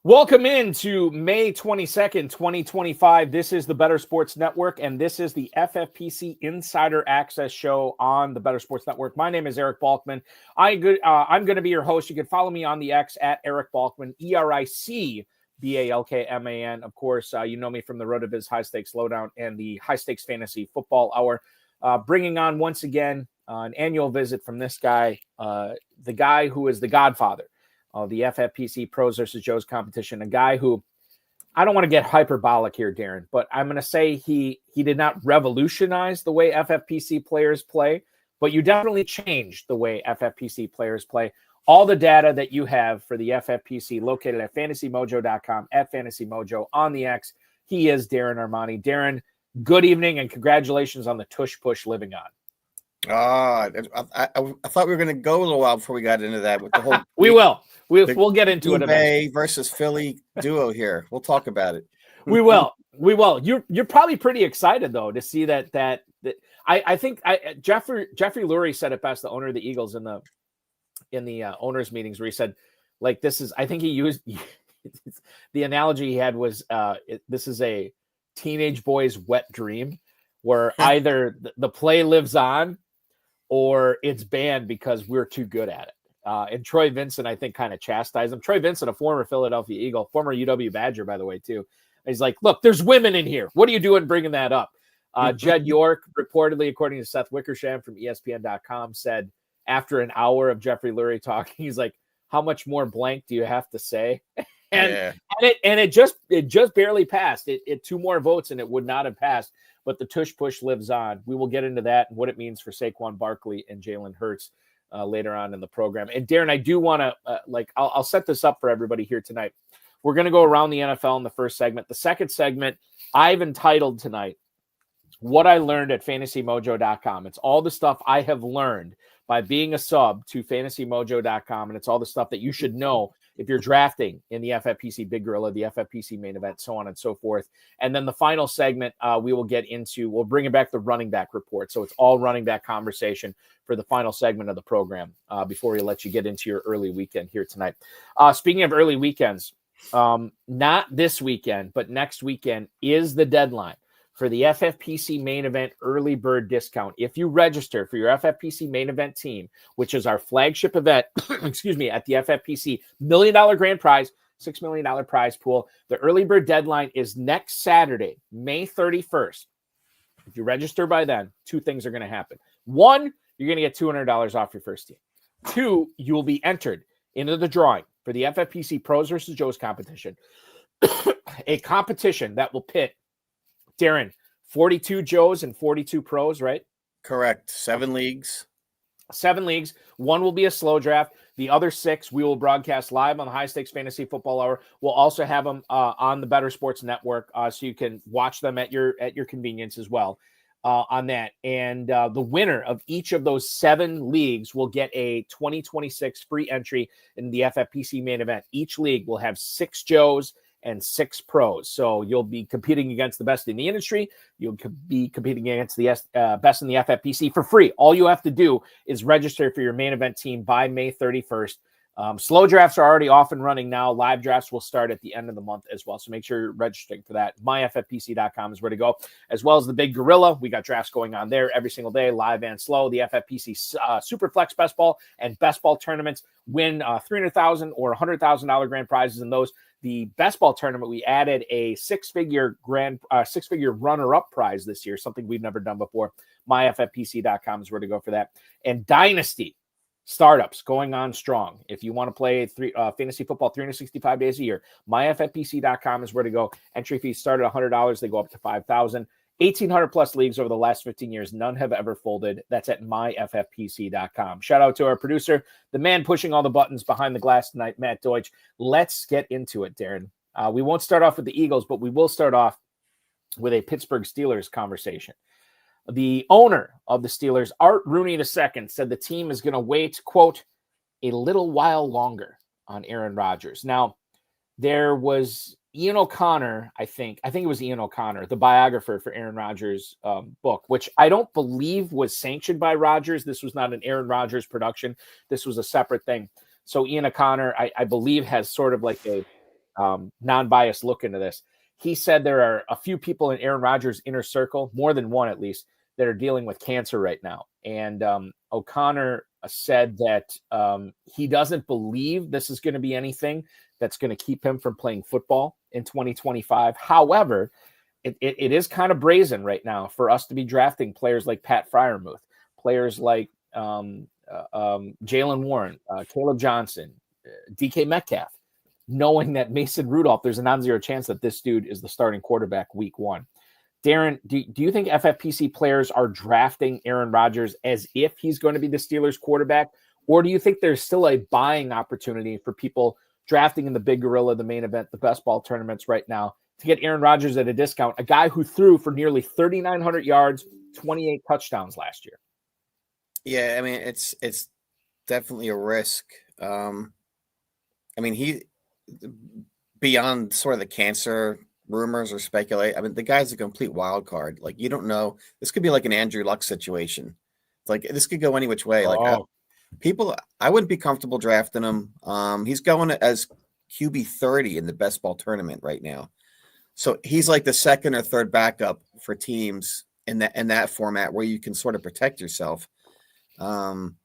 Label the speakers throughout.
Speaker 1: Welcome into May 22nd, 2025. This is the Better Sports Network, and this is the FFPC Insider Access Show on the Better Sports Network. My name is Eric Balkman. I'm going to be your host. You can follow me on the X at Eric Balkman, EricBalkman. Of course, you know me from the RotoViz High Stakes Lowdown and the High Stakes Fantasy Football Hour. Bringing on once again an annual visit from this guy, the guy who is the godfather of the FFPC Pros versus Joes competition, a guy who, I don't want to get hyperbolic here, Darren, but I'm going to say he did not revolutionize the way FFPC players play, but you definitely changed the way FFPC players play. All the data that you have for the FFPC located at fantasymojo.com, at Fantasy Mojo, on the X. He is Darren Armani. Darren, good evening and congratulations on the tush push living on.
Speaker 2: I thought we were going to go a little while before we got into that with the whole.
Speaker 1: We'll get into it.
Speaker 2: Bay versus Philly duo here. We'll talk about it.
Speaker 1: We will. You're probably pretty excited though to see that I think Jeffrey Lurie said it best, the owner of the Eagles in the owners meetings, where he said, like, this is, I think he used the analogy he had was this is a teenage boy's wet dream where either the play lives on or it's banned because we're too good at it. And Troy Vincent, I think, kind of chastised him. Troy Vincent, a former Philadelphia Eagle, former UW Badger, by the way, too. He's like, look, there's women in here. What are you doing bringing that up? Jed York, reportedly, according to Seth Wickersham from ESPN.com, said after an hour of Jeffrey Lurie talking, he's like, how much more blank do you have to say? And it just barely passed. It 2 more votes and it would not have passed. But the tush push lives on. We will get into that and what it means for Saquon Barkley and Jalen Hurts later on in the program. And Darren, I do want to I'll set this up for everybody here tonight. We're going to go around the NFL in the first segment. The second segment, I've entitled tonight, What I Learned at FantasyMojo.com. It's all the stuff I have learned by being a sub to FantasyMojo.com, and it's all the stuff that you should know if you're drafting in the FFPC Big Gorilla, the FFPC Main Event, so on and so forth. And then the final segment, we'll bring it back the running back report. So it's all running back conversation for the final segment of the program before we let you get into your early weekend here tonight. Speaking of early weekends, not this weekend, but next weekend is the deadline for the FFPC Main Event early bird discount. If you register for your FFPC Main Event team, which is our flagship event, at the FFPC $1 million grand prize, $6 million prize pool, the early bird deadline is next Saturday, May 31st. If you register by then, 2 things are going to happen. 1, you're going to get $200 off your first team. 2, you will be entered into the drawing for the FFPC Pros versus Joes competition, a competition that will pit, Darren, 42 Joes and 42 Pros, right?
Speaker 2: Correct. 7 leagues.
Speaker 1: 7 leagues. 1 will be a slow draft. The other 6 we will broadcast live on the High Stakes Fantasy Football Hour. We'll also have them on the Better Sports Network, so you can watch them at your convenience as well on that. And the winner of each of those 7 leagues will get a 2026 free entry in the FFPC Main Event. Each league will have 6 Joes and 6 Pros. So you'll be competing against the best in the industry. You'll be competing against the best in the FFPC for free. All you have to do is register for your main event team by May 31st. Slow drafts are already off and running now. Live drafts will start at the end of the month as well. So make sure you're registering for that. MyFFPC.com is where to go, as well as the Big Gorilla. We got drafts going on there every single day, live and slow. The FFPC Superflex Best Ball and Best Ball tournaments win $300,000 or $100,000 grand prizes in those. The Best Ball tournament, we added a 6-figure runner-up prize this year, something we've never done before. MyFFPC.com is where to go for that. And Dynasty startups going on strong. If you want to play fantasy football 365 days a year, myffpc.com is where to go. Entry fees start at $100. They go up to $5,000. 1,800 plus leagues over the last 15 years. None have ever folded. That's at myffpc.com. Shout out to our producer, the man pushing all the buttons behind the glass tonight, Matt Deutsch. Let's get into it, Darren. We won't start off with the Eagles, but we will start off with a Pittsburgh Steelers conversation. The owner of the Steelers, Art Rooney II, said the team is going to wait, quote, a little while longer on Aaron Rodgers. Now, there was Ian O'Connor, I think it was Ian O'Connor, the biographer for Aaron Rodgers' book, which I don't believe was sanctioned by Rodgers. This was not an Aaron Rodgers production. This was a separate thing. So Ian O'Connor, I believe, has sort of like a non-biased look into this. He said there are a few people in Aaron Rodgers' inner circle, more than one at least, that are dealing with cancer right now. And O'Connor said that he doesn't believe this is going to be anything that's going to keep him from playing football in 2025. However, it is kind of brazen right now for us to be drafting players like Pat Freiermuth, players like Jalen Warren, Kaleb Johnson, DK Metcalf, knowing that Mason Rudolph, there's a non-zero chance that this dude is the starting quarterback week one. Darren, do you think FFPC players are drafting Aaron Rodgers as if he's going to be the Steelers quarterback? Or do you think there's still a buying opportunity for people drafting in the Big Gorilla, the main event, the best ball tournaments right now to get Aaron Rodgers at a discount, a guy who threw for nearly 3,900 yards, 28 touchdowns last year?
Speaker 2: Yeah, I mean, it's definitely a risk. He beyond sort of the cancer rumors or speculate. I mean, the guy's a complete wild card. Like, you don't know. This could be like an Andrew Luck situation. Like, this could go any which way. Like, I wouldn't be comfortable drafting him. He's going as QB 30 in the best ball tournament right now. So he's like the second or third backup for teams in that format where you can sort of protect yourself. I'm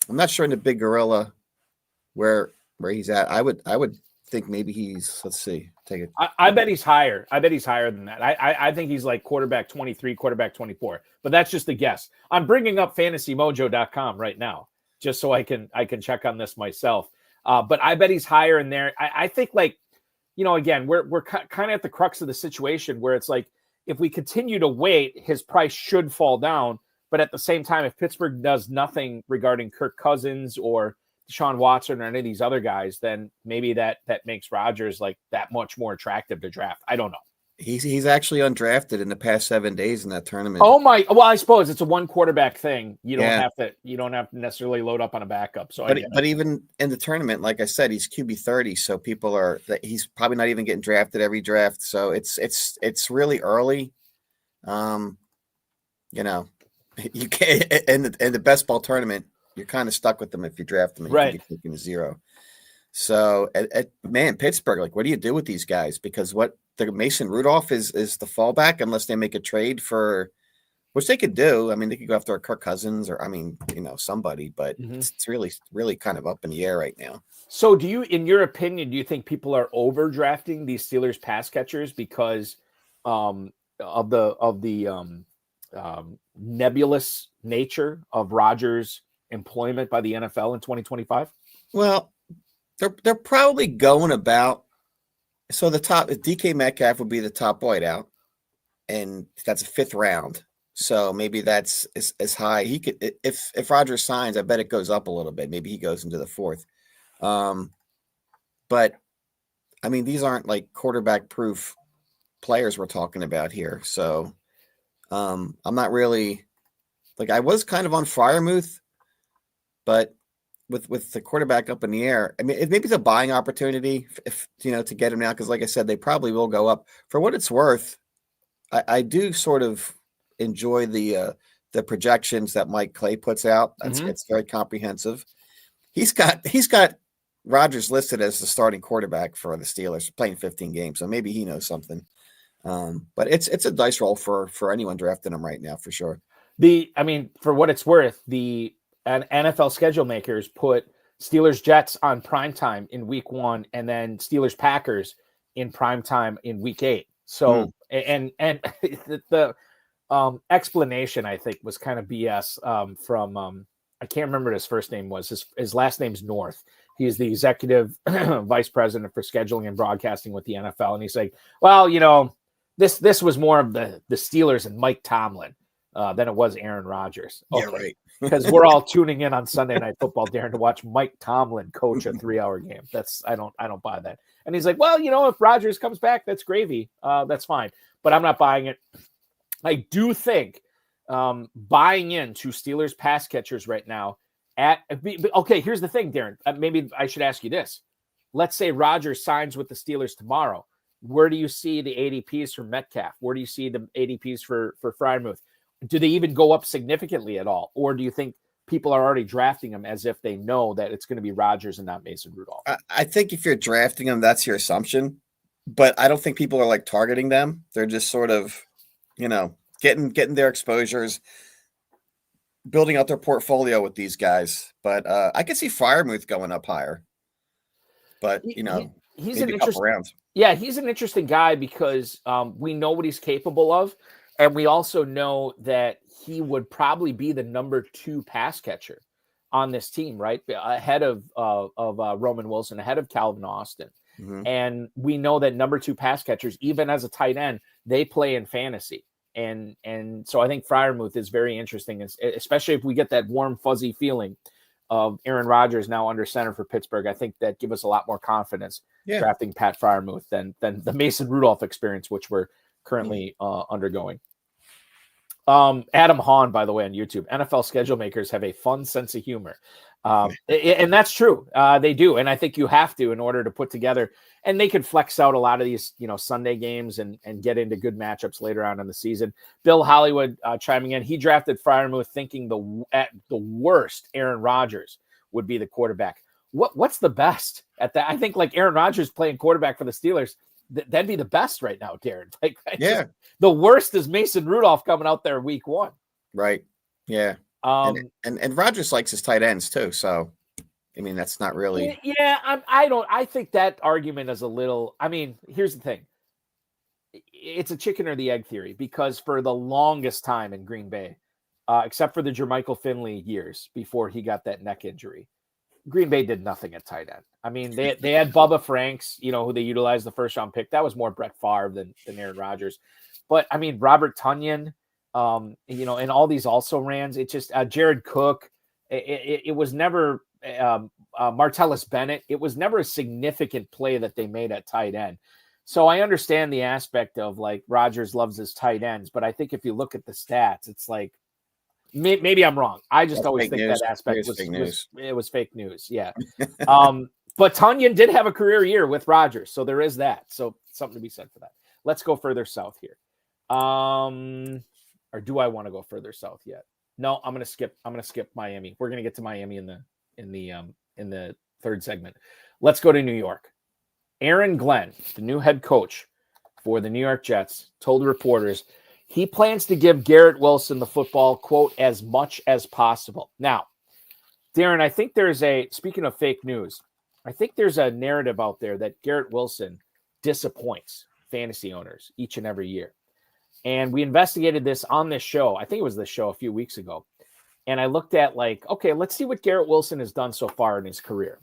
Speaker 2: not sure in the Big Gorilla where he's at. I would think maybe he's, let's see, take it.
Speaker 1: I bet he's higher. I bet he's higher than that. I think he's like quarterback 23, quarterback 24, but that's just a guess. I'm bringing up fantasymojo.com right now, just so I can check on this myself. But I bet he's higher in there. I think, like, again, we're kind of at the crux of the situation where it's like, if we continue to wait, his price should fall down. But at the same time, if Pittsburgh does nothing regarding Kirk Cousins or Deshaun Watson or any of these other guys, then maybe that makes Rodgers like that much more attractive to draft. I don't know.
Speaker 2: He's actually undrafted in the past 7 days in that tournament.
Speaker 1: Oh my! Well, I suppose it's a one quarterback thing. You don't have to necessarily load up on a backup. So,
Speaker 2: but even in the tournament, like I said, he's QB 30, so people are that he's probably not even getting drafted every draft. So it's really early. You can't in the best ball tournament. You're kind of stuck with them if you draft them and you can be taking a zero. So, man, Pittsburgh, like, what do you do with these guys? Because the Mason Rudolph is the fallback unless they make a trade for, which they could do. I mean, they could go after a Kirk Cousins or, somebody, but it's really, really kind of up in the air right now.
Speaker 1: So in your opinion, do you think people are overdrafting these Steelers pass catchers because of the nebulous nature of Rodgers' employment by the NFL in 2025?
Speaker 2: Well, they're probably going about. So the top DK Metcalf would be the top wideout, and that's a 5th round. So maybe that's as high. He could, if Rodgers signs, I bet it goes up a little bit. Maybe he goes into the 4th. But I mean, these aren't like quarterback proof players we're talking about here. So I'm not really like, I was kind of on Freiermuth, but with the quarterback up in the air, I mean, maybe it's a buying opportunity if to get him now, because like I said, they probably will go up. For what it's worth, I do sort of enjoy the projections that Mike Clay puts out. It's very comprehensive. He's got Rodgers listed as the starting quarterback for the Steelers, playing 15 games, so maybe he knows something. But it's a dice roll for anyone drafting him right now for sure.
Speaker 1: For what it's worth, and NFL schedule makers put Steelers Jets on primetime in week 1 and then Steelers Packers in primetime in week 8. So, and the explanation, I think, was kind of BS from, I can't remember what his first name was. His last name's North. He is the executive vice president for scheduling and broadcasting with the NFL. And he's like, well, this was more of the Steelers and Mike Tomlin than it was Aaron Rodgers.
Speaker 2: Okay. Yeah, right.
Speaker 1: Because we're all tuning in on Sunday Night Football, Darren, to watch Mike Tomlin coach a 3-hour game. I don't buy that. And he's like, well, if Rodgers comes back, that's gravy. That's fine. But I'm not buying it. I do think buying into Steelers pass catchers right now okay, here's the thing, Darren. Maybe I should ask you this. Let's say Rodgers signs with the Steelers tomorrow. Where do you see the ADPs for Metcalf? Where do you see the ADPs for Freiermuth? Do they even go up significantly at all? Or do you think people are already drafting him as if they know that it's going to be Rodgers and not Mason Rudolph.
Speaker 2: I think if you're drafting them, that's your assumption. But I don't think people are like targeting them. They're just sort of, getting their exposures, building out their portfolio with these guys. But I could see Freiermuth going up higher. But
Speaker 1: he's
Speaker 2: maybe a couple rounds.
Speaker 1: Yeah, he's an interesting guy because we know what he's capable of, and we also know that he would probably be the number 2 pass catcher on this team, right? Ahead of Roman Wilson, ahead of Calvin Austin.
Speaker 2: Mm-hmm.
Speaker 1: And we know that number 2 pass catchers, even as a tight end, they play in fantasy. And so I think Freiermuth is very interesting, especially if we get that warm, fuzzy feeling of Aaron Rodgers now under center for Pittsburgh. I think that give us a lot more confidence drafting Pat Freiermuth than the Mason Rudolph experience, which we're currently undergoing. Adam Hahn, by the way, on YouTube, NFL schedule makers have a fun sense of humor. And that's true. They do. And I think you have to in order to put together, and they can flex out a lot of these, Sunday games and get into good matchups later on in the season. Bill Hollywood chiming in. He drafted Freiermuth thinking at the worst, Aaron Rodgers would be the quarterback. What's the best at that? I think like Aaron Rodgers playing quarterback for the Steelers, that'd be the best right now, Darren. The worst is Mason Rudolph coming out there week 1.
Speaker 2: Right. Yeah. And Rodgers likes his tight ends too. So, I mean, that's not really.
Speaker 1: Yeah. I think that argument is a little, here's the thing. It's a chicken or the egg theory, because for the longest time in Green Bay, except for the Jermichael Finley years before he got that neck injury, Green Bay did nothing at tight end. They had Bubba Franks, who they utilized the first round pick. That was more Brett Favre than Aaron Rodgers. But Robert Tonyan, and all these also rans. It just Jared Cook. It was never Martellus Bennett. It was never a significant play that they made at tight end. So I understand the aspect of like Rodgers loves his tight ends, but I think if you look at the stats, it's like maybe I'm wrong. I just always think that aspect was fake news. Yeah. But Tonyan did have a career year with Rodgers, so there is that. So something to be said for that. Let's go further south here. Or do I want to go further south yet? No, I'm going to skip Miami. We're going to get to Miami in the third segment. Let's go to New York. Aaron Glenn, the new head coach for the New York Jets, told reporters he plans to give Garrett Wilson the football, quote, as much as possible. Now, Darren, I think speaking of fake news, I think there's a narrative out there that Garrett Wilson disappoints fantasy owners each and every year. And we investigated this on this show. I think it was this show a few weeks ago. And I looked at okay, let's see what Garrett Wilson has done so far in his career.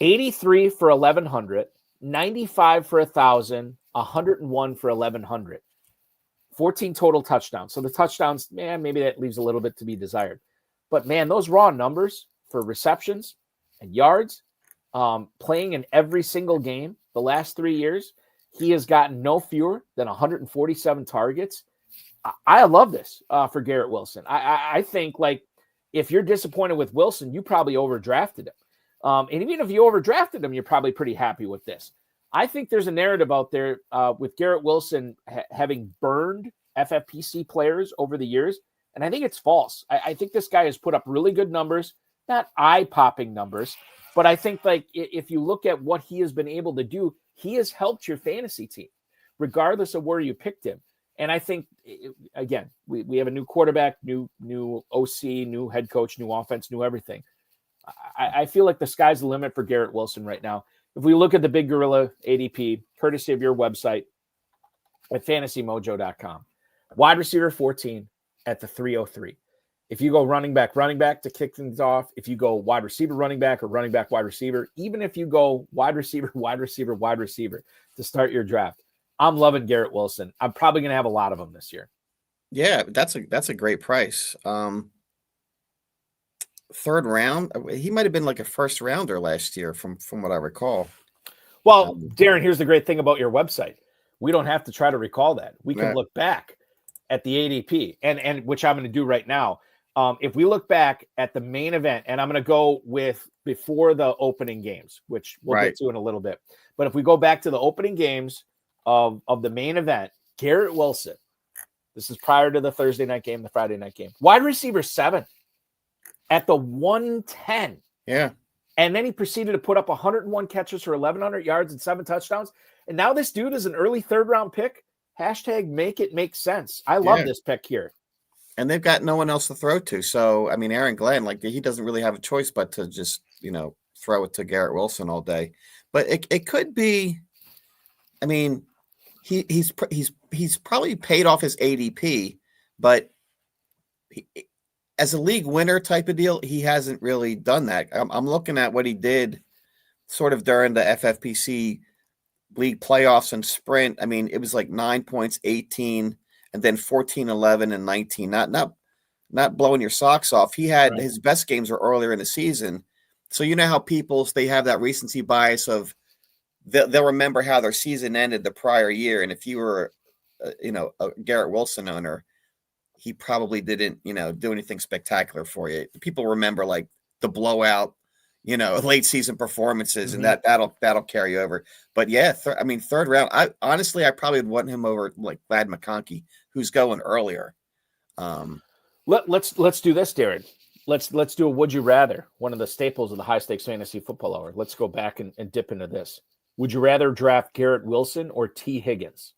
Speaker 1: 83 for 1,100, 95 for 1,000, 101 for 1,100. 14 total touchdowns. So the touchdowns, maybe that leaves a little bit to be desired. But, those raw numbers for receptions and yards, playing in every single game the last 3 years, he has gotten no fewer than 147 targets. I love this for Garrett Wilson. I think, if you're disappointed with Wilson, you probably overdrafted him. And even if you overdrafted him, you're probably pretty happy with this. I think there's a narrative out there with Garrett Wilson having burned FFPC players over the years, and I think it's false. I think this guy has put up really good numbers, not eye-popping numbers, but I think if you look at what he has been able to do, he has helped your fantasy team, regardless of where you picked him. And I think, again, we have a new quarterback, new OC, new head coach, new offense, new everything. I feel like the sky's the limit for Garrett Wilson right now. If we look at the Big Gorilla ADP, courtesy of your website at fantasymojo.com, wide receiver 14 at the 303. If you go running back to kick things off, if you go wide receiver, running back, or running back, wide receiver, even if you go wide receiver to start your draft, I'm loving Garrett Wilson. I'm probably going to have a lot of them this year.
Speaker 2: Yeah, that's a great price. Third round, he might have been like a first rounder last year from what I recall.
Speaker 1: Well, Darren, here's the great thing about your website. We don't have to try to recall that. We can look back at the ADP, and which I'm going to do right now. If we look back at the main event, and I'm going to go with before the opening games, which we'll get to in a little bit. But if we go back to the opening games of the main event, Garrett Wilson, this is prior to the Thursday night game, the Friday night game, wide receiver 7. at the 110.
Speaker 2: Yeah.
Speaker 1: And then he proceeded to put up 101 catches for 1,100 yards and 7 touchdowns. And now this dude is an early third-round pick. Hashtag make it make sense. I love this pick here.
Speaker 2: And they've got no one else to throw to. So, I mean, Aaron Glenn, like, he doesn't really have a choice but to just, throw it to Garrett Wilson all day. But it could be, I mean, he's probably paid off his ADP, but as a league winner type of deal, he hasn't really done that. I'm looking at what he did sort of during the FFPC league playoffs and sprint. I mean, it was like 9 points, 18, and then 14, 11, and 19. Not blowing your socks off. He had his best games were earlier in the season. So you know how they have that recency bias of they'll remember how their season ended the prior year. And if you were, a Garrett Wilson owner, he probably didn't, do anything spectacular for you. People remember like the blowout, late season performances, and that'll carry over. But yeah, third round. I probably would want him over like Ladd McConkey, who's going earlier.
Speaker 1: Let's do this, Darren. Let's do a would you rather, one of the staples of the high stakes fantasy football hour. Let's go back and dip into this. Would you rather draft Garrett Wilson or T. Higgins?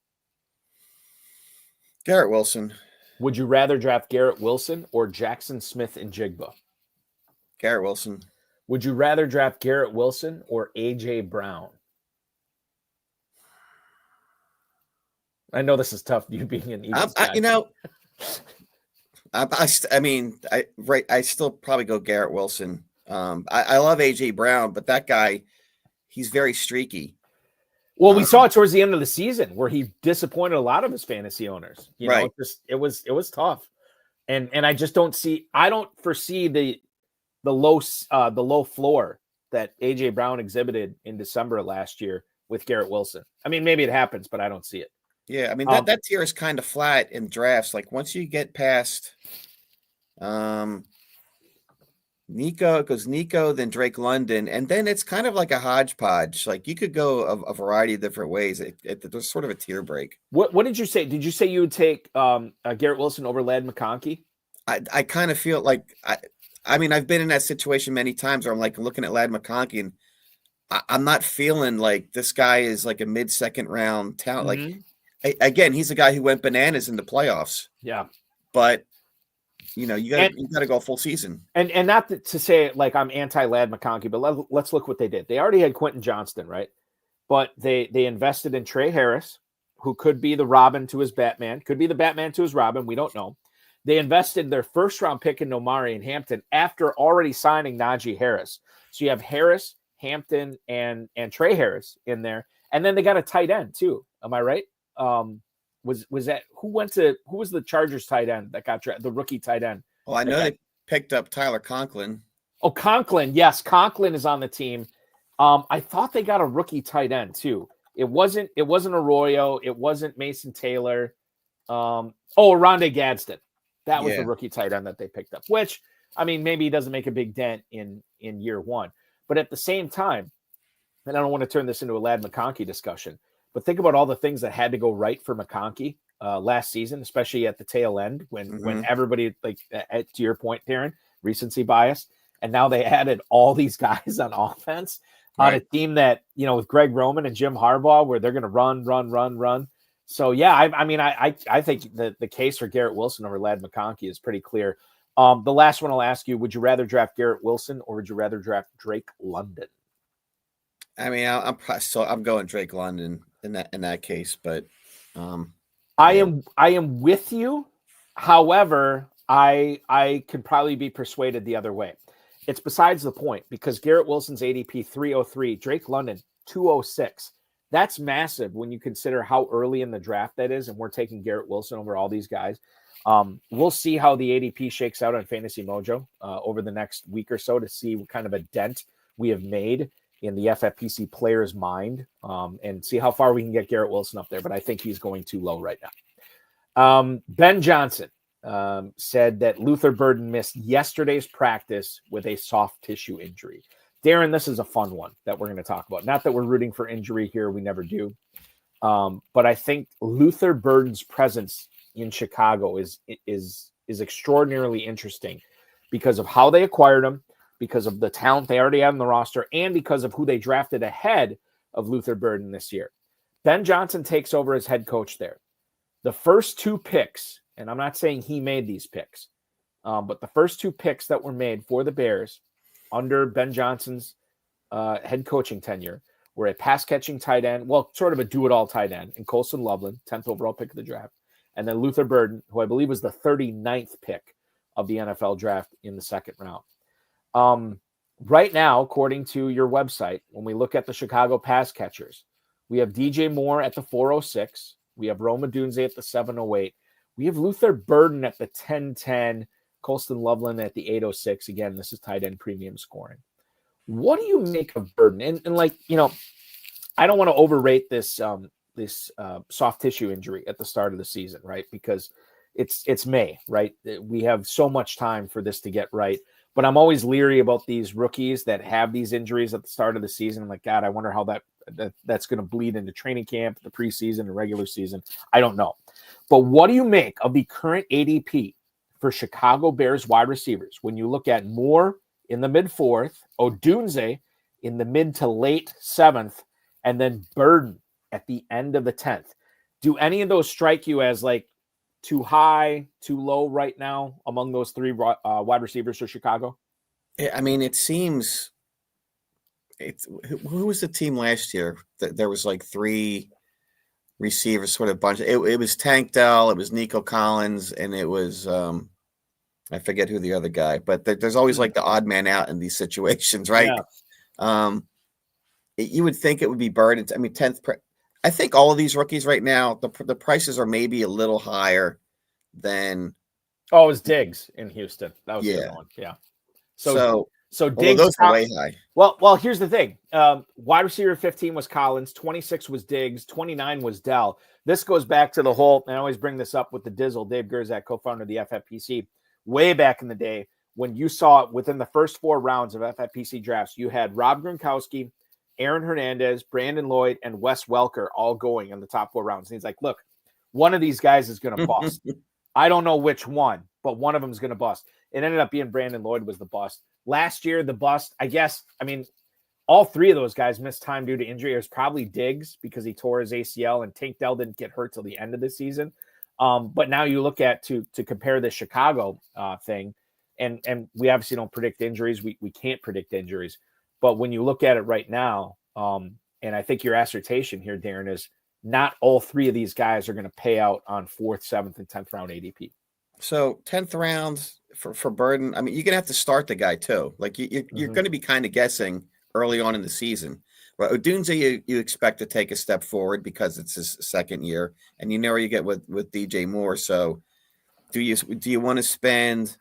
Speaker 2: Garrett Wilson.
Speaker 1: Would you rather draft Garrett Wilson or Jackson Smith and Jigba?
Speaker 2: Garrett Wilson.
Speaker 1: Would you rather draft Garrett Wilson or A.J. Brown? I know this is tough, you being an Eagles guy.
Speaker 2: I still probably go Garrett Wilson. I love A.J. Brown, but that guy, he's very streaky.
Speaker 1: Well, we saw it towards the end of the season where he disappointed a lot of his fantasy owners. It was tough. And I just don't foresee the low floor that A.J. Brown exhibited in December last year with Garrett Wilson. I mean, maybe it happens, but I don't see it.
Speaker 2: Yeah, I mean, that tier is kind of flat in drafts. Like once you get past Nico, it goes Nico, then Drake London, and then it's kind of like a hodgepodge. Like you could go a variety of different ways. There's sort of a tier break.
Speaker 1: What did you say? Did you say you would take Garrett Wilson over Ladd McConkey?
Speaker 2: I kind of feel like I've been in that situation many times where I'm like looking at Ladd McConkey and I'm not feeling like this guy is like a mid-second round talent.
Speaker 1: Mm-hmm.
Speaker 2: Like again, he's a guy who went bananas in the playoffs.
Speaker 1: Yeah,
Speaker 2: but you got to go full season. And
Speaker 1: not to say like I'm anti Ladd McConkey, but let's look what they did. They already had Quentin Johnston, right? But they invested in Trey Harris, who could be the Robin to his Batman, could be the Batman to his Robin. We don't know. They invested their first round pick in Nomari and Hampton after already signing Najee Harris. So you have Harris, Hampton, and Trey Harris in there, and then they got a tight end too. Am I right? Was that who was the Chargers tight end that got the rookie tight end?
Speaker 2: Well, I know they picked up Tyler Conklin.
Speaker 1: Oh, Conklin. Yes. Conklin is on the team. I thought they got a rookie tight end too. It wasn't Arroyo. It wasn't Mason Taylor. Rondé Gadsden. That was the rookie tight end that they picked up, which, I mean, maybe he doesn't make a big dent in year one, but at the same time, and I don't want to turn this into a Ladd McConkey discussion, but think about all the things that had to go right for McConkey last season, especially at the tail end when everybody, like to your point, Darren, recency bias. And now they added all these guys on offense on a team that, with Greg Roman and Jim Harbaugh, where they're going to run. So, yeah, I think the case for Garrett Wilson over Ladd McConkey is pretty clear. The last one I'll ask you, would you rather draft Garrett Wilson or would you rather draft Drake London?
Speaker 2: I mean, I'm going Drake London in that case, but
Speaker 1: I am with you. However, I could probably be persuaded the other way. It's besides the point because Garrett Wilson's ADP 303, Drake London 206. That's massive when you consider how early in the draft that is, and we're taking Garrett Wilson over all these guys. We'll see how the ADP shakes out on Fantasy Mojo over the next week or so to see what kind of a dent we have made in the FFPC player's mind and see how far we can get Garrett Wilson up there. But I think he's going too low right now. Ben Johnson said that Luther Burden missed yesterday's practice with a soft tissue injury. Darren, this is a fun one that we're going to talk about. Not that we're rooting for injury here. We never do. But I think Luther Burden's presence in Chicago is extraordinarily interesting because of how they acquired him, because of the talent they already had in the roster, and because of who they drafted ahead of Luther Burden this year. Ben Johnson takes over as head coach there. The first 2 picks, and I'm not saying he made these picks, but the first 2 picks that were made for the Bears under Ben Johnson's head coaching tenure were a pass-catching tight end, well, sort of a do-it-all tight end, in Colson Loveland, 10th overall pick of the draft, and then Luther Burden, who I believe was the 39th pick of the NFL draft in the second round. Right now, according to your website, when we look at the Chicago pass catchers, we have DJ Moore at the 406. We have Rome Odunze at the 708. We have Luther Burden at the 1010. Colston Loveland at the 806. Again, this is tight end premium scoring. What do you make of Burden? And like, I don't want to overrate this soft tissue injury at the start of the season, right? Because it's May, right? We have so much time for this to get right. But I'm always leery about these rookies that have these injuries at the start of the season. I'm like, God, I wonder how that's going to bleed into training camp, the preseason, and regular season. I don't know. But what do you make of the current ADP for Chicago Bears wide receivers when you look at Moore in the mid-4th, Odunze in the mid to late 7th, and then Burden at the end of the 10th? Do any of those strike you as like too high, too low right now among those 3 wide receivers for Chicago?
Speaker 2: I mean, it seems who was the team last year that there was like 3 receivers sort of bunch. It was Tank Dell, it was Nico Collins, and it was I forget who the other guy, but there's always like the odd man out in these situations, right? Yeah. You would think it would be Bird. I mean, 10th. I think all of these rookies right now, the prices are maybe a little higher than.
Speaker 1: Oh, it was Diggs in Houston. That was the other one. Yeah. So Diggs,
Speaker 2: those are way high.
Speaker 1: Well, here's the thing. Wide receiver 15 was Collins, 26 was Diggs, 29 was Dell. This goes back to the whole, and I always bring this up with the Dizzle, Dave Gerzak, co-founder of the FFPC, way back in the day when you saw it within the first 4 rounds of FFPC drafts, you had Rob Gronkowski, Aaron Hernandez, Brandon Lloyd, and Wes Welker all going in the top 4 rounds. And he's like, look, one of these guys is going to bust. I don't know which one, but one of them is going to bust. It ended up being Brandon Lloyd was the bust. Last year, the bust, I guess, I mean, all 3 of those guys missed time due to injury. It was probably Diggs because he tore his ACL, and Tank Dell didn't get hurt till the end of the season. But now you look at to compare the Chicago thing, and we obviously don't predict injuries. We can't predict injuries. But when you look at it right now, and I think your assertion here, Darren, is not all 3 of these guys are going to pay out on 4th, 7th, and 10th round ADP.
Speaker 2: So 10th round for Burden, I mean, you're going to have to start the guy too. Like you're going to be kind of guessing early on in the season. Well, Odunze, you expect to take a step forward because it's his second year, and you know where you get with DJ Moore. So do you want to spend,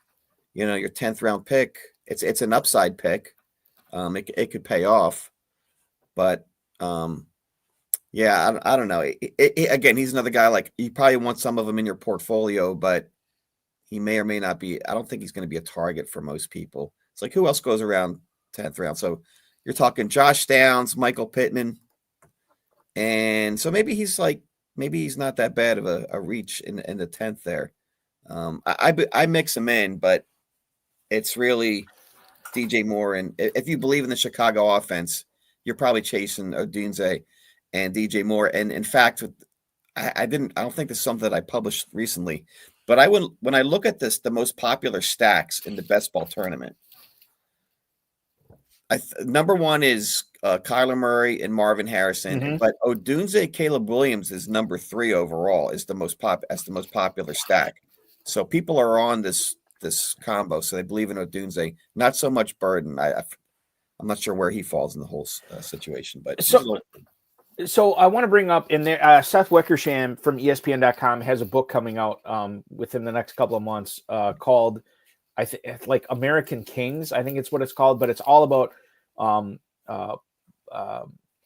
Speaker 2: your 10th round pick? It's an upside pick. It could pay off, but yeah, I don't know. Again, he's another guy, like you probably want some of them in your portfolio, but he may or may not be. I don't think he's going to be a target for most people. It's like, who else goes around 10th round? So you're talking Josh Downs, Michael Pittman. And so maybe he's not that bad of a reach in the 10th there. I mix him in, but it's really DJ Moore. And if you believe in the Chicago offense, you're probably chasing Odunze and DJ Moore. And in fact, I don't think this is something that I published recently, but when I look at the most popular stacks in the best ball tournament, number 1 is Kyler Murray and Marvin Harrison, but Odunze Caleb Williams is number 3 overall, is the most popular stack. So people are on this combo, so they believe in Odunze, not so much Burden. I'm not sure where he falls in the whole situation, but
Speaker 1: so I want to bring up in there, Seth Wickersham from ESPN.com has a book coming out within the next couple of months called, I think, like American Kings, I think it's what it's called, but it's all about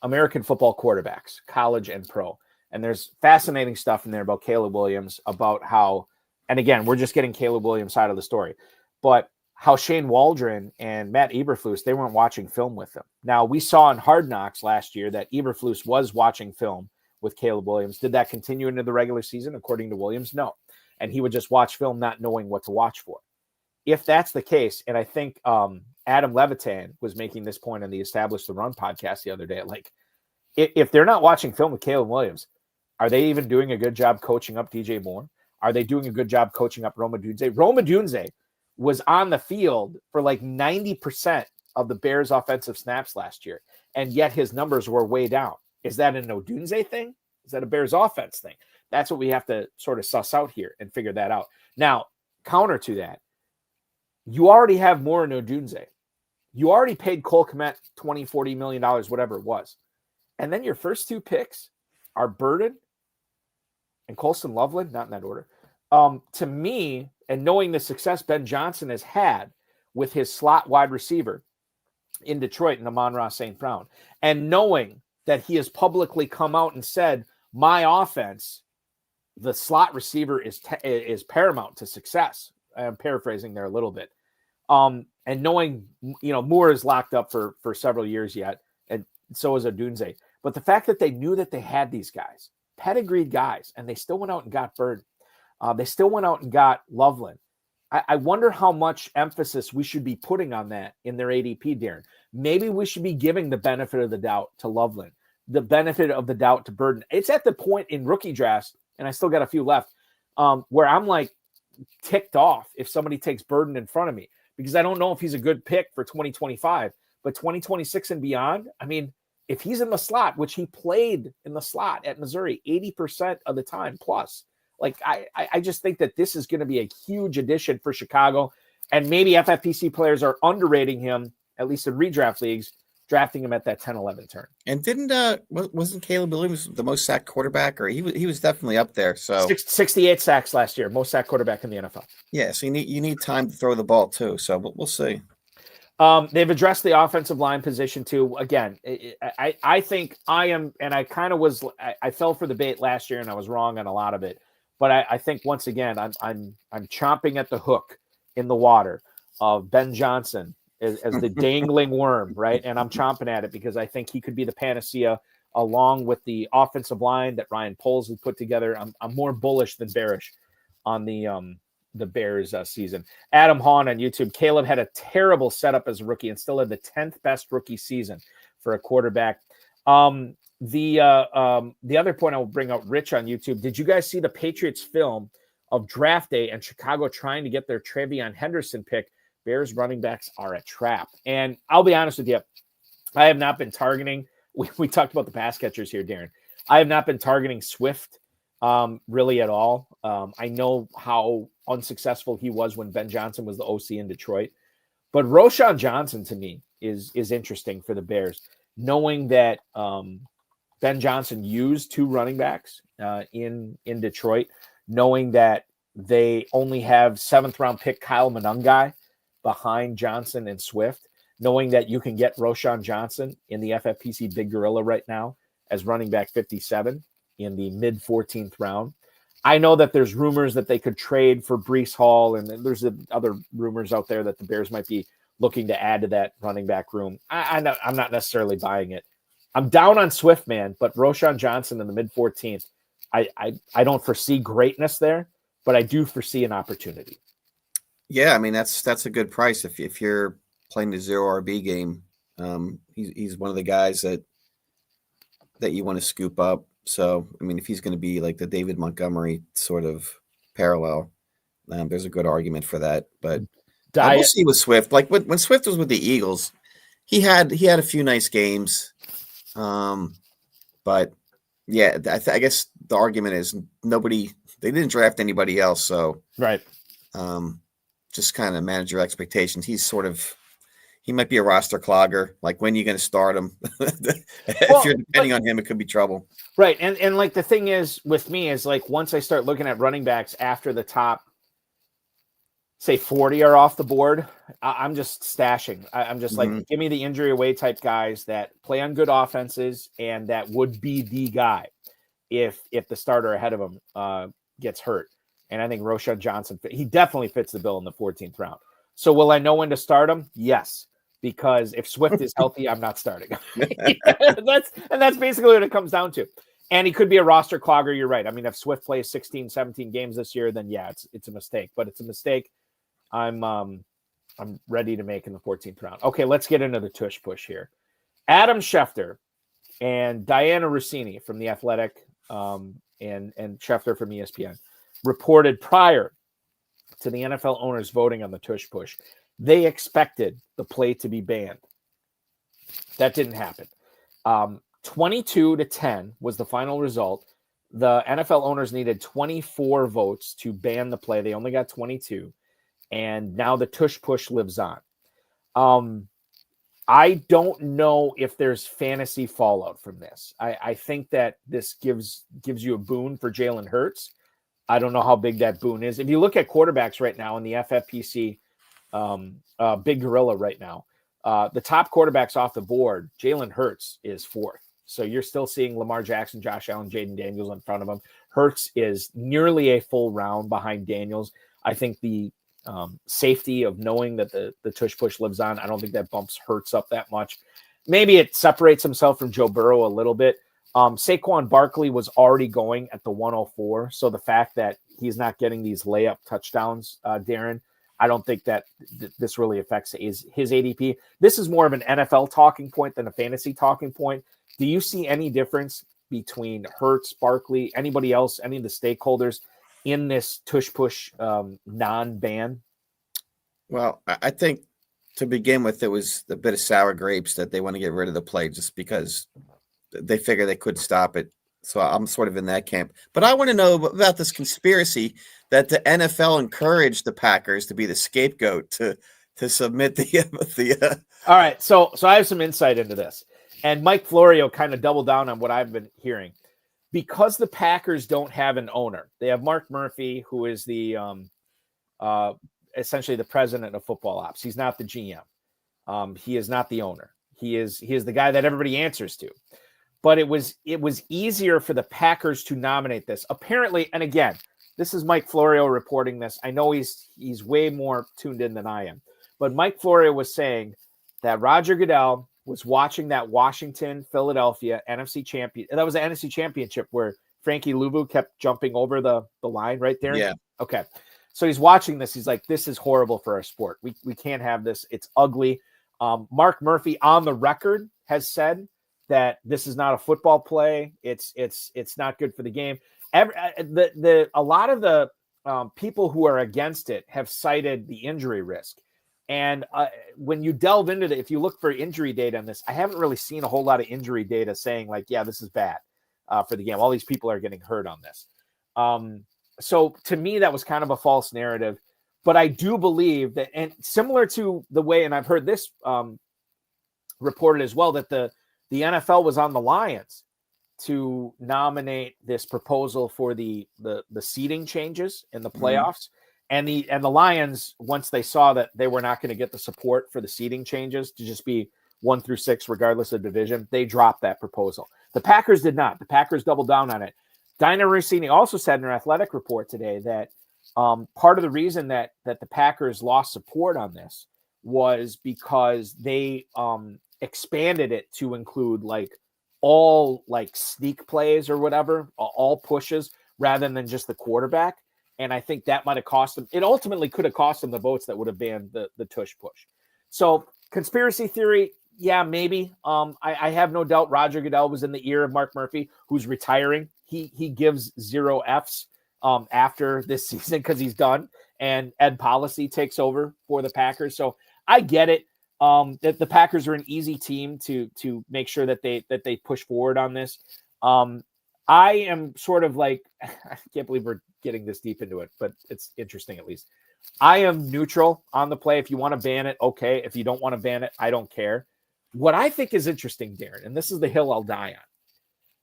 Speaker 1: American football quarterbacks, college and pro. And there's fascinating stuff in there about Caleb Williams, about how, and again, we're just getting Caleb Williams' side of the story, but how Shane Waldron and Matt Eberflus, they weren't watching film with him. Now, we saw in Hard Knocks last year that Eberflus was watching film with Caleb Williams. Did that continue into the regular season? According to Williams, no. And he would just watch film not knowing what to watch for. if that's the case, and I think Adam Levitan was making this point on the Establish the Run podcast the other day, like if they're not watching film with Caleb Williams, are they even doing a good job coaching up DJ Moore? Are they doing a good job coaching up Rome Odunze? Rome Odunze was on the field for like 90% of the Bears' offensive snaps last year, and yet his numbers were way down. Is that an Odunze thing? Is that a Bears offense thing? That's what we have to sort of suss out here and figure that out. Now, counter to that, you already have more in Odunze. You already paid Cole Kmet $20, $40 million, whatever it was. And then your first two picks are Burden and Colston Loveland, not in that order. To me, and knowing the success Ben Johnson has had with his slot wide receiver in Detroit and Amon-Ra St. Brown, and knowing that he has publicly come out and said, my offense, the slot receiver is paramount to success. I'm paraphrasing there a little bit. And knowing, Moore is locked up for several years yet, and so is Odunze. But the fact that they knew that they had these guys, pedigreed guys, and they still went out and got Bird. They still went out and got Loveland. I wonder how much emphasis we should be putting on that in their ADP, Darren. Maybe we should be giving the benefit of the doubt to Loveland, the benefit of the doubt to Burden. It's at the point in rookie drafts, and I still got a few left, where I'm like ticked off if somebody takes Burden in front of me, because I don't know if he's a good pick for 2025, but 2026 and beyond, I mean, if he's in the slot, which he played in the slot at Missouri 80% of the time plus, like I just think that this is going to be a huge addition for Chicago, and maybe FFPC players are underrating him, at least in redraft leagues, drafting him at that 10-11 turn.
Speaker 2: And wasn't Kaleb Williams the most sacked quarterback, or he was definitely up there? So
Speaker 1: 68 sacks last year, most sacked quarterback in the NFL.
Speaker 2: Yeah, so you need time to throw the ball too. So we'll see.
Speaker 1: They've addressed the offensive line position too. Again, I think I am, and I kind of was. I fell for the bait last year, and I was wrong on a lot of it. But I think once again, I'm chomping at the hook in the water of Ben Johnson as the dangling worm, right? And I'm chomping at it because I think he could be the panacea, along with the offensive line that Ryan Poles has put together. I'm more bullish than bearish on the Bears season. Adam Hahn on YouTube. Caleb had a terrible setup as a rookie and still had the 10th best rookie season for a quarterback. The other point I will bring up, Rich on YouTube. Did you guys see the Patriots film of draft day and Chicago trying to get their TreVeyon Henderson pick? Bears running backs are a trap. And I'll be honest with you, I have not been targeting. We talked about the pass catchers here, Darren. I have not been targeting Swift really at all. I know how unsuccessful he was when Ben Johnson was the OC in Detroit. But Roschon Johnson, to me, is interesting for the Bears, knowing that Ben Johnson used two running backs in Detroit, knowing that they only have 7th-round pick Kyle Monungai behind Johnson and Swift, knowing that you can get Roschon Johnson in the FFPC Big Gorilla right now as running back 57 in the mid-14th round. I know that there's rumors that they could trade for Breece Hall, and there's other rumors out there that the Bears might be looking to add to that running back room. I'm not necessarily buying it. I'm down on Swift, man, but Roschon Johnson in the mid-14th, I don't foresee greatness there, but I do foresee an opportunity.
Speaker 2: Yeah, I mean, that's a good price if you're playing the zero RB game. He's one of the guys that you want to scoop up. So, I mean, if he's going to be like the David Montgomery sort of parallel, there's a good argument for that. But we'll see with Swift. Like when Swift was with the Eagles, he had a few nice games. But yeah, I guess the argument is they didn't draft anybody else. So,
Speaker 1: right.
Speaker 2: Just kind of manage your expectations. He might be a roster clogger. Like, when are you going to start him? If you're depending on him, it could be trouble.
Speaker 1: Right. And like the thing is with me is like, once I start looking at running backs after the top, say 40 are off the board, I'm just stashing. I'm just like, give me the injury away type guys that play on good offenses and that would be the guy if the starter ahead of him gets hurt. And I think Roschon Johnson, he definitely fits the bill in the 14th round. So will I know when to start him? Yes, because if Swift is healthy, I'm not starting. That's basically what it comes down to. And he could be a roster clogger. You're right. I mean, if Swift plays 16, 17 games this year, then yeah, it's a mistake. But it's a mistake I'm ready to make in the 14th round. Okay, let's get into the tush push here. Adam Schefter and Diana Rossini from The Athletic and Schefter from ESPN reported prior to the NFL owners voting on the tush push, they expected the play to be banned. That didn't happen. 22-10 was the final result. The NFL owners needed 24 votes to ban the play. They only got 22. And now the tush push lives on. I don't know if there's fantasy fallout from this. I think that this gives you a boon for Jalen Hurts. I don't know how big that boon is. If you look at quarterbacks right now in the FFPC Big Gorilla right now, the top quarterbacks off the board, Jalen Hurts is 4th. So you're still seeing Lamar Jackson, Josh Allen, Jaden Daniels in front of him. Hurts is nearly a full round behind Daniels. I think the safety of knowing that the tush push lives on, I don't think that bumps Hurts up that much. Maybe it separates himself from Joe Burrow a little bit. Saquon Barkley was already going at the 104. So the fact that he's not getting these layup touchdowns, Darren, I don't think that this really affects his ADP. This is more of an NFL talking point than a fantasy talking point. Do you see any difference between Hurts, Barkley, anybody else, any of the stakeholders in this tush push non-ban?
Speaker 2: Well, I think to begin with, it was a bit of sour grapes that they want to get rid of the play just because they figure they couldn't stop it. So I'm sort of in that camp. But I want to know about this conspiracy that the NFL encouraged the Packers to be the scapegoat to submit the
Speaker 1: All right, so I have some insight into this. And Mike Florio kind of doubled down on what I've been hearing. Because the Packers don't have an owner, they have Mark Murphy, who is the essentially the president of football ops. He's not the GM. He is not the owner. He is the guy that everybody answers to. But it was easier for the Packers to nominate this. Apparently, and again, this is Mike Florio reporting this. I know he's way more tuned in than I am. But Mike Florio was saying that Roger Goodell was watching that Washington-Philadelphia NFC champion. That was the NFC championship where Frankie Luvu kept jumping over the line right there.
Speaker 2: Yeah.
Speaker 1: Okay. So he's watching this. He's like, this is horrible for our sport. We can't have this. It's ugly. Mark Murphy on the record has said that this is not a football play. It's not good for the game. A lot of the people who are against it have cited the injury risk. And when you delve into if you look for injury data on this, I haven't really seen a whole lot of injury data saying like, yeah, this is bad for the game. All these people are getting hurt on this. So to me, that was kind of a false narrative. But I do believe that, and similar to the way, and I've heard this reported as well, that the NFL was on the Lions to nominate this proposal for the seating changes in the playoffs. And the Lions, once they saw that they were not going to get the support for the seeding changes to just be 1 through 6, regardless of division, they dropped that proposal. The Packers did not. The Packers doubled down on it. Diana Rossini also said in her athletic report today that part of the reason that the Packers lost support on this was because they expanded it to include like all like sneak plays or whatever, all pushes rather than just the quarterback. And I think that might have cost them. It ultimately could have cost them the votes that would have banned the tush push. So conspiracy theory, yeah, maybe. I have no doubt Roger Goodell was in the ear of Mark Murphy, who's retiring. He gives 0 Fs after this season because he's done. And Ed Policy takes over for the Packers. So I get it. That the Packers are an easy team to make sure that they push forward on this. I am sort of like, I can't believe we're getting this deep into it, but it's interesting at least. I am neutral on the play. If you want to ban it, okay. If you don't want to ban it, I don't care. What I think is interesting, Darren, and this is the hill I'll die on.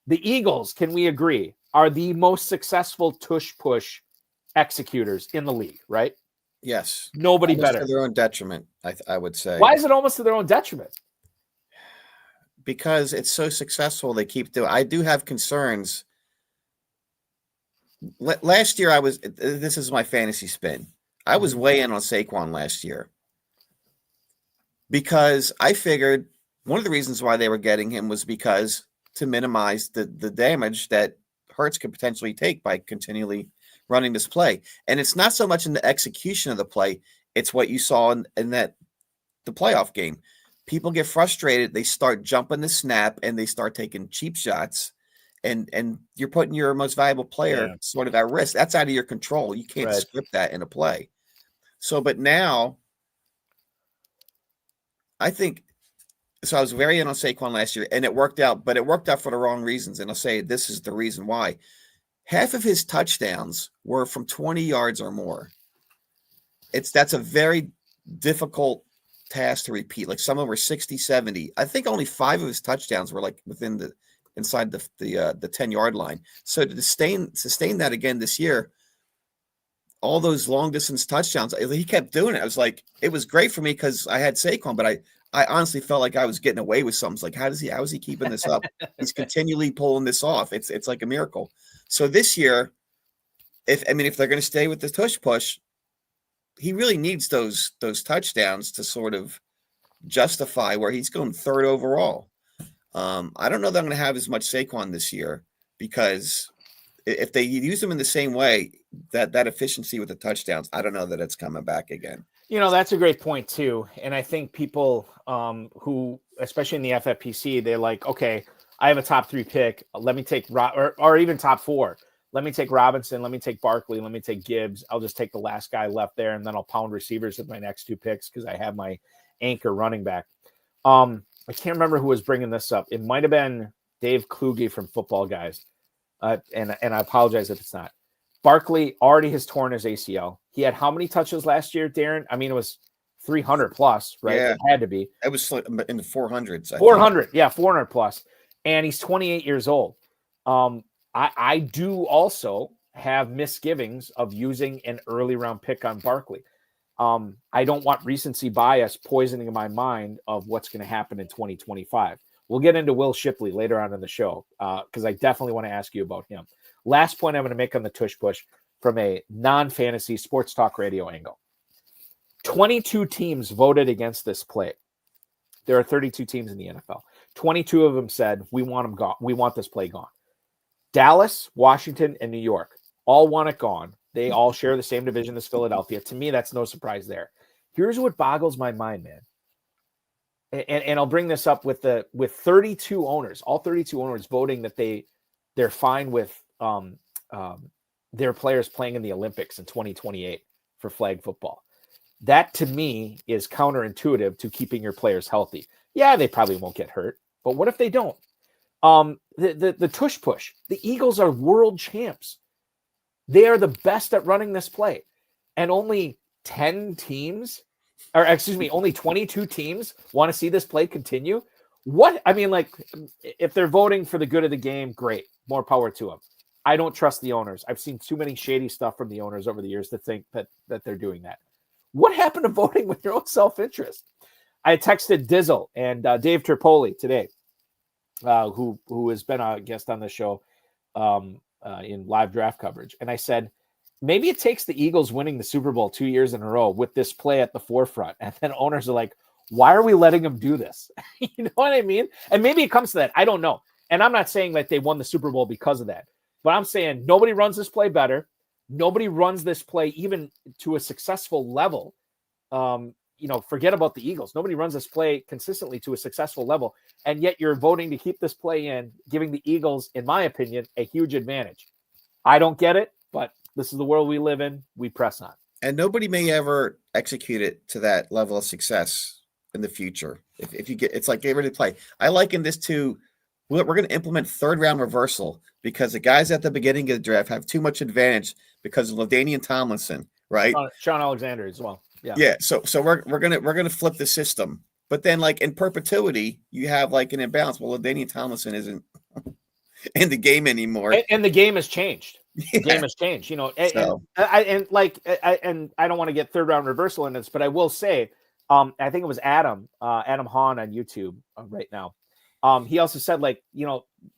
Speaker 1: The Eagles, can we agree, are the most successful tush push executors in the league, right?
Speaker 2: Yes.
Speaker 1: Nobody
Speaker 2: almost
Speaker 1: better.
Speaker 2: To their own detriment, I would say.
Speaker 1: Why is it almost to their own detriment?
Speaker 2: Because it's so successful, they keep doing. I do have concerns. Last year, this is my fantasy spin. I was way in on Saquon last year because I figured one of the reasons why they were getting him was because to minimize the damage that Hurts could potentially take by continually running this play. And it's not so much in the execution of the play. It's what you saw in the playoff game. People get frustrated. They start jumping the snap and they start taking cheap shots. And you're putting your most valuable player sort of at risk. That's out of your control. You can't script that in a play. So, but now I think so. I was very in on Saquon last year, and it worked out, but it worked out for the wrong reasons. And I'll say this is the reason why. Half of his touchdowns were from 20 yards or more. That's a very difficult task to repeat. Like some of them were 60, 70. I think only 5 of his touchdowns were like inside the 10-yard line. So to sustain that again this year, all those long distance touchdowns, he kept doing it. I was like, it was great for me because I had Saquon, but I honestly felt like I was getting away with something. It's like, how is he keeping this up? He's continually pulling this off. It's like a miracle. So this year, if they're going to stay with the tush push, he really needs those touchdowns to sort of justify where he's going 3rd overall. I don't know that I'm going to have as much Saquon this year because if they use him in the same way, that efficiency with the touchdowns, I don't know that it's coming back again.
Speaker 1: That's a great point too. And I think people who, especially in the FFPC, they're like, okay, I have a top 3 pick. Let me take or even top 4. Let me take Robinson. Let me take Barkley. Let me take Gibbs. I'll just take the last guy left there, and then I'll pound receivers with my next 2 picks because I have my anchor running back. I can't remember who was bringing this up. It might have been Dave Kluge from Football Guys. And I apologize if it's not. Barkley already has torn his ACL. He had how many touches last year, Darren? I mean, it was 300 plus, right?
Speaker 2: Yeah.
Speaker 1: It had to be.
Speaker 2: It was in the 400s.
Speaker 1: 400, yeah, 400 plus. And he's 28 years old. I do also have misgivings of using an early round pick on Barkley. I don't want recency bias poisoning my mind of what's going to happen in 2025. We'll get into Will Shipley later on in the show because I definitely want to ask you about him. Last point I'm going to make on the tush push from a non-fantasy sports talk radio angle. 22 teams voted against this play. There are 32 teams in the NFL. 22 of them said, we want them gone. We want this play gone. Dallas, Washington, and New York all want it gone. They all share the same division as Philadelphia. To me, that's no surprise there. Here's what boggles my mind, man. And I'll bring this up with 32 owners, all 32 owners voting that they're fine with their players playing in the Olympics in 2028 for flag football. That to me is counterintuitive to keeping your players healthy. Yeah, they probably won't get hurt, but what if they don't? The tush push. The Eagles are world champs. They are the best at running this play, and only 10 teams. Or excuse me, only 22 teams want to see this play continue. What? I mean, like, if they're voting for the good of the game, great. More power to them. I don't trust the owners. I've seen too many shady stuff from the owners over the years to think that they're doing that. What happened to voting with your own self-interest? I texted Dizzle and Dave Tripoli today, who has been a guest on the show in live draft coverage. And I said, maybe it takes the Eagles winning the Super Bowl 2 years in a row with this play at the forefront. And then owners are like, why are we letting them do this? You know what I mean? And maybe it comes to that. I don't know. And I'm not saying that they won the Super Bowl because of that. But I'm saying nobody runs this play better. Nobody runs this play even to a successful level. Forget about the Eagles. Nobody runs this play consistently to a successful level. And yet you're voting to keep this play in, giving the Eagles, in my opinion, a huge advantage. I don't get it, but this is the world we live in. We press on.
Speaker 2: And nobody may ever execute it to that level of success in the future. If you get, it's like get ready to play. I liken this to, we're going to implement 3rd round reversal because the guys at the beginning of the draft have too much advantage because of LaDainian Tomlinson, right?
Speaker 1: Sean Alexander as well. Yeah.
Speaker 2: Yeah. So we're gonna flip the system, but then like in perpetuity, you have like an imbalance. Well, LaDainian Tomlinson isn't in the game anymore,
Speaker 1: and the game has changed. The game has changed, and I don't want to get 3rd round reversal in this, but I will say, I think it was Adam Hahn on YouTube right now. He also said,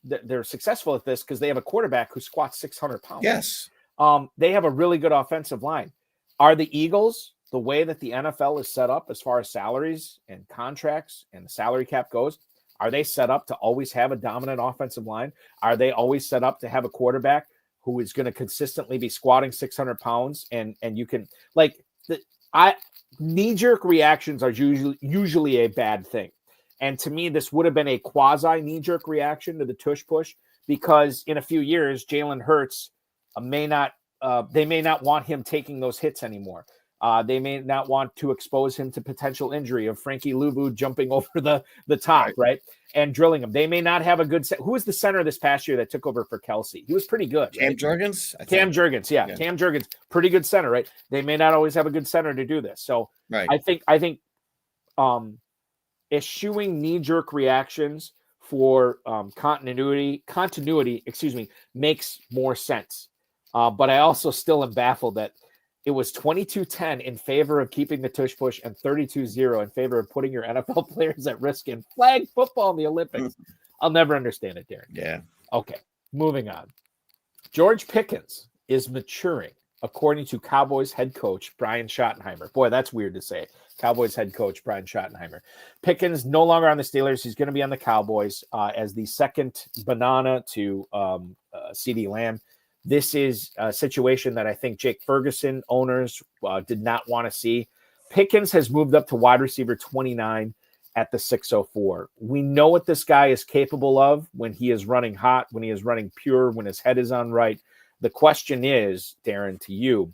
Speaker 1: they're successful at this because they have a quarterback who squats 600 pounds.
Speaker 2: Yes.
Speaker 1: They have a really good offensive line. Are the Eagles, the way that the NFL is set up as far as salaries and contracts and the salary cap goes, are they set up to always have a dominant offensive line? Are they always set up to have a quarterback who is going to consistently be squatting 600 pounds? And you can knee-jerk reactions are usually a bad thing. And to me, this would have been a quasi knee-jerk reaction to the tush push, because in a few years, Jalen Hurts may not want him taking those hits anymore. They may not want to expose him to potential injury of Frankie Luvu jumping over the top, right? And drilling him. They may not have a good who was the center this past year that took over for Kelsey? He was pretty good.
Speaker 2: Cam
Speaker 1: right?
Speaker 2: Jurgens?
Speaker 1: Cam Jurgens, yeah. Cam Jurgens, pretty good center, right? They may not always have a good center to do this. So I think eschewing knee-jerk reactions for continuity, makes more sense. But I also still am baffled that it was 22-10 in favor of keeping the tush push and 32-0 in favor of putting your NFL players at risk in flag football in the Olympics. I'll never understand it, Darren.
Speaker 2: Yeah.
Speaker 1: Okay, moving on. George Pickens is maturing, according to Cowboys head coach Brian Schottenheimer. Boy, that's weird to say. Cowboys head coach Brian Schottenheimer. Pickens no longer on the Steelers. He's going to be on the Cowboys as the second banana to CeeDee Lamb. This is a situation that I think Jake Ferguson owners did not want to see. Pickens has moved up to wide receiver 29 at the 604. We know what this guy is capable of when he is running hot, when he is running pure, when his head is on right. The question is, Darren, to you,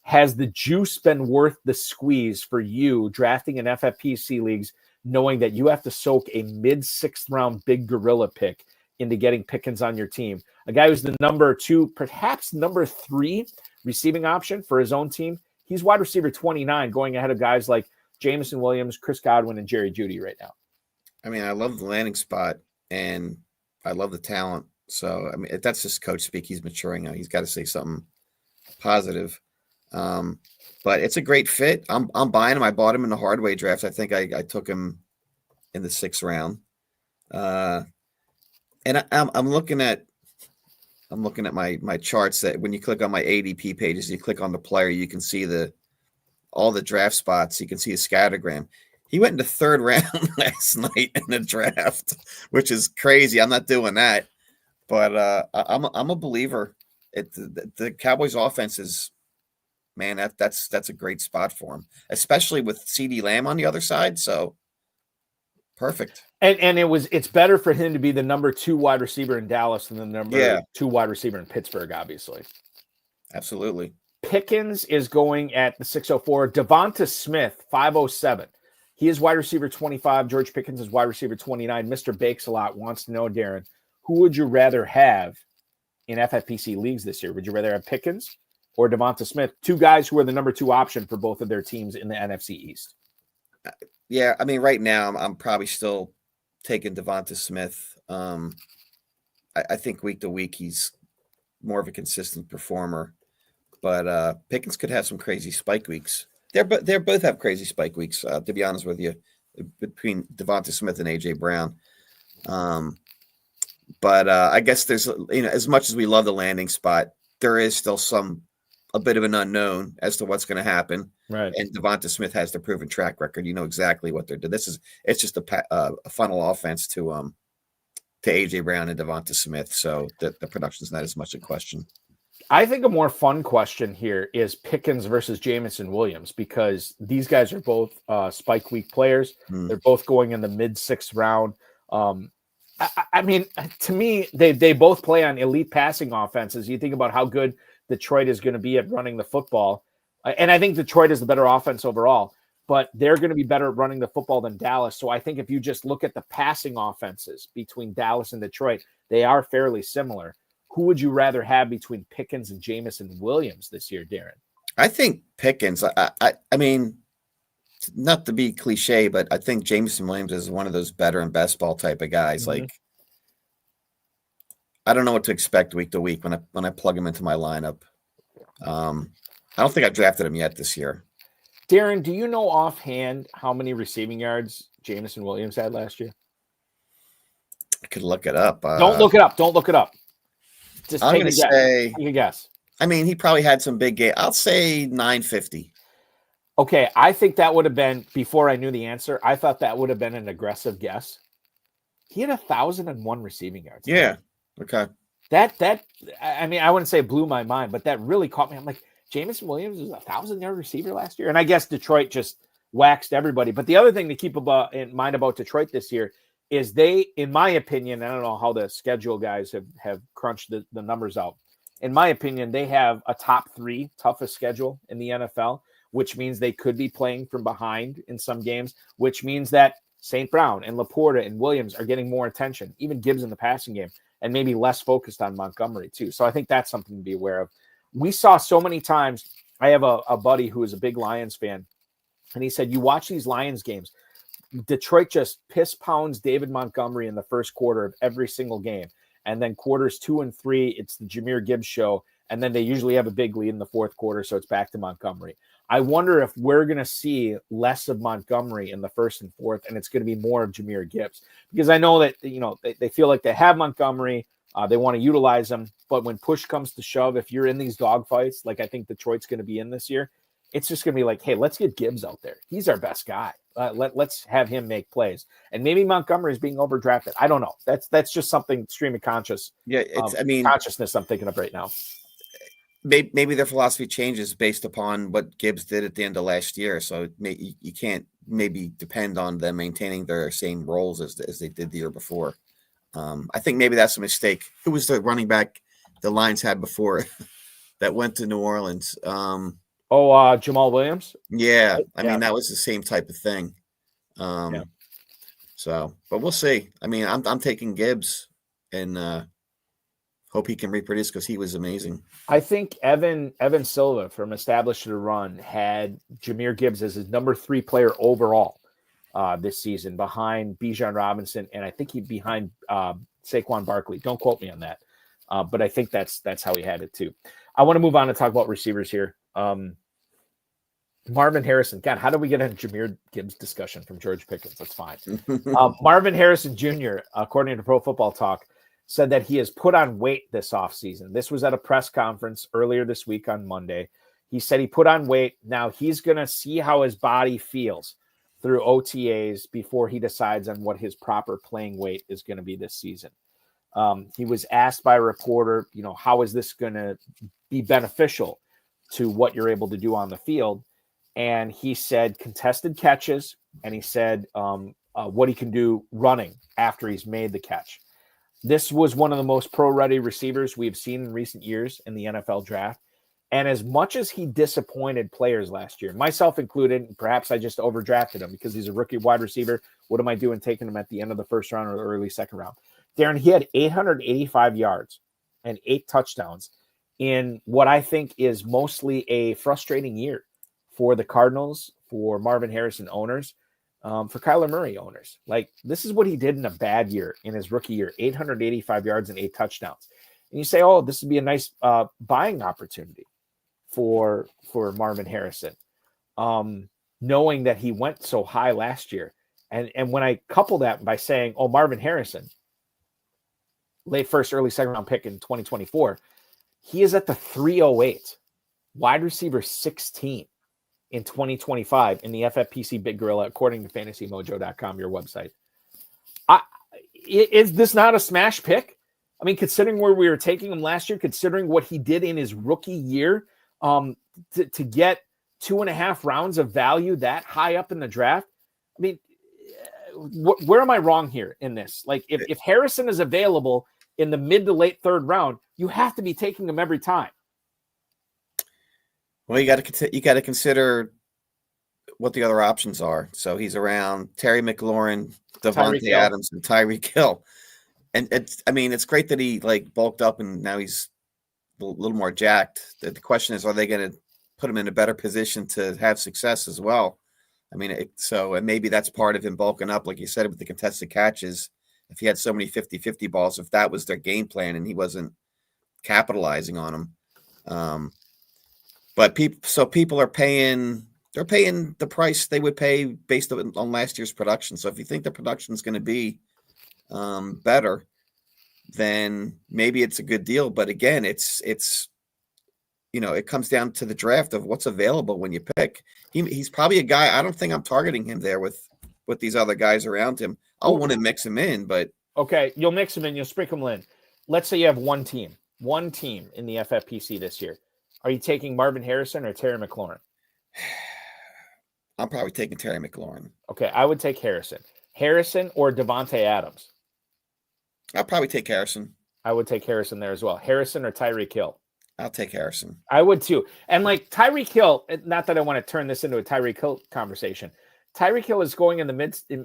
Speaker 1: has the juice been worth the squeeze for you drafting in FFPC leagues, knowing that you have to soak a mid-6th round big gorilla pick into getting Pickens on your team? A guy who's the number 2, perhaps number 3 receiving option for his own team. He's wide receiver 29, going ahead of guys like Jameson Williams, Chris Godwin, and Jerry Jeudy right now.
Speaker 2: I mean, I love the landing spot, and I love the talent. So, I mean, that's just coach speak. He's maturing now. He's got to say something positive. But it's a great fit. I'm buying him. I bought him in the hardway draft. I think I took him in the 6th round. And I'm looking at my charts that when you click on my ADP pages, you click on the player, you can see all the draft spots. You can see a scattergram. He went into 3rd round last night in the draft, which is crazy. I'm not doing that, but I'm a believer. The Cowboys offense is, man, that's a great spot for him, especially with CeeDee Lamb on the other side. So perfect.
Speaker 1: And it's better for him to be the number 2 wide receiver in Dallas than the number 2 wide receiver in Pittsburgh, obviously.
Speaker 2: Absolutely.
Speaker 1: Pickens is going at the 604. Devonta Smith, 507. He is wide receiver 25. George Pickens is wide receiver 29. Mr. Bakes-A-Lot wants to know, Darren, who would you rather have in FFPC leagues this year? Would you rather have Pickens or Devonta Smith? 2 guys who are the number 2 option for both of their teams in the NFC East.
Speaker 2: Yeah, I mean, right now I'm probably still taking Devonta Smith. I think week to week he's more of a consistent performer, but Pickens could have some crazy spike weeks. They both have crazy spike weeks. To be honest with you, between Devonta Smith and AJ Brown. But I guess there's, as much as we love the landing spot, there is still a bit of an unknown as to what's going to happen.
Speaker 1: Right.
Speaker 2: And Devonta Smith has the proven track record. You know exactly what they're doing. It's just a funnel offense to AJ Brown and Devonta Smith. So the production's not as much a question.
Speaker 1: I think a more fun question here is Pickens versus Jameson Williams, because these guys are both spike week players. They're both going in the mid-6th round. I mean, to me, they both play on elite passing offenses. You think about how good Detroit is going to be at running the football. And I think Detroit is the better offense overall, but they're going to be better at running the football than Dallas. So I think if you just look at the passing offenses between Dallas and Detroit, they are fairly similar. Who would you rather have between Pickens and Jameson Williams this year, Darren?
Speaker 2: I think Pickens. I mean, not to be cliche, but I think Jameson Williams is one of those better and best ball type of guys. Mm-hmm. Like, I don't know what to expect week to week when I plug him into my lineup. I don't think I've drafted him yet this year.
Speaker 1: Darren, do you know offhand how many receiving yards Jameson Williams had last year?
Speaker 2: I could look it up.
Speaker 1: Don't look it up. Don't look it up. Just
Speaker 2: I'm
Speaker 1: take
Speaker 2: going to say,
Speaker 1: take a guess.
Speaker 2: I mean, he probably had some big game. I'll say 950.
Speaker 1: Okay, I think that would have been, before I knew the answer, I thought that would have been an aggressive guess. He had 1,001 receiving yards.
Speaker 2: Yeah. Okay.
Speaker 1: That I mean, I wouldn't say blew my mind, but that really caught me. I'm like, Jameson Williams was a 1,000-yard receiver last year. And I guess Detroit just waxed everybody. But the other thing to keep in mind about Detroit this year is they, in my opinion, I don't know how the schedule guys have crunched the numbers out. In my opinion, they have a top 3 toughest schedule in the NFL, which means they could be playing from behind in some games, which means that St. Brown and Laporta and Williams are getting more attention, even Gibbs in the passing game, and maybe less focused on Montgomery too. So I think that's something to be aware of. We saw so many times, I have a buddy who is a big Lions fan, and he said, you watch these Lions games, Detroit just piss pounds David Montgomery in the first quarter of every single game. And then quarters 2 and 3, it's the Jahmyr Gibbs show. And then they usually have a big lead in the fourth quarter, so it's back to Montgomery. I wonder if we're going to see less of Montgomery in the first and fourth, and it's going to be more of Jahmyr Gibbs. Because I know that, they feel like they have Montgomery. They want to utilize him. But when push comes to shove, if you're in these dogfights, like I think Detroit's going to be in this year, it's just going to be like, hey, let's get Gibbs out there. He's our best guy. Let's have him make plays. And maybe Montgomery is being overdrafted. I don't know. That's just something stream of conscious.
Speaker 2: Yeah,
Speaker 1: consciousness I'm thinking of right now.
Speaker 2: Maybe their philosophy changes based upon what Gibbs did at the end of last year. So you can't maybe depend on them maintaining their same roles as they did the year before. I think maybe that's a mistake. Who was the running back the Lions had before that went to New Orleans?
Speaker 1: Jamal Williams.
Speaker 2: Yeah, I mean that was the same type of thing. So, but we'll see. I mean, I'm taking Gibbs and hope he can reproduce because he was amazing.
Speaker 1: I think Evan Silva from Established to Run had Jahmyr Gibbs as his number 3 player overall this season, behind Bijan Robinson, and I think he behind Saquon Barkley. Don't quote me on that, but I think that's how he had it too. I want to move on and talk about receivers here. Marvin Harrison. God, how did we get a Jahmyr Gibbs discussion from George Pickens? That's fine. Marvin Harrison Jr., according to Pro Football Talk, said that he has put on weight this offseason. This was at a press conference earlier this week on Monday. He said he put on weight. Now he's going to see how his body feels through OTAs before he decides on what his proper playing weight is going to be this season. He was asked by a reporter, how is this going to be beneficial to what you're able to do on the field? And he said contested catches, and he said what he can do running after he's made the catch. This was one of the most pro-ready receivers we've seen in recent years in the NFL draft. And as much as he disappointed players last year, myself included, perhaps I just overdrafted him because he's a rookie wide receiver. What am I doing taking him at the end of the first round or the early second round? Darren, he had 885 yards and 8 touchdowns in what I think is mostly a frustrating year for the Cardinals, for Marvin Harrison owners, for Kyler Murray owners. Like, this is what he did in a bad year in his rookie year, 885 yards and 8 touchdowns. And you say, oh, this would be a nice buying opportunity for Marvin Harrison, knowing that he went so high last year. And when I couple that by saying, oh, Marvin Harrison, late first, early second round pick in 2024, he is at the 308, wide receiver 16 in 2025 in the FFPC Big Gorilla, according to fantasymojo.com, your website. Is this not a smash pick? I mean, considering where we were taking him last year, considering what he did in his rookie year, to get 2.5 rounds of value that high up in the draft. I mean, where am I wrong here in this? Like, if Harrison is available in the mid to late third round, you have to be taking him every time.
Speaker 2: Well, you got to consider what the other options are. So he's around Terry McLaurin, Devontae Adams, and Tyreek Hill. And it's great that he bulked up and now he's a little more jacked. The question is, are they going to put him in a better position to have success as well? I mean, and maybe that's part of him bulking up, like you said, with the contested catches. If he had so many 50-50 balls, if that was their game plan and he wasn't capitalizing on them. But people are paying the price they would pay based on last year's production. So if you think the production is going to be better, then maybe it's a good deal. But again, it comes down to the draft of what's available when you pick. He's probably a guy. I don't think I'm targeting him there with these other guys around him. I'll want to mix him in, but
Speaker 1: okay, you'll mix him in, you'll sprinkle him in. Let's say you have one team in the FFPC this year. Are you taking Marvin Harrison or Terry McLaurin?
Speaker 2: I'm probably taking Terry McLaurin.
Speaker 1: Okay, I would take Harrison. Harrison or Devontae Adams?
Speaker 2: I'll probably take Harrison.
Speaker 1: I would take Harrison there as well. Harrison or Tyreek Hill?
Speaker 2: I'll take Harrison.
Speaker 1: I would too. And like Tyreek Hill, not that I want to turn this into a Tyreek Hill conversation. Tyreek Hill is going in the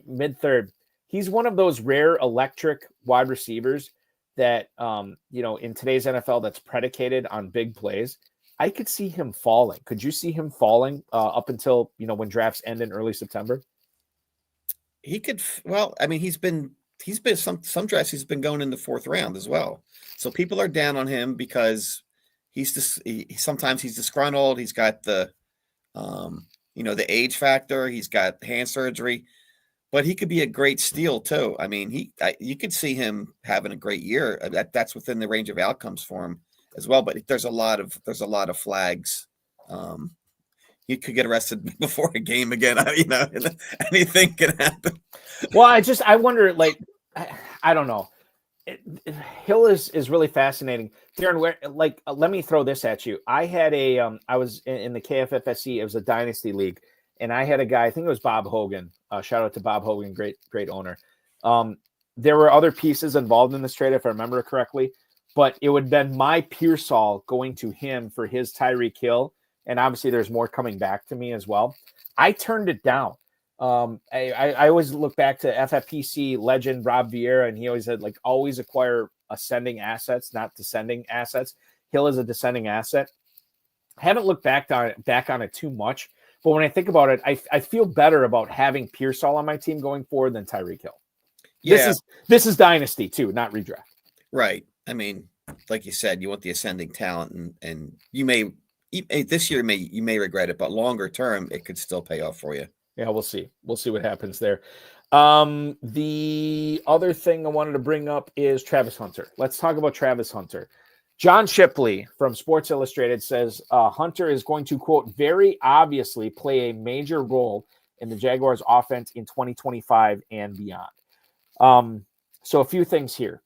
Speaker 1: mid third. He's one of those rare electric wide receivers that, in today's NFL that's predicated on big plays. I could see him falling. Could you see him falling up until, when drafts end in early September?
Speaker 2: He could. Well, I mean, he's been some drafts. He's been going in the fourth round as well. So people are down on him because sometimes he's disgruntled. He's got the age factor. He's got hand surgery, but he could be a great steal too. I mean, you could see him having a great year. That's within the range of outcomes for him as well. But there's a lot of flags. He could get arrested before a game again. Anything can happen.
Speaker 1: Well, I wonder, like, I don't know. Hill is really fascinating. Darren, let me throw this at you. I had I was in the KFFSC. It was a dynasty league, and I had a guy, I think it was Bob Hogan. Shout out to Bob Hogan, great owner. There were other pieces involved in this trade, if I remember correctly, but it would have been my Pearsall going to him for his Tyreek Hill. And obviously there's more coming back to me as well. I turned it down. I always look back to FFPC legend Rob Vieira, and he always said, like, always acquire ascending assets, not descending assets. Hill is a descending asset. I haven't looked back on it too much, but when I think about it, I feel better about having Pearsall on my team going forward than Tyreek Hill.
Speaker 2: Yeah.
Speaker 1: This is dynasty too, not redraft.
Speaker 2: Right. I mean, like you said, you want the ascending talent, and you may this year you may regret it, but longer term it could still pay off for you.
Speaker 1: Yeah, we'll see. We'll see what happens there. The other thing I wanted to bring up is Travis Hunter. Let's talk about Travis Hunter. John Shipley from Sports Illustrated says Hunter is going to, quote, very obviously play a major role in the Jaguars offense in 2025 and beyond. So a few things here.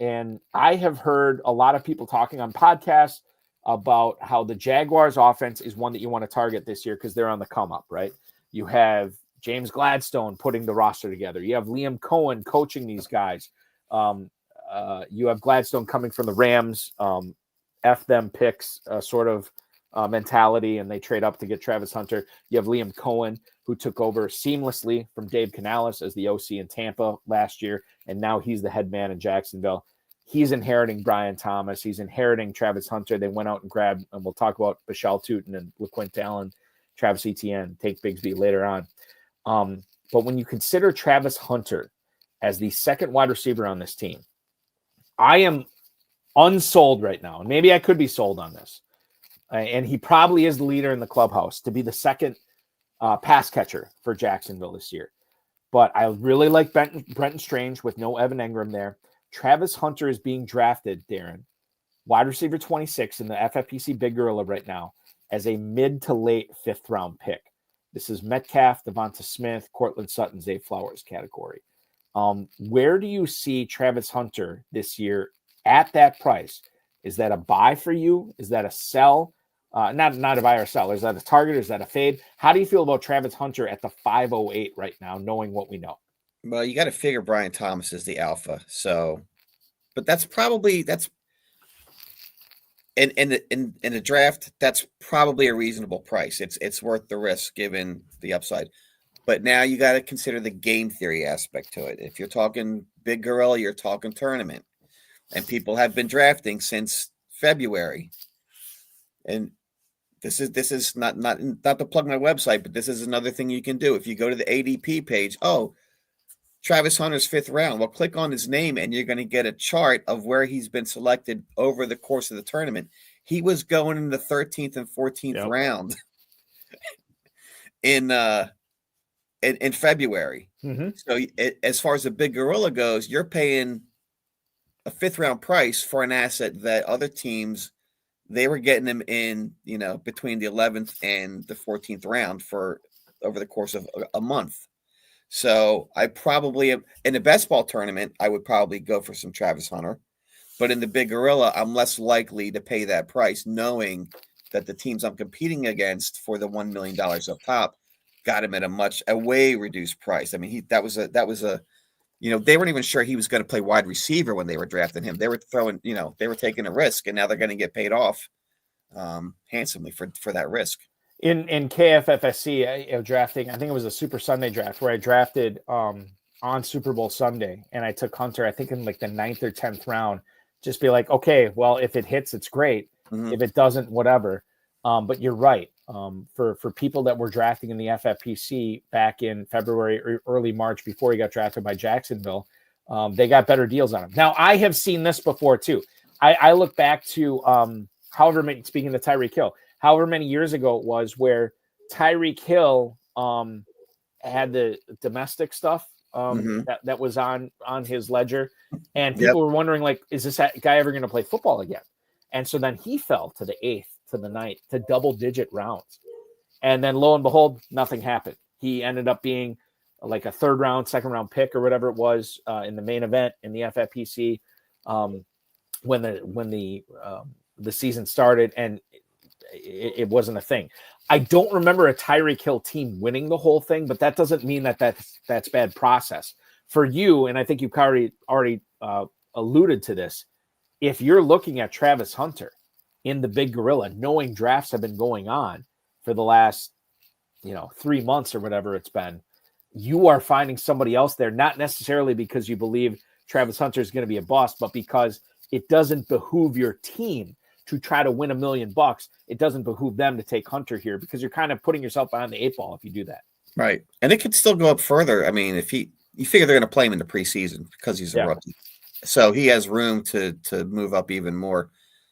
Speaker 1: And I have heard a lot of people talking on podcasts about how the Jaguars offense is one that you want to target this year because they're on the come up, right? You have James Gladstone putting the roster together. You have Liam Cohen coaching these guys. You have Gladstone coming from the Rams, F them picks sort of mentality, and they trade up to get Travis Hunter. You have Liam Cohen, who took over seamlessly from Dave Canales as the OC in Tampa last year, and now he's the head man in Jacksonville. He's inheriting Brian Thomas. He's inheriting Travis Hunter. They went out and grabbed, and we'll talk about Bashal Tutin and LaQuint Allen, Travis Etienne, take Bigsby later on. But when you consider Travis Hunter as the second wide receiver on this team, I am unsold right now. And maybe I could be sold on this. And he probably is the leader in the clubhouse to be the second pass catcher for Jacksonville this year. But I really like Brenton Strange with no Evan Engram there. Travis Hunter is being drafted, Darren, wide receiver 26 in the FFPC Big Gorilla right now, as a mid to late fifth round pick. This is Metcalf, Devonta Smith, Cortland Sutton, Zay Flowers category. Where do you see Travis Hunter this year at that price? Is that a buy for you? Is that a sell? Not a buy or sell. Is that a target? Is that a fade? How do you feel about Travis Hunter at the 508 right now, knowing what we know?
Speaker 2: Well, you got to figure Brian Thomas is the alpha. So, but that's in the draft, that's probably a reasonable price. It's worth the risk given the upside. But now you got to consider the game theory aspect to it. If you're talking Big Gorilla, you're talking tournament. And people have been drafting since February. And this is not to plug my website, but this is another thing you can do. If you go to the ADP page, Travis Hunter's fifth round. Well, click on his name and you're going to get a chart of where he's been selected over the course of the tournament. He was going in the 13th and 14th round in February. Mm-hmm. So as far as the Big Gorilla goes, you're paying a fifth round price for an asset that other teams, they were getting him in, between the 11th and the 14th round for over the course of a month. So I probably am, in the best ball tournament, I would probably go for some Travis Hunter, but in the Big Gorilla, I'm less likely to pay that price knowing that the teams I'm competing against for the $1 million up top got him at a way reduced price. I mean, that was a they weren't even sure he was going to play wide receiver when they were drafting him. They were they were taking a risk, and now they're going to get paid off handsomely for that risk.
Speaker 1: In KFFSC drafting, I think it was a Super Sunday draft where I drafted on Super Bowl Sunday, and I took Hunter, I think in like the 9th or 10th round. Just be like, okay, well, if it hits, it's great. Mm-hmm. If it doesn't, whatever. But you're right. For people that were drafting in the FFPC back in February or early March before he got drafted by Jacksonville, they got better deals on him. Now, I have seen this before too. I look back to speaking of Tyreek Hill, however many years ago it was where Tyreek Hill had the domestic stuff that was on his ledger, and people were wondering, like, is this guy ever going to play football again? And so then he fell to the 8th, to the 9th, to double-digit rounds, and then lo and behold, nothing happened. He ended up being like a 3rd round, 2nd round pick or whatever it was in the main event in the FFPC when the season started, and it wasn't a thing. I don't remember a Tyreek Hill team winning the whole thing, but that doesn't mean that's bad process for you. And I think you've already alluded to this. If you're looking at Travis Hunter in the Big Gorilla, knowing drafts have been going on for the last 3 months or whatever it's been, you are finding somebody else there, not necessarily because you believe Travis Hunter is going to be a bust, but because it doesn't behoove your team to try to win $1 million. It doesn't behoove them to take Hunter here because you're kind of putting yourself behind the 8 ball if you do that.
Speaker 2: Right. And it could still go up further. I mean, if you figure they're going to play him in the preseason because he's a rookie. So he has room to move up even more.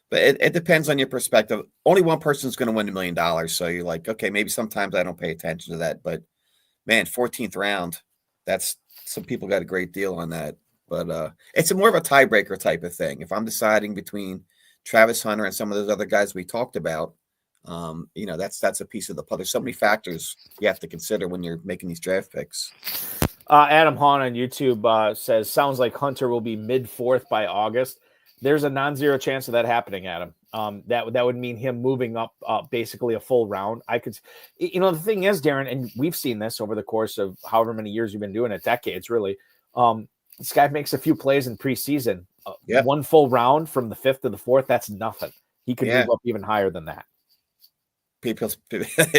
Speaker 2: But it depends on your perspective. Only one person's going to win $1 million. So you're like, okay, maybe sometimes I don't pay attention to that. But, man, 14th round, that's some people got a great deal on that. But it's more of a tiebreaker type of thing. If I'm deciding between Travis Hunter and some of those other guys we talked about, that's a piece of the puzzle. There's so many factors you have to consider when you're making these draft picks.
Speaker 1: Adam Hahn on YouTube says, sounds like Hunter will be mid-4th by August. There's a non-zero chance of that happening, Adam. That would mean him moving up basically a full round. The thing is, Darren, and we've seen this over the course of however many years you've been doing it, decades really. This guy makes a few plays in preseason. One full round from the 5th to the 4th, that's nothing. He could move up even higher than that.
Speaker 2: People,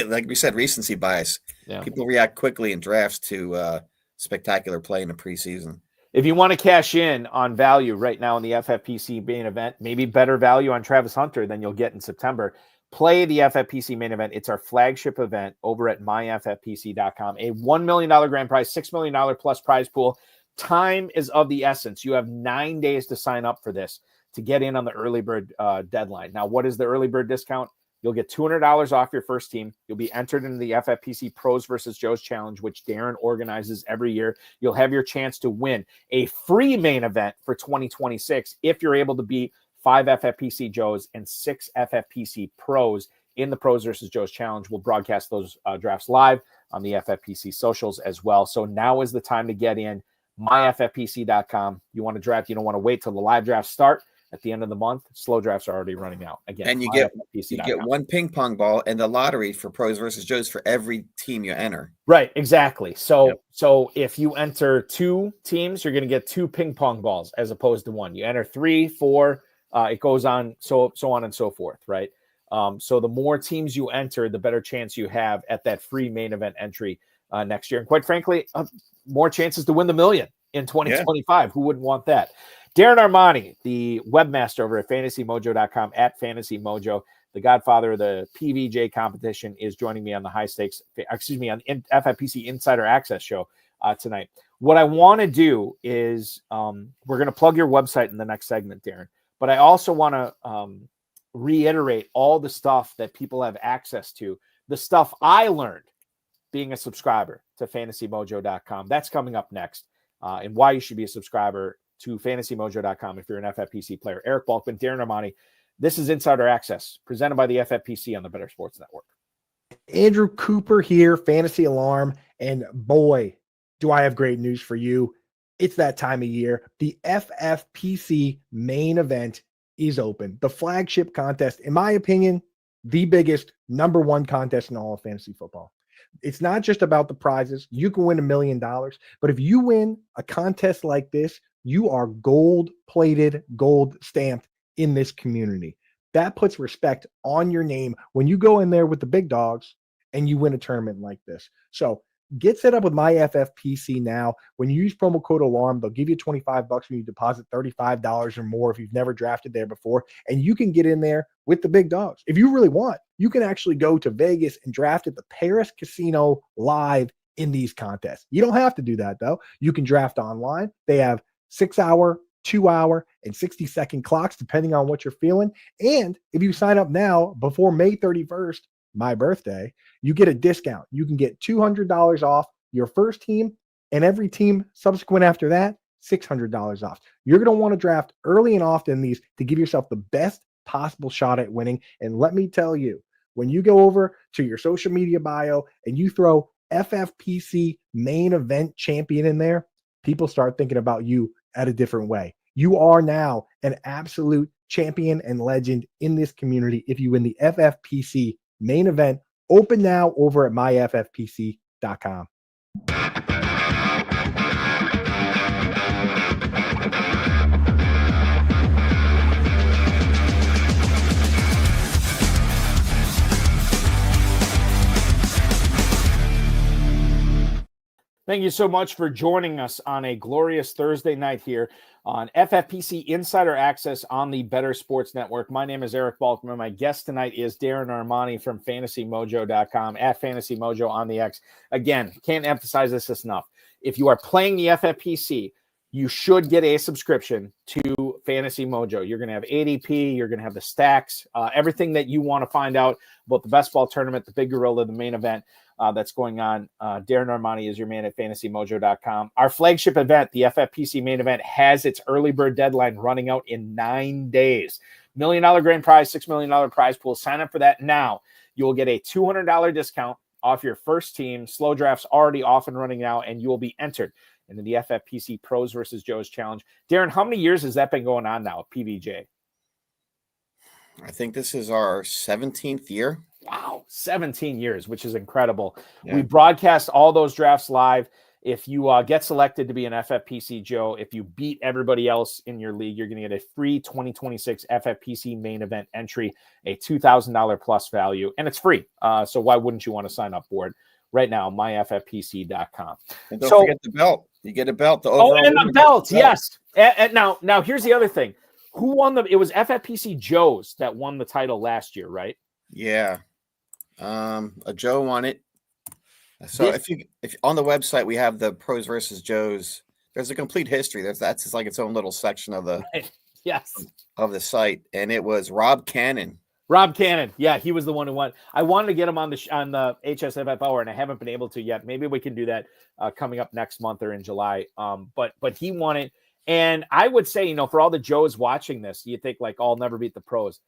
Speaker 2: like we said, recency bias. Yeah. People react quickly in drafts to spectacular play in the preseason.
Speaker 1: If you want to cash in on value right now in the FFPC main event, maybe better value on Travis Hunter than you'll get in September, play the FFPC main event. It's our flagship event over at myffpc.com. A $1 million grand prize, $6 million plus prize pool. Time is of the essence. You have 9 days to sign up for this to get in on the early bird deadline. Now, what is the early bird discount? You'll get $200 off your first team. You'll be entered into the FFPC Pros versus Joes Challenge, which Darren organizes every year. You'll have your chance to win a free main event for 2026 if you're able to beat 5 FFPC Joes and 6 FFPC Pros in the Pros versus Joes Challenge. We'll broadcast those drafts live on the FFPC socials as well. So now is the time to get in. myffpc.com. You want to draft, you don't want to wait till the live drafts start at the end of the month. Slow drafts are already running out. Again,
Speaker 2: and you get one ping pong ball and the lottery for Pros versus Joes for every team you enter.
Speaker 1: Right, exactly. So if you enter 2 teams, you're going to get 2 ping pong balls as opposed to 1. You enter 3, 4, it goes on so on and so forth, right? So the more teams you enter, the better chance you have at that free main event entry next year. And quite frankly, more chances to win the $1 million in 2025. Yeah. Who wouldn't want that? Darren Armani, the webmaster over at fantasymojo.com, at Fantasy Mojo, the godfather of the PVJ competition, is joining me on the on FFPC Insider Access show tonight. What I want to do is we're going to plug your website in the next segment, Darren, but I also want to reiterate all the stuff that people have access to, the stuff I learned being a subscriber to fantasymojo.com. That's coming up next, and why you should be a subscriber to fantasymojo.com if you're an FFPC player. Eric Balkman, Darren Armani. This is Insider Access, presented by the FFPC on the Better Sports Network.
Speaker 3: Andrew Cooper here, Fantasy Alarm, and boy, do I have great news for you. It's that time of year. The FFPC main event is open. The flagship contest, in my opinion, the biggest number one contest in all of fantasy football. It's not just about the prizes. You can win $1 million, but if you win a contest like this, you are gold plated, gold stamped in this community. That puts respect on your name when you go in there with the big dogs and you win a tournament like this. So get set up with my FFPC now. When you use promo code ALARM, they'll give you $25 when you deposit $35 or more if you've never drafted there before. And you can get in there with the big dogs. If you really want, you can actually go to Vegas and draft at the Paris Casino live in these contests. You don't have to do that, though. You can draft online. They have 6-hour, 2-hour, and 60-second clocks, depending on what you're feeling. And if you sign up now before May 31st, my birthday, you get a discount. You can get $200 off your first team, and every team subsequent after that, $600 off. You're going to want to draft early and often these to give yourself the best possible shot at winning. And let me tell you, when you go over to your social media bio and you throw FFPC Main Event Champion in there, people start thinking about you at a different way. You are now an absolute champion and legend in this community if you win the FFPC Main Event. Open now over at myffpc.com.
Speaker 1: Thank you so much for joining us on a glorious Thursday night here on FFPC Insider Access on the Better Sports Network. My name is Eric Balkman. My guest tonight is Darren Armani from FantasyMojo.com, at Fantasy Mojo on the X. Again, can't emphasize this enough. If you are playing the FFPC, you should get a subscription to Fantasy Mojo. You're going to have ADP, you're going to have the stacks, everything that you want to find out about the best ball tournament, the big gorilla, the main event that's going on. Darren Armani is your man at FantasyMojo.com. Our flagship event, the FFPC Main Event, has its early bird deadline running out in 9 days. $1 million grand prize, $6 million prize pool. Sign up for that now. You will get a $200 discount off your first team. Slow drafts already off and running now, and you will be entered into the FFPC Pros versus Joes Challenge. Darren, how many years has that been going on now, PVJ?
Speaker 2: I think this is our 17th year.
Speaker 1: Wow, 17 years, which is incredible.
Speaker 2: Yeah.
Speaker 1: We broadcast all those drafts live. If you get selected to be an FFPC Joe, if you beat everybody else in your league, you're going to get a free 2026 FFPC Main Event entry, a $2,000 plus value, and it's free. So why wouldn't you want to sign up for it right now? myffpc.com.
Speaker 2: And don't forget the belt. You get a belt. The
Speaker 1: overall and the belt, yes. And now here's the other thing. Who won it was FFPC Joes that won the title last year, right?
Speaker 2: Yeah. A Joe won it. So if on the website we have the Pros versus Joes, there's a complete history. That's just like its own little section of the of the site, and it was Rob Cannon.
Speaker 1: Rob Cannon, yeah, he was the one who won. I wanted to get him on the HSFF hour, and I haven't been able to yet. Maybe we can do that coming up next month or in July. But he won it, and I would say, for all the Joes watching this, you think like, I'll never beat the Pros.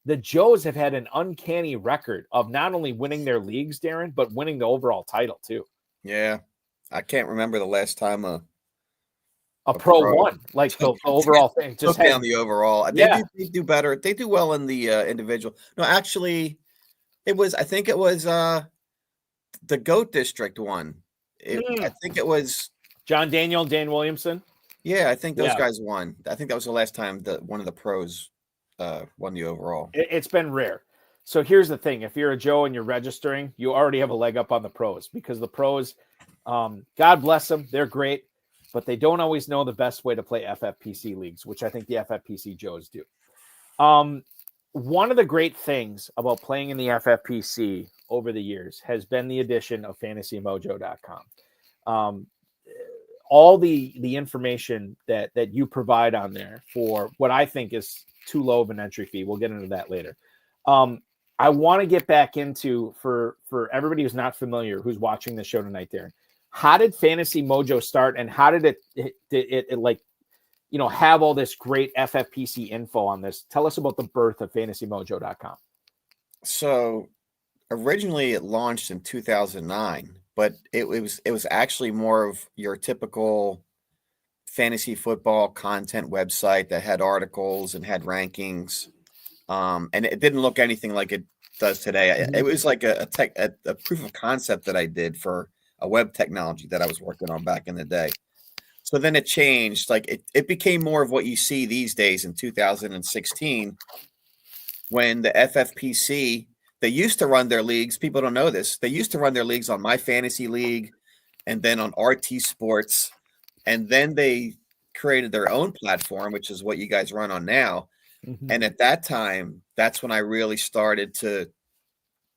Speaker 1: The Joes have had an uncanny record of not only winning their leagues, Darren, but winning the overall title too.
Speaker 2: Yeah, I can't remember the last time a
Speaker 1: pro won, like the overall thing. Just
Speaker 2: on the overall. They do better. They do well in the individual. No, actually, I think it was the GOAT District one. I think it was
Speaker 1: John Daniel, Dan Williamson.
Speaker 2: Yeah, I think those guys won. I think that was the last time one of the pros won the overall.
Speaker 1: It's been rare. So here's the thing. If you're a Joe and you're registering, you already have a leg up on the pros, because the pros, God bless them, they're great, but they don't always know the best way to play FFPC leagues, which I think the FFPC Joes do. One of the great things about playing in the FFPC over the years has been the addition of FantasyMojo.com. All the information that you provide on there for what I think is too low of an entry fee. We'll get into that later. I want to get back into, for everybody who's not familiar, who's watching the show tonight, Darren, how did Fantasy Mojo start, and how did it have all this great FFPC info on this? Tell us about the birth of FantasyMojo.com.
Speaker 2: So originally it launched in 2009, but it was actually more of your typical fantasy football content website that had articles and had rankings. And it didn't look anything like it does today. It was like a proof of concept that I did for a web technology that I was working on back in the day. So then it changed. Like it became more of what you see these days in 2016 when the FFPC, they used to run their leagues. People don't know this. They used to run their leagues on My Fantasy League and then on RT Sports. And then they created their own platform, which is what you guys run on now.
Speaker 1: Mm-hmm.
Speaker 2: And at that time, that's when I really started to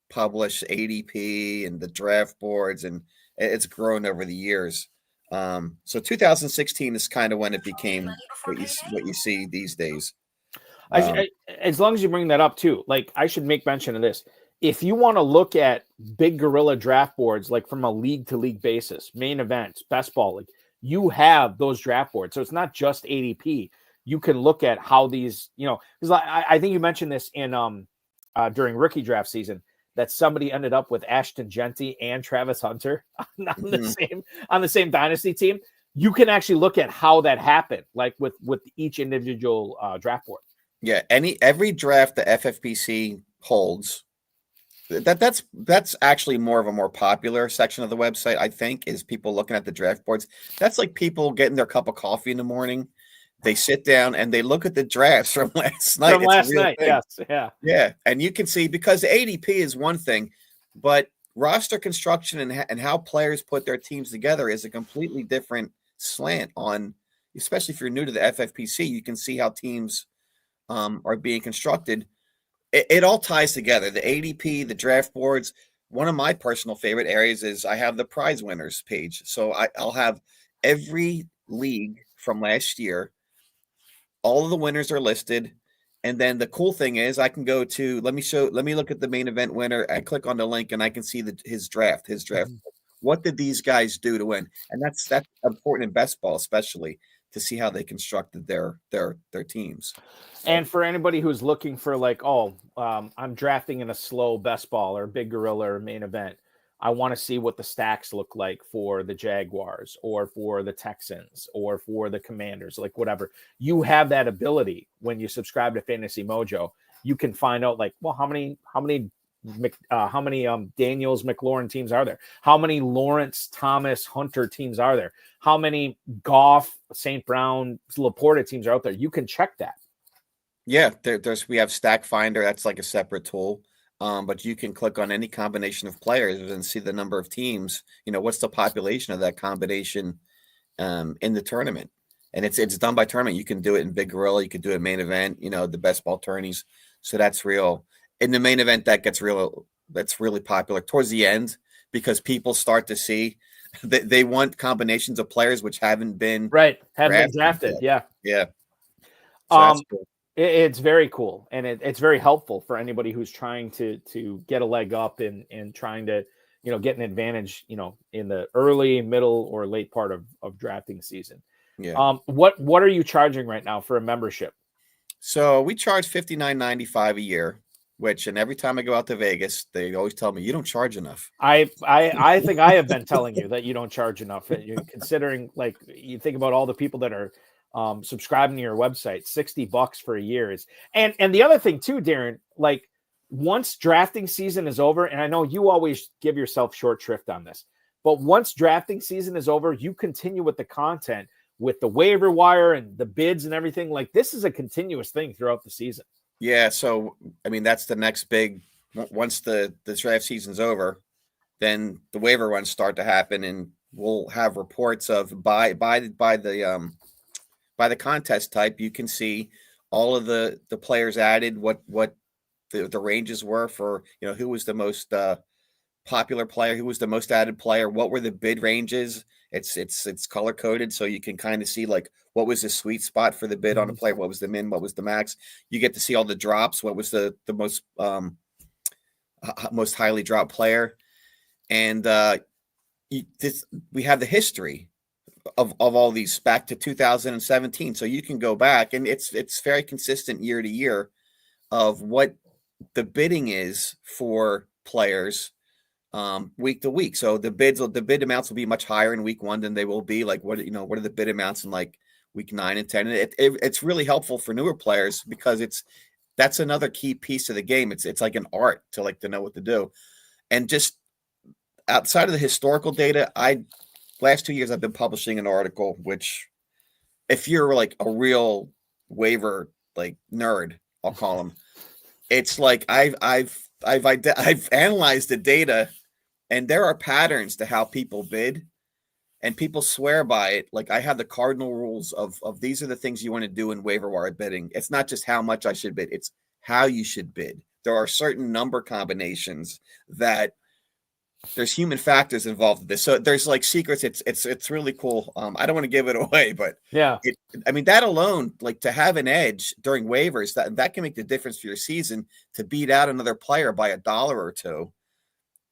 Speaker 2: publish ADP and the draft boards, and it's grown over the years. So 2016 is kind of when it became what you see these days.
Speaker 1: As long as you bring that up too, like I should make mention of this. If you want to look at big gorilla draft boards, like from a league to league basis, main events, best ball, like you have those draft boards. So it's not just ADP. You can look at how these, because I think you mentioned this in during rookie draft season that somebody ended up with Ashton Genty and Travis Hunter on the same dynasty team. You can actually look at how that happened, like with each individual draft board.
Speaker 2: Yeah, every draft the FFPC holds, that's actually more of a more popular section of the website, I think, is people looking at the draft boards. That's like people getting their cup of coffee in the morning. They sit down and they look at the drafts from last night.
Speaker 1: Yes. Yeah.
Speaker 2: Yeah. And you can see, because the ADP is one thing, but roster construction and how players put their teams together is a completely different slant on, especially if you're new to the FFPC, you can see how teams are being constructed. It all ties together. The ADP, the draft boards. One of my personal favorite areas is I have the prize winners page. So I'll have every league from last year. All of the winners are listed. And then the cool thing is I can go to, let me look at the main event winner. I click on the link and I can see his draft.
Speaker 1: Mm-hmm.
Speaker 2: What did these guys do to win? And that's important in best ball, especially to see how they constructed their teams.
Speaker 1: And for anybody who's looking for like, I'm drafting in a slow best ball or big gorilla or main event, I want to see what the stacks look like for the Jaguars or for the Texans or for the Commanders, like whatever. You have that ability when you subscribe to Fantasy Mojo. You can find out like, well, how many Daniels McLaurin teams are there? How many Lawrence Thomas Hunter teams are there? How many Goff, St. Brown, Laporta teams are out there? You can check that.
Speaker 2: Yeah, we have Stack Finder. That's like a separate tool. But you can click on any combination of players and see the number of teams. What's the population of that combination in the tournament? And it's done by tournament. You can do it in Big Gorilla. You can do it in main event. The best ball tourneys. So that's real. In the main event, that's really popular towards the end because people start to see that they want combinations of players which haven't been
Speaker 1: drafted.
Speaker 2: Yet. Yeah.
Speaker 1: So that's cool. It's very cool, and it's very helpful for anybody who's trying to get a leg up and trying to get an advantage in the early, middle, or late part of drafting season.
Speaker 2: Yeah.
Speaker 1: What are you charging right now for a membership?
Speaker 2: So we charge $59.95 a year. And every time I go out to Vegas, they always tell me you don't charge enough.
Speaker 1: I think I have been telling you that you don't charge enough. Considering, like, you think about all the people that are subscribing to your website, $60 for a year is, and the other thing too, Darren, like once drafting season is over, and I know you always give yourself short shrift on this, but once drafting season is over, you continue with the content with the waiver wire and the bids and everything. Like this is a continuous thing throughout the season.
Speaker 2: Yeah. So, I mean, that's the next big, once the draft season's over, then the waiver runs start to happen and we'll have reports of by the contest type. You can see all of the players added, what the ranges were for, who was the most popular player, who was the most added player, what were the bid ranges. It's color coded. So you can kind of see like, what was the sweet spot for the bid on a player? What was the min? What was the max? You get to see all the drops. What was the most highly dropped player? And we have the history of all these back to 2017. So you can go back and it's very consistent year to year of what the bidding is for players week to week. So the bid amounts will be much higher in week 1 than they will be like what are the bid amounts in like week 9 and 10. And it's really helpful for newer players because that's another key piece of the game. It's like an art to know what to do. And just outside of the historical data, last 2 years I've been publishing an article, which if you're like a real waiver like nerd, I'll call them, it's like I've analyzed the data, and there are patterns to how people bid, and people swear by it. Like I have the cardinal rules of these are the things you want to do in waiver wire bidding. It's not just how much I should bid, it's how you should bid. There are certain number combinations that there's human factors involved in this. So there's like secrets. It's really cool. I don't want to give it away, but
Speaker 1: yeah,
Speaker 2: that alone, like to have an edge during waivers, that can make the difference for your season to beat out another player by $1 or $2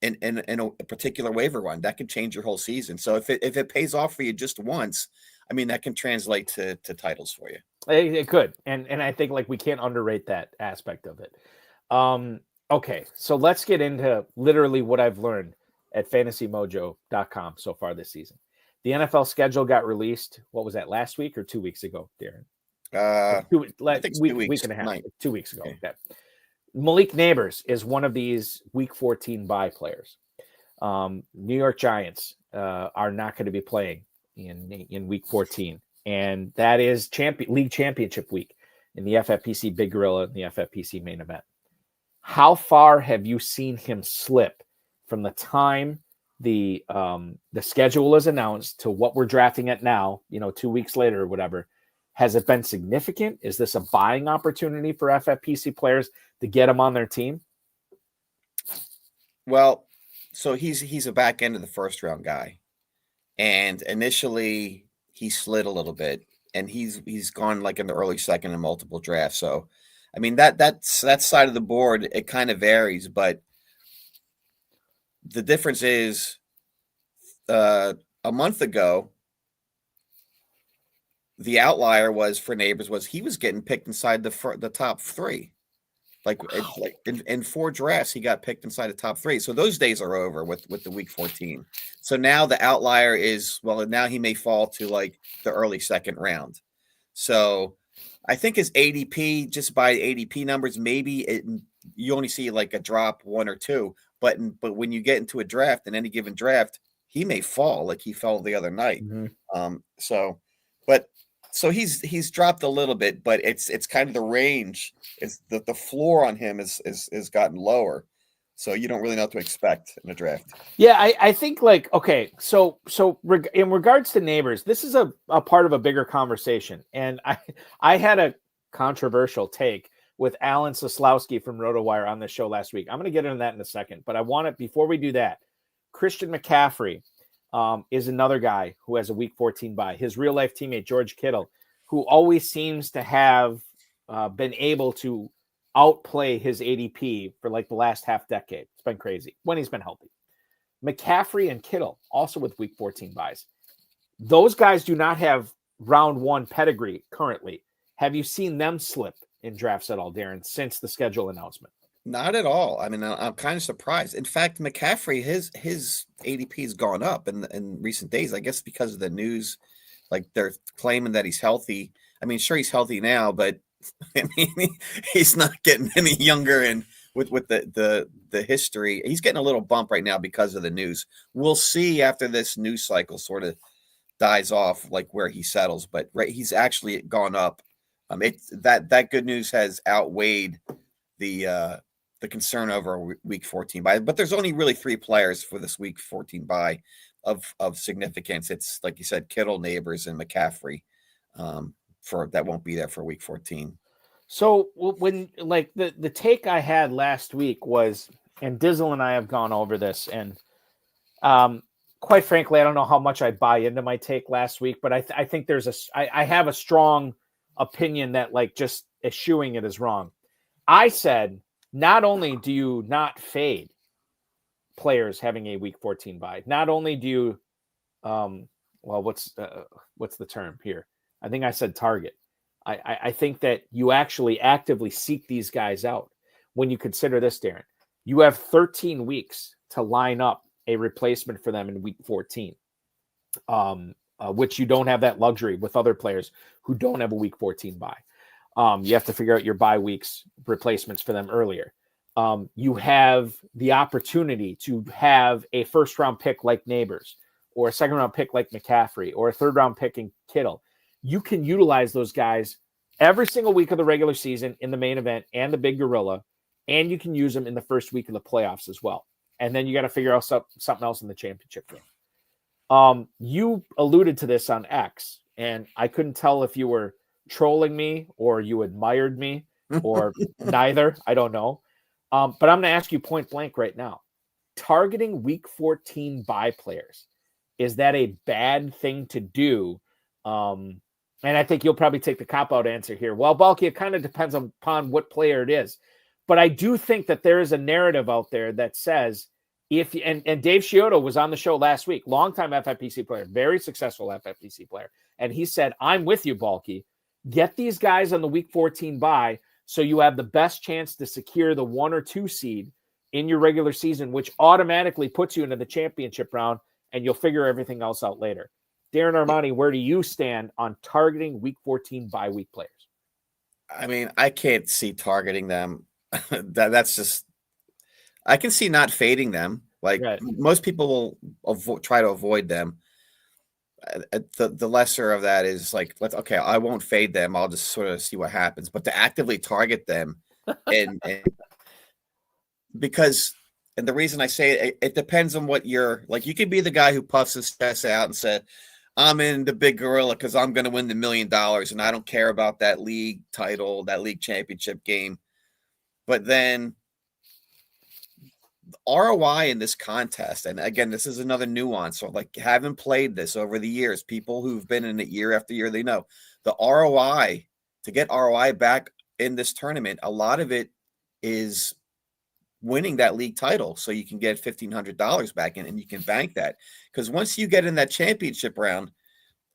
Speaker 2: in a particular waiver run. That can change your whole season. So if it pays off for you just once, I mean, that can translate to titles for you.
Speaker 1: It could. And I think like we can't underrate that aspect of it. Okay, so let's get into literally what I've learned at fantasymojo.com so far this season. The NFL schedule got released. What was that, last week or 2 weeks ago, Darren?
Speaker 2: I think 2 weeks.
Speaker 1: Week and a half. 2 weeks ago.
Speaker 2: Okay.
Speaker 1: Okay. Malik Neighbors is one of these week 14 bye players. New York Giants are not going to be playing in week 14. And that is league championship week in the FFPC Big Gorilla and the FFPC Main Event. How far have you seen him slip from the time the schedule is announced to what we're drafting at now, 2 weeks later or whatever? Has it been significant? Is this a buying opportunity for FFPC players to get them on their team?
Speaker 2: Well, so he's a back end of the first round guy. And initially he slid a little bit, and he's gone like in the early second in multiple drafts. So, I mean, that side of the board, it kind of varies, but the difference is a month ago, the outlier was for Neighbors was he was getting picked inside the top three. Like in 4 drafts, he got picked inside the top 3. So those days are over with the week 14. So now the outlier is, well, now he may fall to like the early second round. So I think his ADP, just by ADP numbers, maybe you only see like a drop 1 or 2. But when you get into a draft, in any given draft, he may fall like he fell the other night.
Speaker 1: Mm-hmm.
Speaker 2: So he's dropped a little bit, but it's kind of the range. It's the floor on him is gotten lower, so you don't really know what to expect in a draft.
Speaker 1: Yeah, I think like, okay, so in regards to Neighbors, this is a part of a bigger conversation, and I had a controversial take with Alan Soslowski from RotoWire on the show last week. I'm going to get into that in a second, but I want to, before we do that, Christian McCaffrey is another guy who has a week 14 bye. His real life teammate, George Kittle, who always seems to have been able to outplay his ADP for like the last half decade. It's been crazy when he's been healthy. McCaffrey and Kittle also with week 14 buys. Those guys do not have round 1 pedigree currently. Have you seen them slip in drafts at all, Darren, since the schedule announcement?
Speaker 2: Not at all. I mean, I'm kind of surprised. In fact, McCaffrey, his ADP has gone up in recent days, I guess because of the news. Like they're claiming that he's healthy. I mean, sure, he's healthy now, but I mean, he's not getting any younger. And with the history, he's getting a little bump right now because of the news. We'll see after this news cycle sort of dies off, like where he settles. But right, he's actually gone up. That good news has outweighed the concern over week 14 bye. But there's only really 3 players for this week 14 bye of significance. It's like you said, Kittle, Neighbors, and McCaffrey for that won't be there for week 14.
Speaker 1: So when like the take I had last week was, and Dizzle and I have gone over this, and quite frankly, I don't know how much I buy into my take last week, but I think I have a strong opinion that like just eschewing it is wrong. I said, not only do you not fade players having a week 14 bye, not only do you, what's the term here? I think I said target. I think that you actually actively seek these guys out. When you consider this, Darren, you have 13 weeks to line up a replacement for them in week 14, which you don't have that luxury with other players who don't have a week 14 bye. You have to figure out your bye weeks replacements for them earlier. You have the opportunity to have a first round pick like Neighbors, or a second round pick like McCaffrey, or a third round pick in Kittle. You can utilize those guys every single week of the regular season in the main event and the big gorilla, and you can use them in the first week of the playoffs as well. And then you got to figure out something else in the championship game. You alluded to this on X, and I couldn't tell if you were trolling me or you admired me or neither. I don't know. But I'm going to ask you point blank right now. Targeting week 14 bye players, is that a bad thing to do? And I think you'll probably take the cop-out answer here. Well, Balky, it kind of depends upon what player it is. But I do think that there is a narrative out there that says, and Dave Chiodo was on the show last week, longtime FFPC player, very successful FFPC player. And he said, I'm with you, Balky. Get these guys on the week 14 bye so you have the best chance to secure the 1 or 2 seed in your regular season, which automatically puts you into the championship round, and you'll figure everything else out later. Darren Armani, where do you stand on targeting week 14 bye week players?
Speaker 2: I mean, I can't see targeting them. That's just, I can see not fading them. Like right. Most people will try to avoid them. The lesser of that is like, okay, I won't fade them. I'll just sort of see what happens. But to actively target them, and because, and the reason I say it depends on what you're like. You could be the guy who puffs his chest out and said, I'm in the big gorilla because I'm going to win the $1 million and I don't care about that league title, that league championship game. But then the ROI in this contest, and again, this is another nuance. So like having played this over the years, people who've been in it year after year, they know the ROI, to get ROI back in this tournament, a lot of it is winning that league title so you can get $1,500 back in and you can bank that. Because once you get in that championship round,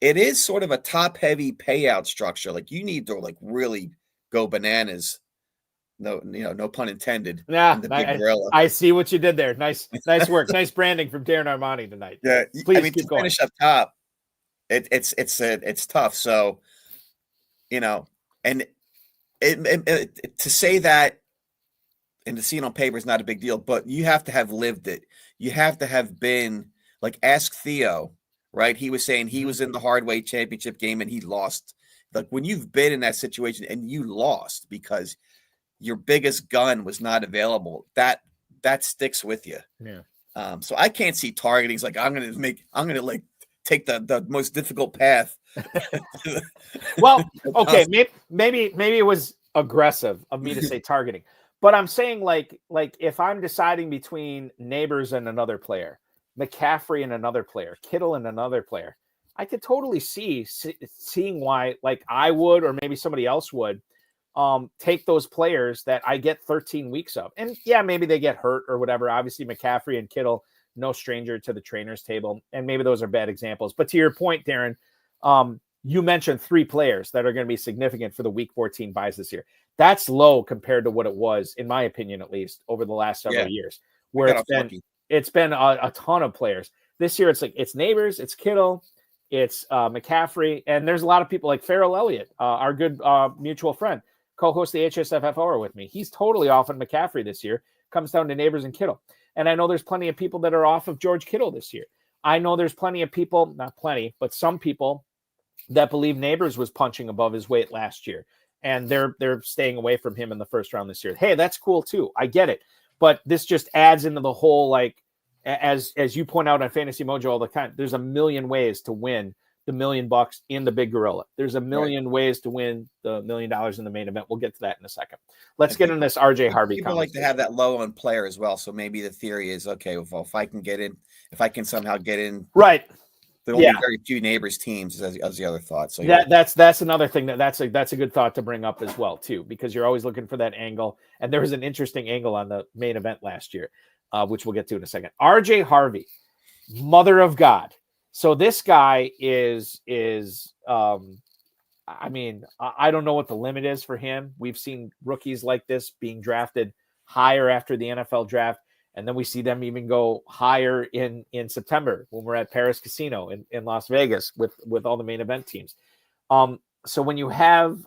Speaker 2: it is sort of a top-heavy payout structure. Like you need to like really go bananas. No, no pun intended.
Speaker 1: Yeah, I see what you did there. Nice work. Nice branding from Darren Armani tonight.
Speaker 2: Yeah,
Speaker 1: please keep going.
Speaker 2: Finish up top. It's tough. So, and to say that and to see it on paper is not a big deal, but you have to have lived it. You have to have been like, ask Theo, right? He was saying he was in the hard way championship game and he lost. Like when you've been in that situation and you lost because your biggest gun was not available, that sticks with you.
Speaker 1: Yeah.
Speaker 2: So I can't see targeting. It's like, I'm going to like take the most difficult path.
Speaker 1: Well, okay. Maybe it was aggressive of me to say targeting, but I'm saying like if I'm deciding between Neighbors and another player, McCaffrey and another player, Kittle and another player, I could totally seeing why like I would, or maybe somebody else would, take those players that I get 13 weeks of. And yeah, maybe they get hurt or whatever. Obviously McCaffrey and Kittle, no stranger to the trainer's table. And maybe those are bad examples, but to your point, Darren, you mentioned 3 players that are going to be significant for the week 14 buys this year. That's low compared to what it was, in my opinion, at least over the last several years, where it's been a ton of players. This year, it's Neighbors, it's Kittle, it's McCaffrey. And there's a lot of people like Farrell Elliott, our good mutual friend, co-host the HSFF Hour with me. He's totally off on McCaffrey this year. Comes down to Neighbors and Kittle. And I know there's plenty of people that are off of George Kittle this year. I know there's plenty of people, not plenty, but some people that believe Neighbors was punching above his weight last year. And they're staying away from him in the first round this year. Hey, that's cool too. I get it. But this just adds into the whole, like, as you point out on Fantasy Mojo all the time, there's a million ways to win the $1 million in the big gorilla. There's a million ways to win the $1 million in the main event. We'll get to that in a second. Let's get in this RJ Harvey.
Speaker 2: People like to have that low on player as well. So maybe the theory is, okay, well, if I can somehow get in,
Speaker 1: right?
Speaker 2: The only very few Neighbors teams as the other thought. So
Speaker 1: that's another thing that's a good thought to bring up as well too, because you're always looking for that angle. And there was an interesting angle on the main event last year, which we'll get to in a second. RJ Harvey, mother of God. So this guy is I mean, I don't know what the limit is for him. We've seen rookies like this being drafted higher after the NFL draft. And then we see them even go higher in September when we're at Paris Casino in Las Vegas with all the main event teams. So when you have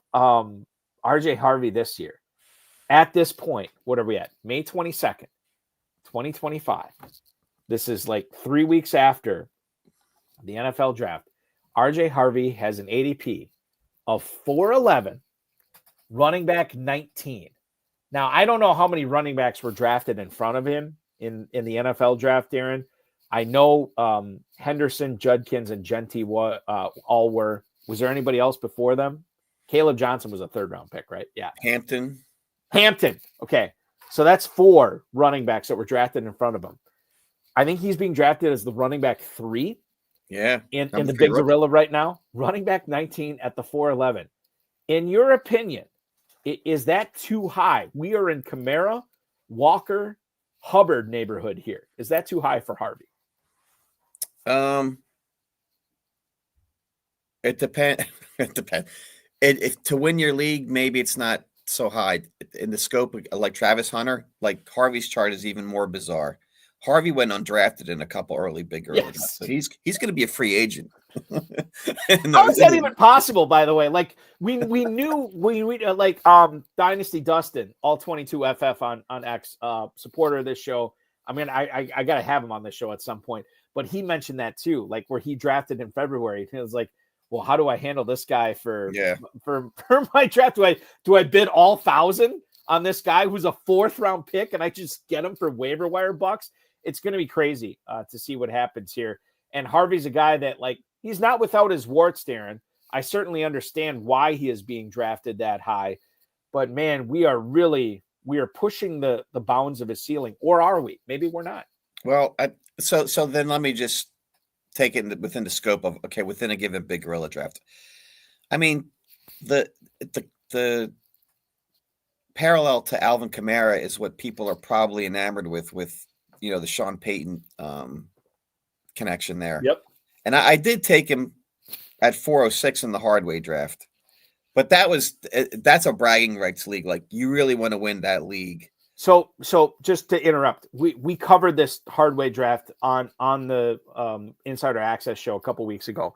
Speaker 1: RJ Harvey this year, at this point, what are we at? May 22nd, 2025. This is like 3 weeks after the NFL draft. RJ Harvey has an ADP of 411, running back 19. Now, I don't know how many running backs were drafted in front of him in the NFL draft, Darren. I know Henderson, Judkins, and Genty all were. Was there anybody else before them? Kaleb Johnson was a third-round pick, right? Yeah.
Speaker 2: Hampton.
Speaker 1: Okay. So that's 4 running backs that were drafted in front of him. I think he's being drafted as the running back 3.
Speaker 2: Yeah.
Speaker 1: In the big gorilla right now. Running back 19 at the 411. In your opinion, is that too high? We are in Kamara, Walker, Hubbard neighborhood here. Is that too high for Harvey?
Speaker 2: It depends. It depends. If to win your league, maybe it's not so high in the scope of, like Travis Hunter. Like Harvey's chart is even more bizarre. Harvey went undrafted in a couple early big early drafts, so he's going to be a free agent.
Speaker 1: How is that even possible? By the way, like we knew we like Dynasty Dustin, all 22 FF on X, supporter of this show. I mean, I gotta have him on this show at some point, but he mentioned that too, like where he drafted in February. He was like, well, how do I handle this guy for my draft? Do I bid all 1,000 on this guy who's a 4th-round pick and I just get him for waiver wire bucks? It's going to be crazy to see what happens here. And Harvey's a guy that, like, he's not without his warts, Darren. I certainly understand why he is being drafted that high, but man, we are pushing the bounds of his ceiling, or are we? Maybe we're not.
Speaker 2: Well, so then let me just take it within the scope of, okay, within a given big gorilla draft. I mean, the parallel to Alvin Kamara is what people are probably enamored with the Sean Payton connection there.
Speaker 1: Yep.
Speaker 2: And I did take him at 406 in the hardway draft, but that's a bragging rights league. Like, you really want to win that league.
Speaker 1: So just to interrupt, we covered this hardway draft on the Insider Access show a couple weeks ago.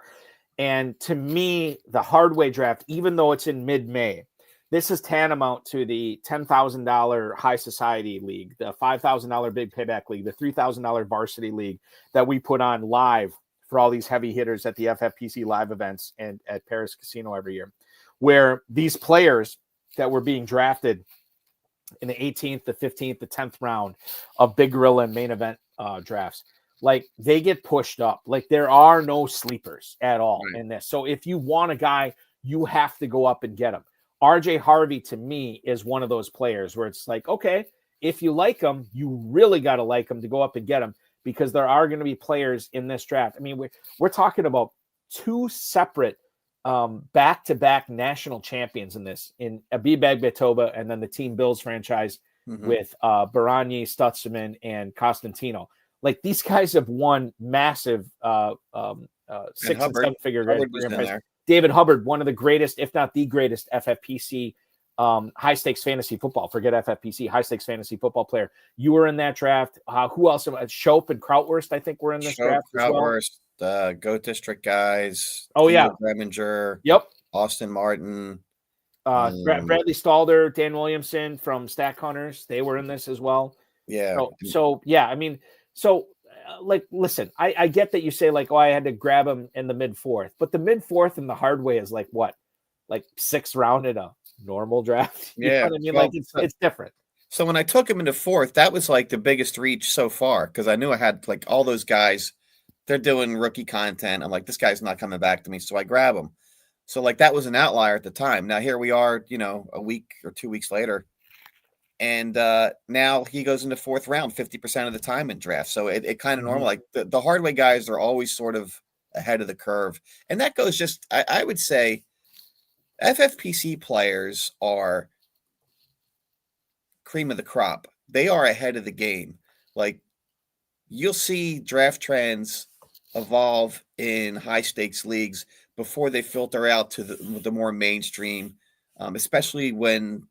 Speaker 1: And to me, the hardway draft, even though it's in mid-May, this is tantamount to the $10,000 high society league, the $5,000 big payback league, the $3,000 varsity league that we put on live for all these heavy hitters at the FFPC live events and at Paris Casino every year, where these players that were being drafted in the 18th, the 15th, the 10th round of big gorilla and main event drafts, like, they get pushed up. Like, there are no sleepers at all in this. So if you want a guy, you have to go up and get him. RJ Harvey, to me, is one of those players where it's like, okay, if you like him, you really got to like him to go up and get him, because there are going to be players in this draft. I mean, we're talking about 2 separate back-to-back national champions in this, in Abib Agbetoba and then the Team Bills franchise with Barani, Stutzman, and Costantino. Like, these guys have won massive 6 and 7-figure grand prize. David Hubbard, one of the greatest, if not the greatest, FFPC high-stakes fantasy football. Forget FFPC, high-stakes fantasy football player. You were in that draft. Who else? Shope and Krautwurst, I think, were in this draft as well.
Speaker 2: Krautwurst, Goat District guys.
Speaker 1: Oh, yeah.
Speaker 2: Reminger.
Speaker 1: Yep.
Speaker 2: Austin Martin.
Speaker 1: Bradley Stalder, Dan Williamson from Stack Hunters. They were in this as well.
Speaker 2: Yeah.
Speaker 1: So yeah, I mean, like, listen, I get that you say, like, oh, I had to grab him in the mid-4th, but the mid-4th in the hard way is like what? Like 6th round in a normal draft? You know what I mean? Well, like, it's different.
Speaker 2: So when I took him in the 4th, that was like the biggest reach so far, because I knew I had, like, all those guys, they're doing rookie content. I'm like, this guy's not coming back to me, so I grab him. So, like, that was an outlier at the time. Now here we are, a week or 2 weeks later. And now he goes into 4th round 50% of the time in drafts. So it kind of normal. Like, the hard way guys are always sort of ahead of the curve. And that goes just, I would say, FFPC players are cream of the crop. They are ahead of the game. Like, you'll see draft trends evolve in high stakes leagues before they filter out to the more mainstream, especially when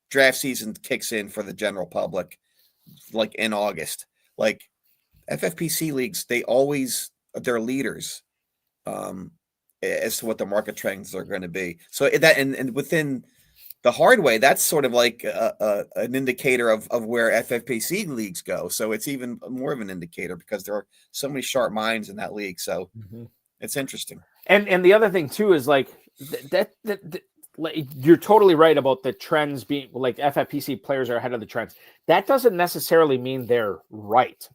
Speaker 2: draft season kicks in for the general public, like in August. Like, FFPC leagues, they're leaders as to what the market trends are going to be. So that, and within the hard way, that's sort of like an indicator of where FFPC leagues go. So it's even more of an indicator because there are so many sharp minds in that league. So it's interesting.
Speaker 1: And the other thing too is like that like, you're totally right about the trends being like FFPC players are ahead of the trends. That doesn't necessarily mean they're right?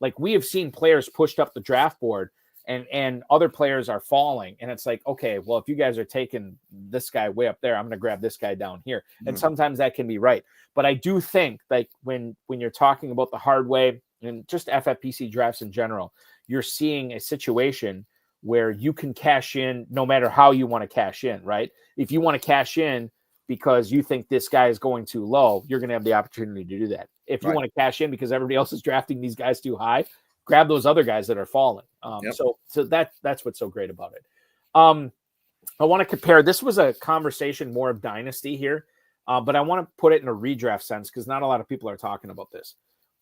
Speaker 1: Like we have seen players pushed up the draft board and other players are falling. And it's like, okay, well, if you guys are taking this guy way up there, I'm going to grab this guy down here. And sometimes that can be right. But I do think like when you're talking about the hard way and just FFPC drafts in general, you're seeing a situation where you can cash in no matter how you want to cash in, right? If you want to cash in because you think this guy is going too low, you're going to have the opportunity to do that. If you want to cash in because everybody else is drafting these guys too high, grab those other guys that are falling. So that's what's so great about it. I want to compare. This was a conversation more of dynasty here, but I want to put it in a redraft sense because not a lot of people are talking about this.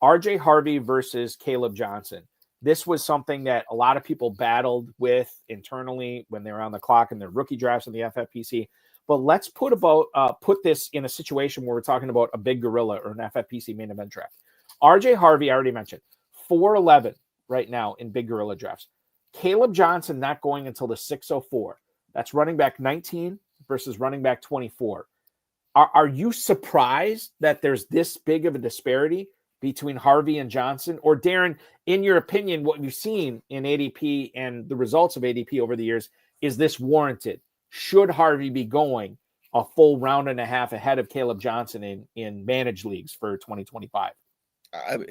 Speaker 1: RJ Harvey versus Kaleb Johnson. This was something that a lot of people battled with internally when they were on the clock in their rookie drafts in the FFPC. But let's put this in a situation where we're talking about a big gorilla or an FFPC main event draft. RJ Harvey, I already mentioned, 4'11" right now in big gorilla drafts. Kaleb Johnson not going until the 604. That's running back 19 versus running back 24. Are you surprised that there's this big of a disparity between Harvey and Johnson? Or Darren, in your opinion, what you've seen in ADP and the results of ADP over the years, is this warranted? Should Harvey be going a full round and a half ahead of Kaleb Johnson in managed leagues for 2025?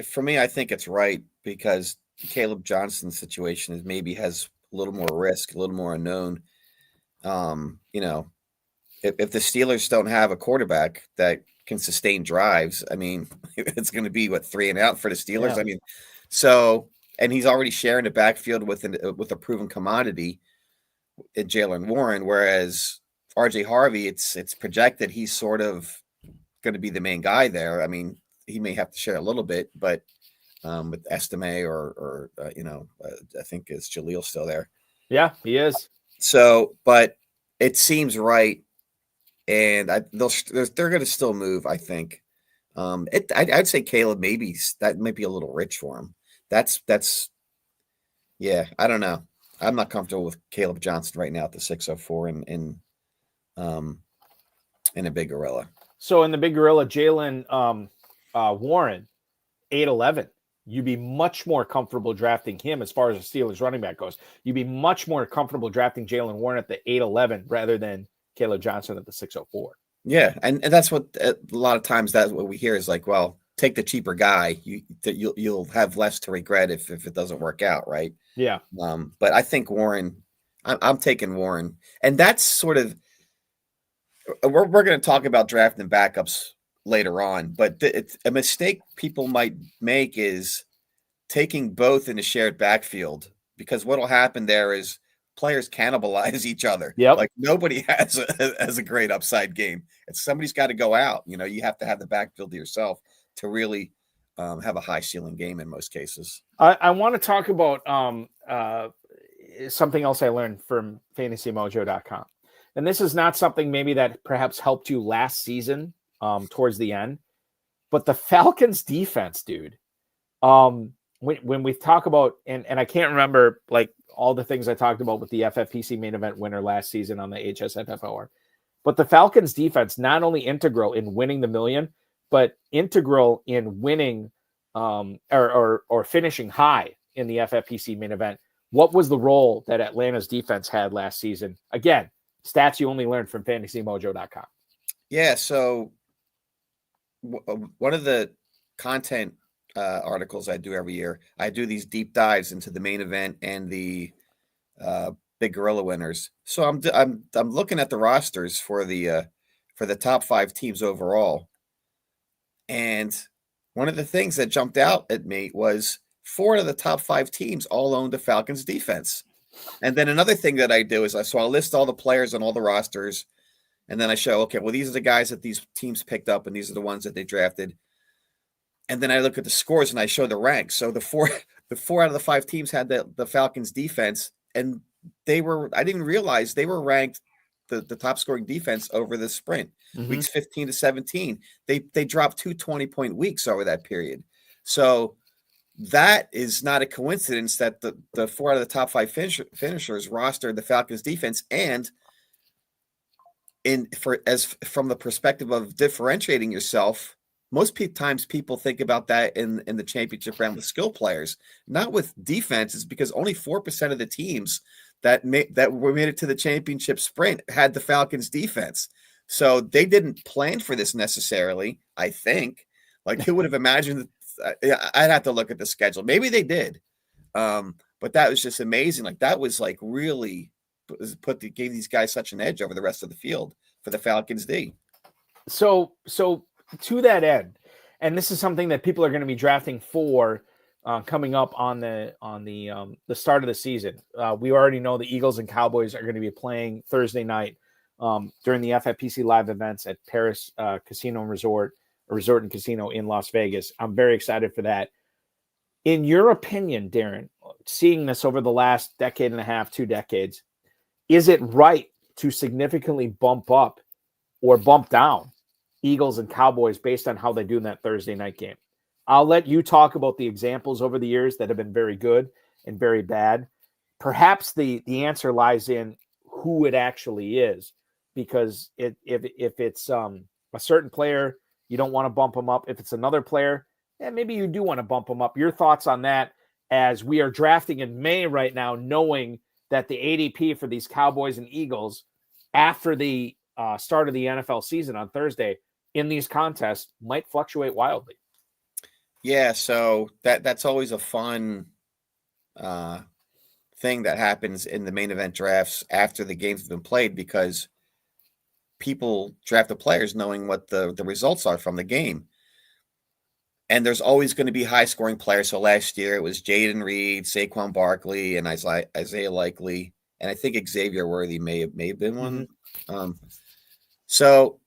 Speaker 2: For me, I think it's right because Kaleb Johnson's situation is maybe has a little more risk, a little more unknown. If the Steelers don't have a quarterback that can sustain drives, I mean, it's going to be 3 and out for the Steelers. Yeah. I mean, and he's already sharing the backfield with a proven commodity in Jaylen Warren, whereas RJ Harvey, it's projected he's sort of going to be the main guy there. I mean, he may have to share a little bit, but with Estime or I think is Jaleel still there? Yeah,
Speaker 1: he is.
Speaker 2: So, but it seems right. And they're going to still move, I think. I'd say Kaleb maybe that might be a little rich for him. Yeah, I don't know. I'm not comfortable with Kaleb Johnson right now at the 604 in a big gorilla.
Speaker 1: So in the big gorilla, Jaylen Warren, 8'11". You'd be much more comfortable drafting him as far as the Steelers running back goes. You'd be much more comfortable drafting Jaylen Warren at the 8'11" rather than Kaleb Johnson at the 604.
Speaker 2: Yeah, and that's what a lot of times that's what we hear is like, well, take the cheaper guy. You'll have less to regret if it doesn't work out, right?
Speaker 1: Yeah.
Speaker 2: But I think Warren, I'm taking Warren, and that's sort of we're going to talk about drafting backups later on. But it's a mistake people might make is taking both in a shared backfield because what'll happen there is players cannibalize each other.
Speaker 1: Yep.
Speaker 2: Like nobody has a great upside game. And somebody's got to go out. You have to have the backfield to yourself to really have a high ceiling game in most cases.
Speaker 1: I want to talk about something else I learned from fantasymojo.com. And this is not something maybe that perhaps helped you last season towards the end, but the Falcons defense, dude. When we talk about, and I can't remember like all the things I talked about with the FFPC main event winner last season on the HSFFR, but the Falcons defense, not only integral in winning the million, but integral in winning or finishing high in the FFPC main event. What was the role that Atlanta's defense had last season? Again, stats you only learned from fantasymojo.com.
Speaker 2: Yeah. So one of the content articles I do every year, I do these deep dives into the main event and the big gorilla winners. So I'm looking at the rosters for the top 5 teams overall. And one of the things that jumped out at me was 4 of the top 5 teams all owned the Falcons defense. And then another thing that I do is I'll list all the players on all the rosters. And then I show, okay, well, these are the guys that these teams picked up and these are the ones that they drafted. And then I look at the scores and I show the ranks. So the four out of the 5 teams had the Falcons defense, and I didn't even realize they were ranked the top scoring defense over the sprint.
Speaker 1: Mhm.
Speaker 2: Weeks 15 to 17. They dropped 2 20-point weeks over that period. So that is not a coincidence that the 4 out of the top 5 finishers rostered the Falcons defense. And from the perspective of differentiating yourself, most times people think about that in the championship round with skill players, not with defenses, because only 4% of the teams that made it to the championship sprint had the Falcons defense. So they didn't plan for this necessarily, I think. Like, who would have imagined that? I'd have to look at the schedule. Maybe they did. But that was just amazing. Like, that was like really gave these guys such an edge over the rest of the field for the Falcons D.
Speaker 1: So to that end, and this is something that people are going to be drafting for coming up on the start of the season. We already know the Eagles and Cowboys are going to be playing Thursday night during the FFPC live events at Paris Casino and Resort and Casino in Las Vegas. I'm very excited for that. In your opinion, Darren, seeing this over the last decade and a half, 2 decades, is it right to significantly bump up or bump down Eagles and Cowboys based on how they do in that Thursday night game? I'll let you talk about the examples over the years that have been very good and very bad. Perhaps the answer lies in who it actually is, because if it's a certain player, you don't want to bump them up. If it's another player, maybe you do want to bump them up. Your thoughts on that, as we are drafting in May right now, knowing that the ADP for these Cowboys and Eagles after the start of the NFL season on Thursday in these contests might fluctuate wildly.
Speaker 2: Yeah, so that's always a fun thing that happens in the main event drafts after the games have been played, because people draft the players knowing what the results are from the game. And there's always going to be high scoring players. So last year it was Jayden Reed, Saquon Barkley, and Isaiah Likely, and I think Xavier Worthy may have been one.
Speaker 1: Mm-hmm.
Speaker 2: So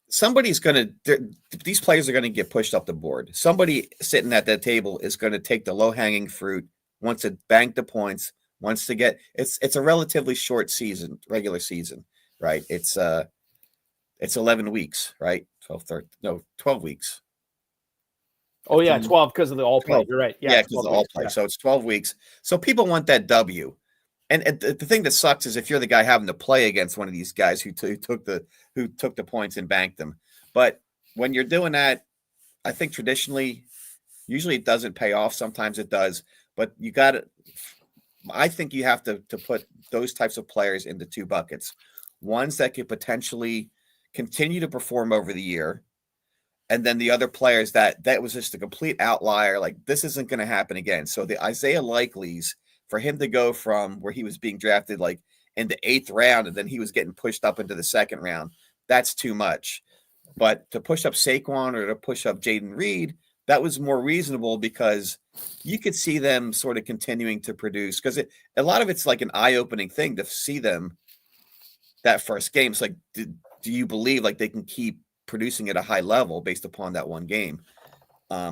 Speaker 2: somebody's going to, these players are going to get pushed up the board. Somebody sitting at that table is going to take the low hanging fruit, wants to bank the points, wants to get, it's a relatively short season, regular season, right? It's 11 weeks, right? 12 weeks.
Speaker 1: Oh yeah, 12 because of the all play.
Speaker 2: 12.
Speaker 1: You're right.
Speaker 2: Yeah, because of the all play. Yeah. So it's 12 weeks. So people want that W. And the thing that sucks is if you're the guy having to play against one of these guys who took the points and banked them. But when you're doing that, I think traditionally, usually it doesn't pay off. Sometimes it does. But you got to, I think you have to put those types of players into 2 buckets. Ones that could potentially continue to perform over the year. And then the other players that was just a complete outlier. Like, this isn't going to happen again. So the Isaiah Likely's, for him to go from where he was being drafted like in the 8th round and then he was getting pushed up into the 2nd round, that's too much. But to push up Saquon or to push up Jayden Reed, that was more reasonable, because you could see them sort of continuing to produce, because a lot of it's like an eye-opening thing to see them that first game. It's like, do you believe like they can keep producing at a high level based upon that one game?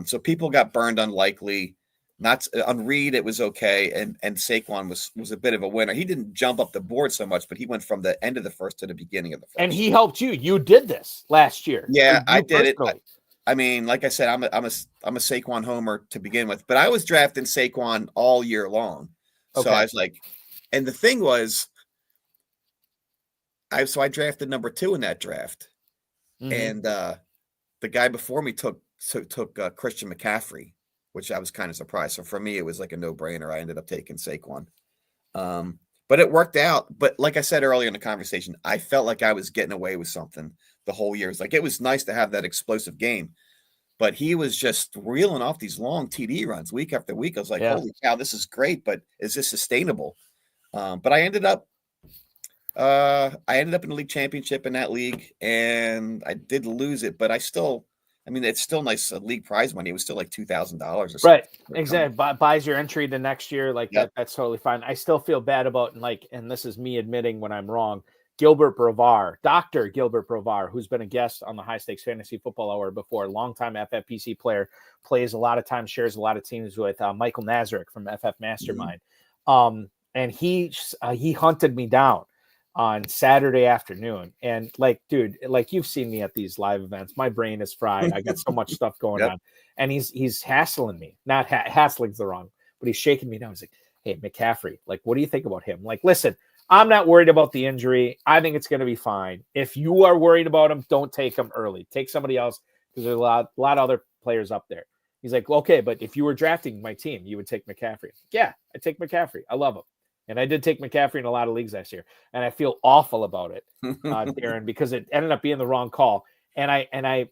Speaker 2: So people got burned on Likely. Not on Reed, it was okay, and Saquon was a bit of a winner. He didn't jump up the board so much, but he went from the end of the first to the beginning of the first.
Speaker 1: And he helped you. You did this last year.
Speaker 2: Yeah, I did it. I mean, like I said, I'm a Saquon homer to begin with, but I was drafting Saquon all year long. So I was like, and the thing was, I drafted number 2 in that draft, and the guy before me took Christian McCaffrey, which I was kind of surprised. So for me, it was like a no-brainer. I ended up taking Saquon. But it worked out. But like I said earlier in the conversation, I felt like I was getting away with something the whole year. It was nice to have that explosive game. But he was just reeling off these long TD runs week after week. I was like, holy cow, this is great, but is this sustainable? But I ended up in the league championship in that league, and I did lose it, but it's still nice league prize money. It was still like $2,000 or something.
Speaker 1: Right. Exactly. Buys your entry to next year. Like that's totally fine. I still feel bad about, and this is me admitting when I'm wrong, Gilbert Brovar, Dr. Gilbert Brovar, who's been a guest on the High Stakes Fantasy Football Hour before, longtime FFPC player, plays a lot of times, shares a lot of teams with Michael Nazarick from FF Mastermind. And he hunted me down on Saturday afternoon. And like, dude, like you've seen me at these live events, my brain is fried. I got so much stuff going on, and he's hassling me. Not hassling's the wrong, but he's shaking me down. He's like, hey, McCaffrey, like, what do you think about him? Like, listen, I'm not worried about the injury. I think it's going to be fine. If you are worried about him, don't take him early. Take somebody else, because there's a lot of other players up there. He's like, well, okay, but if you were drafting my team, you would take McCaffrey. Yeah, I take McCaffrey. I love him. And I did take McCaffrey in a lot of leagues last year. And I feel awful about it, Darren, because it ended up being the wrong call. And I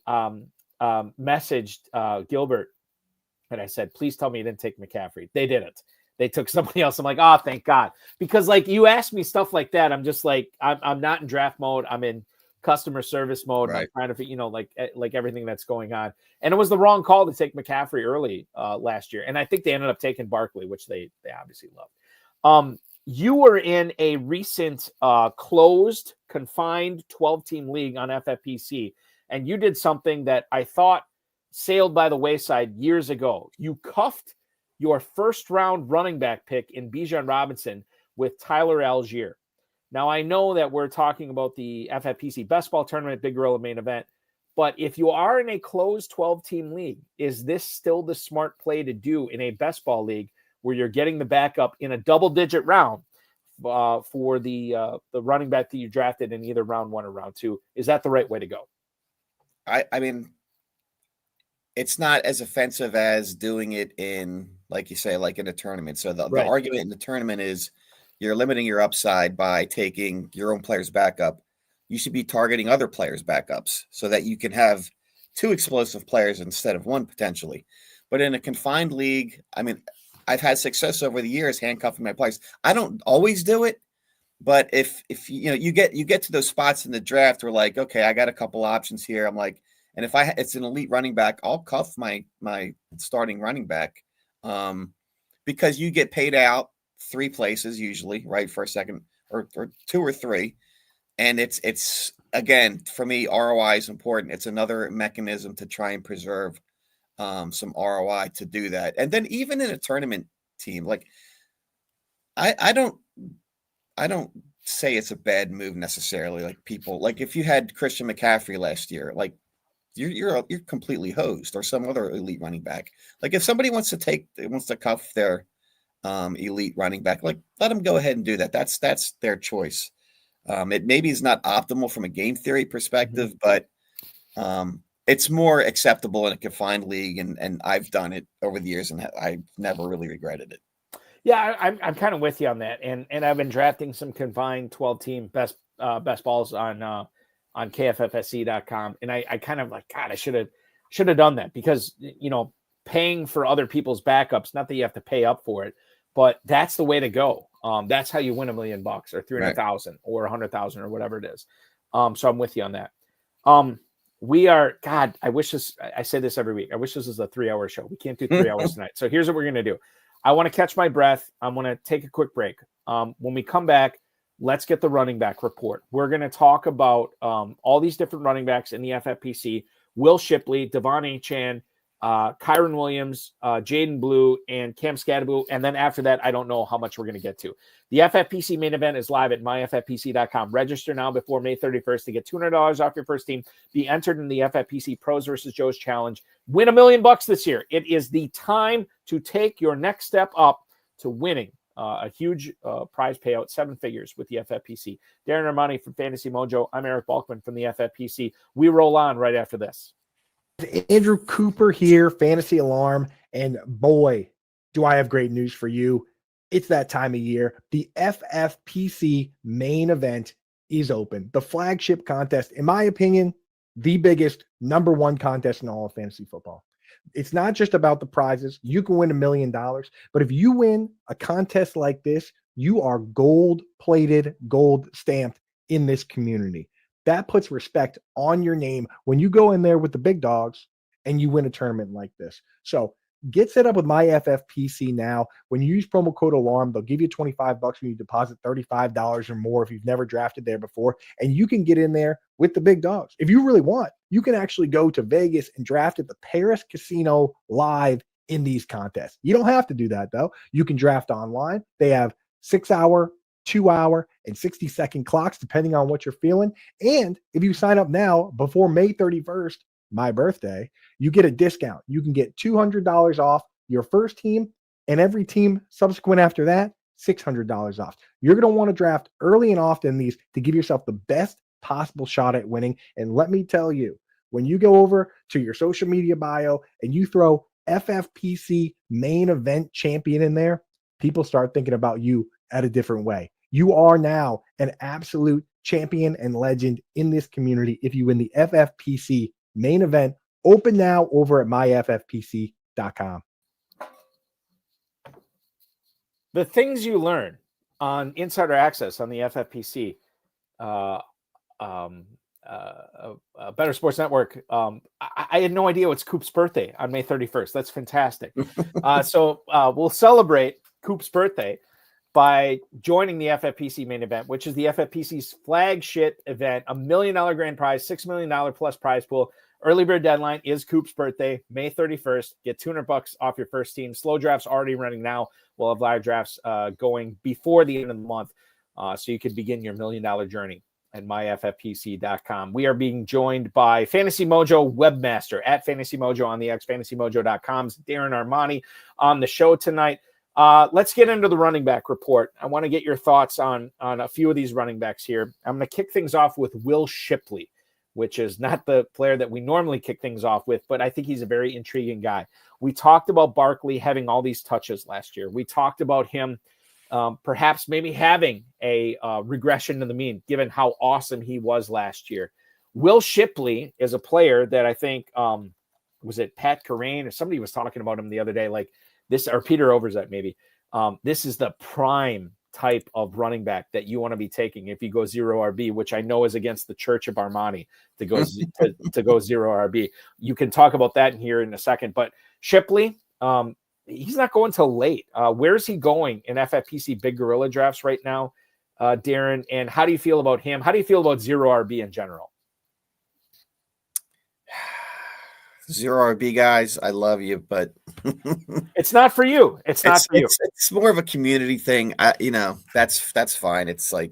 Speaker 1: messaged Gilbert, and I said, please tell me you didn't take McCaffrey. They didn't. They took somebody else. I'm like, oh, thank God. Because like you ask me stuff like that, I'm just like, I'm not in draft mode. I'm in customer service mode.
Speaker 2: Right.
Speaker 1: I'm trying to, like everything that's going on. And it was the wrong call to take McCaffrey early last year. And I think they ended up taking Barkley, which they obviously loved. You were in a recent closed, confined 12-team league on FFPC, and you did something that I thought sailed by the wayside years ago. You cuffed your first-round running back pick in Bijan Robinson with Tyler Algier. Now, I know that we're talking about the FFPC Best Ball Tournament, Big Gorilla Main Event, but if you are in a closed 12-team league, is this still the smart play to do in a best ball league where you're getting the backup in a double-digit round for the running back that you drafted in either round 1 or round 2? Is that the right way to go?
Speaker 2: I mean, it's not as offensive as doing it in, like you say, like in a tournament. So the argument in the tournament is you're limiting your upside by taking your own players backup. You should be targeting other players' backups so that you can have 2 explosive players instead of 1 potentially. But in a confined league, I mean, I've had success over the years handcuffing my players. I don't always do it, but if you get to those spots in the draft where like, okay, I got a couple options here. I'm like, and if it's an elite running back, I'll cuff my starting running back, because you get paid out 3 places usually, right, for a second or 2 or 3, and it's again, for me, ROI is important. It's another mechanism to try and preserve some ROI to do that. And then even in a tournament team, like I don't say it's a bad move necessarily. Like people, like if you had Christian McCaffrey last year, like you're completely hosed, or some other elite running back. Like if somebody wants to cuff their elite running back, like let them go ahead and do that. That's their choice. It maybe is not optimal from a game theory perspective, but it's more acceptable in a confined league, and I've done it over the years, and I've never really regretted it.
Speaker 1: Yeah, I'm kind of with you on that, and I've been drafting some confined 12-team best balls on KFFSC.com, and I kind of like, God, I should have done that, because paying for other people's backups, not that you have to pay up for it, but that's the way to go. That's how you win $1 million or 300,000 or 100,000 or whatever it is. So I'm with you on that. We are, God, I say this every week. I wish this was a 3-hour show. We can't do 3 hours tonight. So here's what we're going to do. I want to catch my breath. I'm going to take a quick break. When we come back, let's get the running back report. We're going to talk about all these different running backs in the FFPC: Will Shipley, Devon Achane, Kyron Williams, Jaydon Blue, and Cam Skattebo. And then after that, I don't know how much we're going to get to. The FFPC main event is live at myffpc.com. Register now before May 31st to get $200 off your first team. Be entered in the FFPC Pros versus Joe's Challenge. Win $1 million this year. It is the time to take your next step up to winning a huge prize payout, 7 figures with the FFPC. Darren Armani from Fantasy Mojo. I'm Eric Balkman from the FFPC. We roll on right after this.
Speaker 3: Andrew Cooper here, Fantasy Alarm, and boy, do I have great news for you. It's that time of year. The FFPC main event is open. The flagship contest, in my opinion, the biggest #1 contest in all of fantasy football. It's not just about the prizes. You can win $1 million, but if you win a contest like this, you are gold-plated, gold stamped in this community. That puts respect on your name when you go in there with the big dogs and you win a tournament like this. So get set up with my FFPC now. When you use promo code ALARM, they'll give you $25 when you deposit $35 or more if you've never drafted there before. And you can get in there with the big dogs. If you really want, you can actually go to Vegas and draft at the Paris Casino live in these contests. You don't have to do that, though. You can draft online. They have 6-hour 2-hour, and 60-second clocks, depending on what you're feeling. And if you sign up now before May 31st, my birthday, you get a discount. You can get $200 off your first team, and every team subsequent after that, $600 off. You're going to want to draft early and often these to give yourself the best possible shot at winning. And let me tell you, when you go over to your social media bio and you throw FFPC Main Event Champion in there, people start thinking about you at a different way. You are now an absolute champion and legend in this community if you win the FFPC Main Event. Open now over at myffpc.com.
Speaker 1: The things you learn on Insider Access on the FFPC, Better Sports Network. I had no idea it's Coop's birthday on May 31st. That's fantastic. So we'll celebrate Coop's birthday by joining the FFPC Main Event, which is the FFPC's flagship event, $1 million grand prize, $6 million plus prize pool. Early bird deadline is Coop's birthday, May 31st. Get $200 off your first team. Slow drafts already running now. We'll have live drafts going before the end of the month, so you can begin your $1 million journey at myffpc.com. We are being joined by Fantasy Mojo webmaster at Fantasy Mojo on the X, fantasymojo.com's Darren Armani on the show tonight. Let's get into the running back report. I want to get your thoughts on a few of these running backs here. I'm going to kick things off with Will Shipley, which is not the player that we normally kick things off with, but I think he's a very intriguing guy. We talked about Barkley having all these touches last year. We talked about him perhaps maybe having a regression to the mean, given how awesome he was last year. Will Shipley is a player that I think, was it Pat Carrain or somebody was talking about him the other day, like this, or Peter Overzet maybe. This is the prime type of running back that you want to be taking if you go zero RB, which I know is against the Church of Armani to go to go zero RB. You can talk about that in here in a second, but Shipley, he's not going till late. Where's he going in FFPC Big Gorilla drafts right now, Darren? And how do you feel about him? How do you feel about zero RB in general?
Speaker 2: Zero RB guys, I love you, but
Speaker 1: it's not for you. It's not for you.
Speaker 2: It's more of a community thing. That's fine. It's like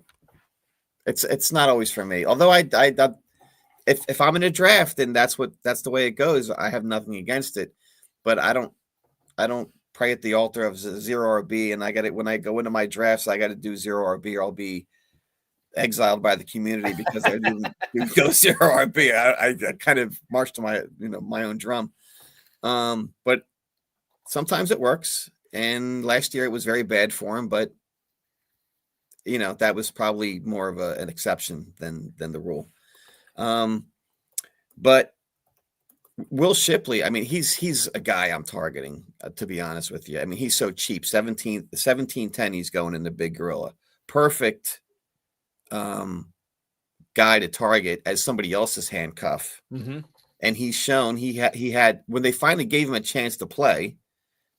Speaker 2: it's not always for me. Although if I'm in a draft and that's the way it goes, I have nothing against it. But I don't pray at the altar of zero RB, and I got it when I go into my drafts. I got to do zero RB, or I'll be exiled by the community because I didn't go zero RB. I kind of marched to my own drum. But sometimes it works. And last year it was very bad for him, but that was probably more of an exception than the rule. But Will Shipley, I mean, he's a guy I'm targeting, to be honest with you. I mean, he's so cheap. 17-10, he's going in the Big Gorilla. Perfect guy to target as somebody else's handcuff. Mm-hmm. And he's shown he had when they finally gave him a chance to play,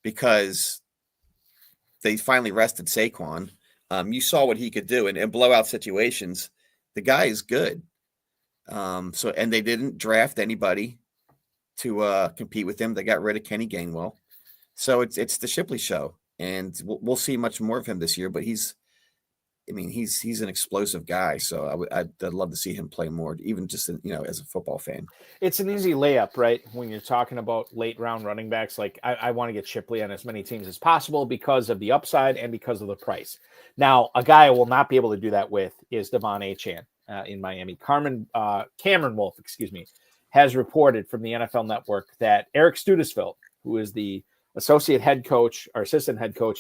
Speaker 2: because they finally rested Saquon. You saw what he could do in blowout situations. The guy is good. And they didn't draft anybody to compete with him. They got rid of Kenny Gainwell. So it's the Shipley show, and we'll see much more of him this year, but he's an explosive guy. So I'd love to see him play more, even just, as a football fan.
Speaker 1: It's an easy layup, right? When you're talking about late round running backs, like I want to get Shipley on as many teams as possible because of the upside and because of the price. Now, a guy I will not be able to do that with is Devon Achane in Miami. Cameron Wolf, has reported from the NFL Network that Eric Studesville, who is the assistant head coach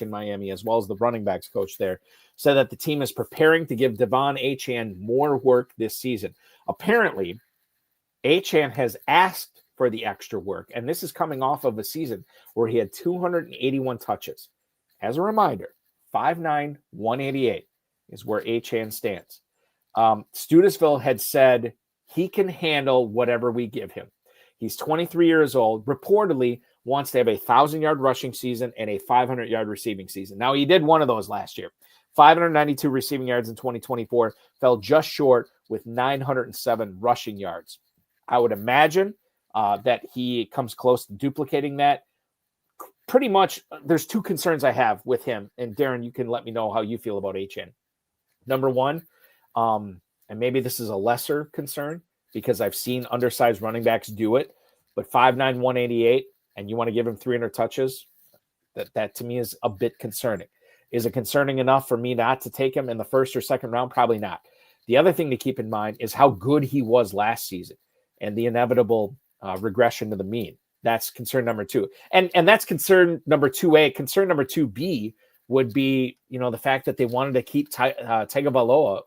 Speaker 1: in Miami, as well as the running backs coach there, said that the team is preparing to give Devon Achane more work this season. Apparently, Achane has asked for the extra work, and this is coming off of a season where he had 281 touches. As a reminder, 5'9", 188 is where Achane stands. Studesville had said he can handle whatever we give him. He's 23 years old, reportedly wants to have a 1,000-yard rushing season and a 500-yard receiving season. Now, he did one of those last year. 592 receiving yards in 2024, fell just short with 907 rushing yards. I would imagine that he comes close to duplicating that. Pretty much, there's two concerns I have with him, and Darren, you can let me know how you feel about Achane. Number one, and maybe this is a lesser concern because I've seen undersized running backs do it, but 5'9", 188, and you want to give him 300 touches, that to me is a bit concerning. Is it concerning enough for me not to take him in the first or second round? Probably not. The other thing to keep in mind is how good he was last season and the inevitable regression to the mean. That's concern number two. And that's concern number 2A. Concern number 2B would be, the fact that they wanted to keep Tagovailoa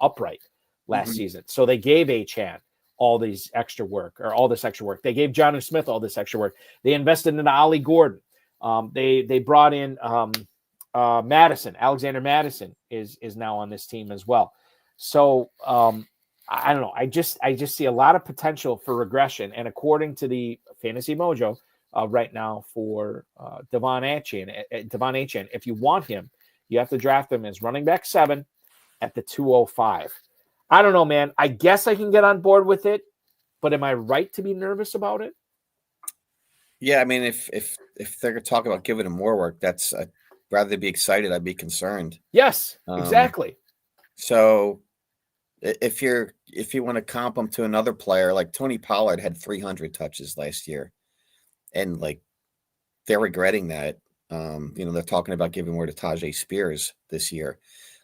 Speaker 1: upright last season. So they gave Achane all this extra work. They gave Jonnu Smith all this extra work. They invested in Ollie Gordon. They brought in Madison. Alexander Madison is now on this team as well. So I don't know. I just see a lot of potential for regression. And according to the Fantasy Mojo right now for Devon Achane, if you want him, you have to draft him as running back 7 at the 205. I don't know, man. I guess I can get on board with it, but am I right to be nervous about it?
Speaker 2: Yeah, I mean, if they're going to talk about giving him more work, that's rather than be excited, I'd be concerned.
Speaker 1: Yes, exactly.
Speaker 2: So if you want to comp him to another player, like Tony Pollard had 300 touches last year, and like they're regretting that. They're talking about giving more to Tajay Spears this year.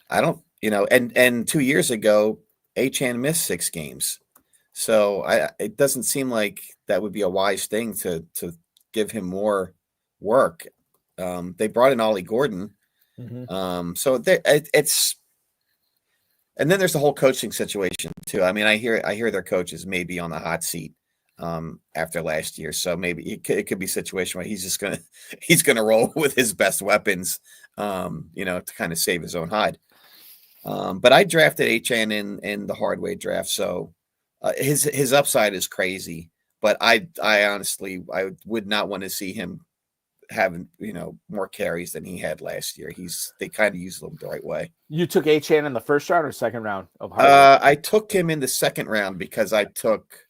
Speaker 2: I don't, and 2 years ago, Achane missed 6 games. So it doesn't seem like that would be a wise thing to give him more work. They brought in Ollie Gordon. So it's, and then there's the whole coaching situation too. I mean, I hear their coaches may be on the hot seat after last year. So maybe it could be a situation where he's going to roll with his best weapons, to kind of save his own hide. But I drafted Achane in the hard way draft. So his upside is crazy, but I honestly, I would not want to see him having, more carries than he had last year. They kind of used him the right way.
Speaker 1: You took Achane in the first round or second round of
Speaker 2: I took him in the second round because I took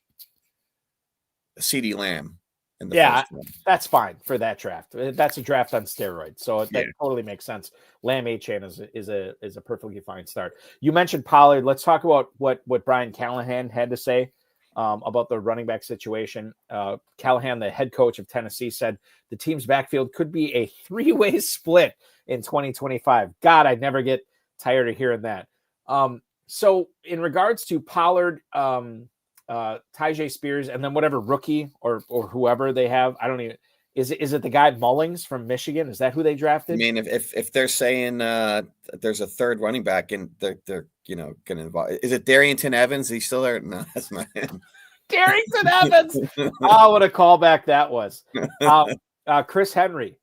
Speaker 2: CeeDee Lamb in the first round.
Speaker 1: That's fine for that draft. That's a draft on steroids, so that totally makes sense. Lamb Achane is a perfectly fine start. You mentioned Pollard. Let's talk about what Brian Callahan had to say about the running back situation. Callahan, the head coach of Tennessee, said the team's backfield could be a 3-way split in 2025. God, I'd never get tired of hearing that. So in regards to Pollard, Tajay Spears, and then whatever rookie or whoever they have, I don't even. Is it the guy Mullings from Michigan? Is that who they drafted?
Speaker 2: I mean, if they're saying there's a third running back and they're going to involve, is it Darrington Evans? Is he still there? No, that's not him.
Speaker 1: Darrington Evans. Oh, what a callback that was. Chris Henry.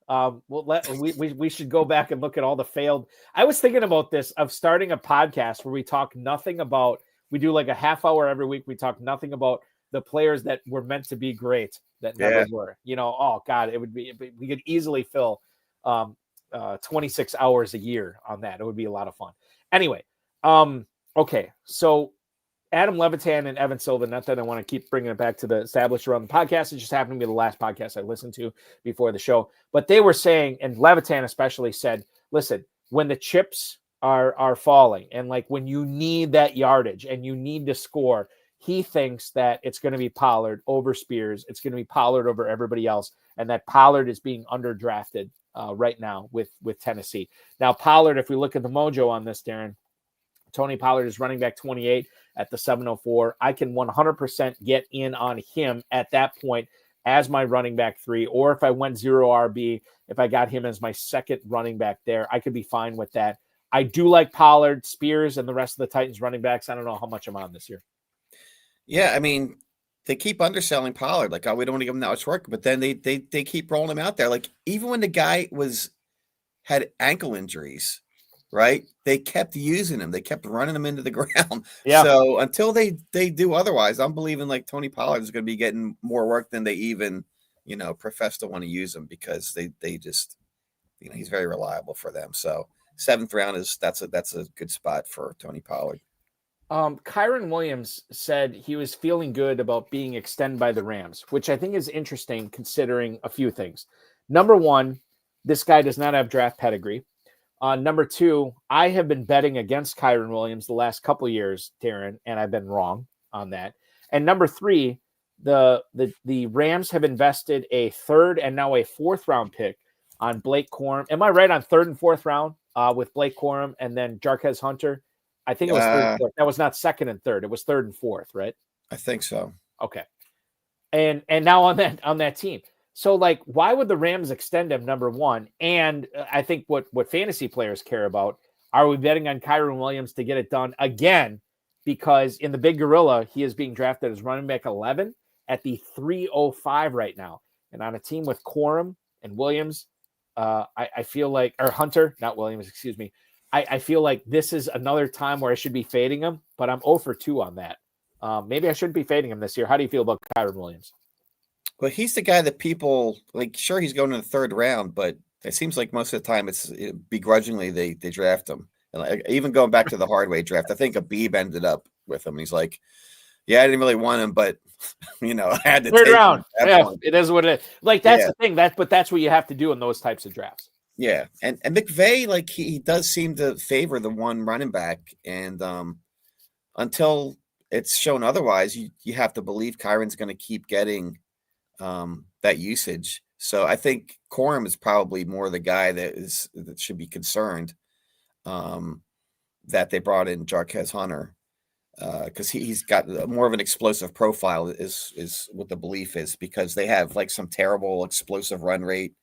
Speaker 1: We should go back and look at all the failed. I was thinking about this of starting a podcast where we talk nothing about. We do like a half hour every week. We talk nothing about the players that were meant to be great that never were. Oh God, it would be. We could easily fill 26 hours a year on that. It would be a lot of fun. Anyway, okay, so Adam Levitan and Evan Silva, not that I want to keep bringing it back to the established run podcast. It just happened to be the last podcast I listened to before the show. But they were saying, and Levitan especially said, listen, when the chips are falling and like when you need that yardage and you need to score, he thinks that it's going to be Pollard over Spears. It's going to be Pollard over everybody else. And that Pollard is being underdrafted right now with Tennessee. Now, Pollard, if we look at the mojo on this, Darren, Tony Pollard is running back 28 at the 704. I can 100% get in on him at that point as my running back 3, or if I went 0 RB, if I got him as my second running back there, I could be fine with that. I do like Pollard, Spears, and the rest of the Titans running backs. I don't know how much I'm on this year.
Speaker 2: Yeah, I mean, they keep underselling Pollard. Like, oh, we don't want to give him that much work, but then they keep rolling him out there. Like, even when the guy had ankle injuries, right? They kept using him. They kept running him into the ground. Yeah. So until they do otherwise, I'm believing like Tony Pollard is going to be getting more work than they even, profess to want to use him because they just, he's very reliable for them. So 7th round that's a good spot for Tony Pollard.
Speaker 1: Kyron Williams said he was feeling good about being extended by the Rams, which I think is interesting considering a few things. Number one, this guy does not have draft pedigree. Number 2, I have been betting against Kyren Williams the last couple of years, Darren, and I've been wrong on that. And number 3, the Rams have invested a 3rd and now a 4th round pick on Blake Corum. Am I right on 3rd and 4th round with Blake Corum and then Jarquez Hunter? I think it was 3rd and 4th. That was not 2nd and 3rd. It was 3rd and 4th, right?
Speaker 2: I think so.
Speaker 1: Okay. And now on that team. So, like, why would the Rams extend him, number 1? And I think what fantasy players care about, are we betting on Kyren Williams to get it done again? Because in the Big Gorilla, he is being drafted as running back 11 at the 305 right now. And on a team with Corum and Williams, I feel like, or Hunter, not Williams, excuse me. I feel like this is another time where I should be fading him, but I'm 0 for 2 on that. Maybe I shouldn't be fading him this year. How do you feel about Kyren Williams?
Speaker 2: Well, he's the guy that people like. Sure, he's going in the 3rd round, but it seems like most of the time it's begrudgingly they draft him. And like, even going back to the Hardway draft, I think Abib ended up with him. He's like, "Yeah, I didn't really want him, but I had to
Speaker 1: 3rd round. Yeah,
Speaker 2: point.
Speaker 1: It is what it is. Like that's the thing. But that's what you have to do in those types of drafts.
Speaker 2: Yeah, and McVay, like he does seem to favor the one running back, and until it's shown otherwise, you have to believe Kyron's going to keep getting that usage. So I think Corum is probably more the guy that should be concerned that they brought in Jarquez Hunter because he's got more of an explosive profile is what the belief is, because they have like some terrible explosive run rate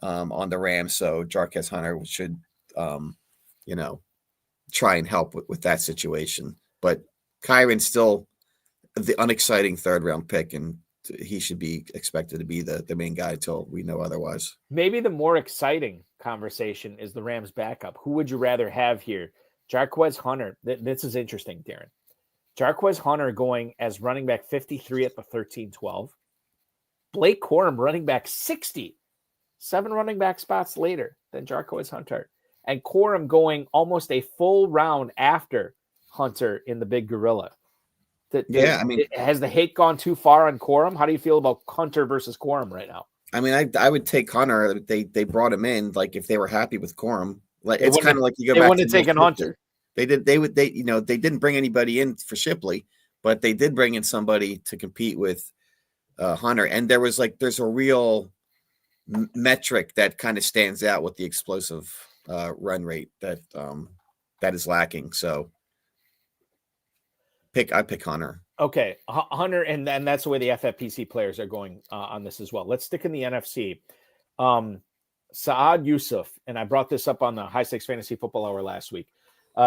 Speaker 2: on the Rams. So Jarquez Hunter should try and help with that situation. But Kyron's still the unexciting 3rd round pick, and he should be expected to be the main guy until we know otherwise.
Speaker 1: Maybe the more exciting conversation is the Rams backup. Who would you rather have here? Jarquez Hunter. This is interesting, Darren. Jarquez Hunter going as running back 53 at the 13-12. Blake Corum running back 60. 7 running back spots later than Jarquez Hunter. And Corum going almost a full round after Hunter in the Big Gorilla. Has the hate gone too far on Corum? How do you feel about Hunter versus Corum right now?
Speaker 2: I mean, I would take Hunter. They brought him in like if they were happy with Corum. Like it's kind of like you go back.
Speaker 1: They wouldn't have taken Hunter.
Speaker 2: They didn't bring anybody in for Shipley, but they did bring in somebody to compete with Hunter. And there's a real metric that kind of stands out with the explosive run rate that is lacking. So I pick Hunter.
Speaker 1: Okay, Hunter, and that's the way the FFPC players are going on this as well. Let's stick in the NFC. Saad Yousuf, and I brought this up on the High Stakes Fantasy Football Hour last week,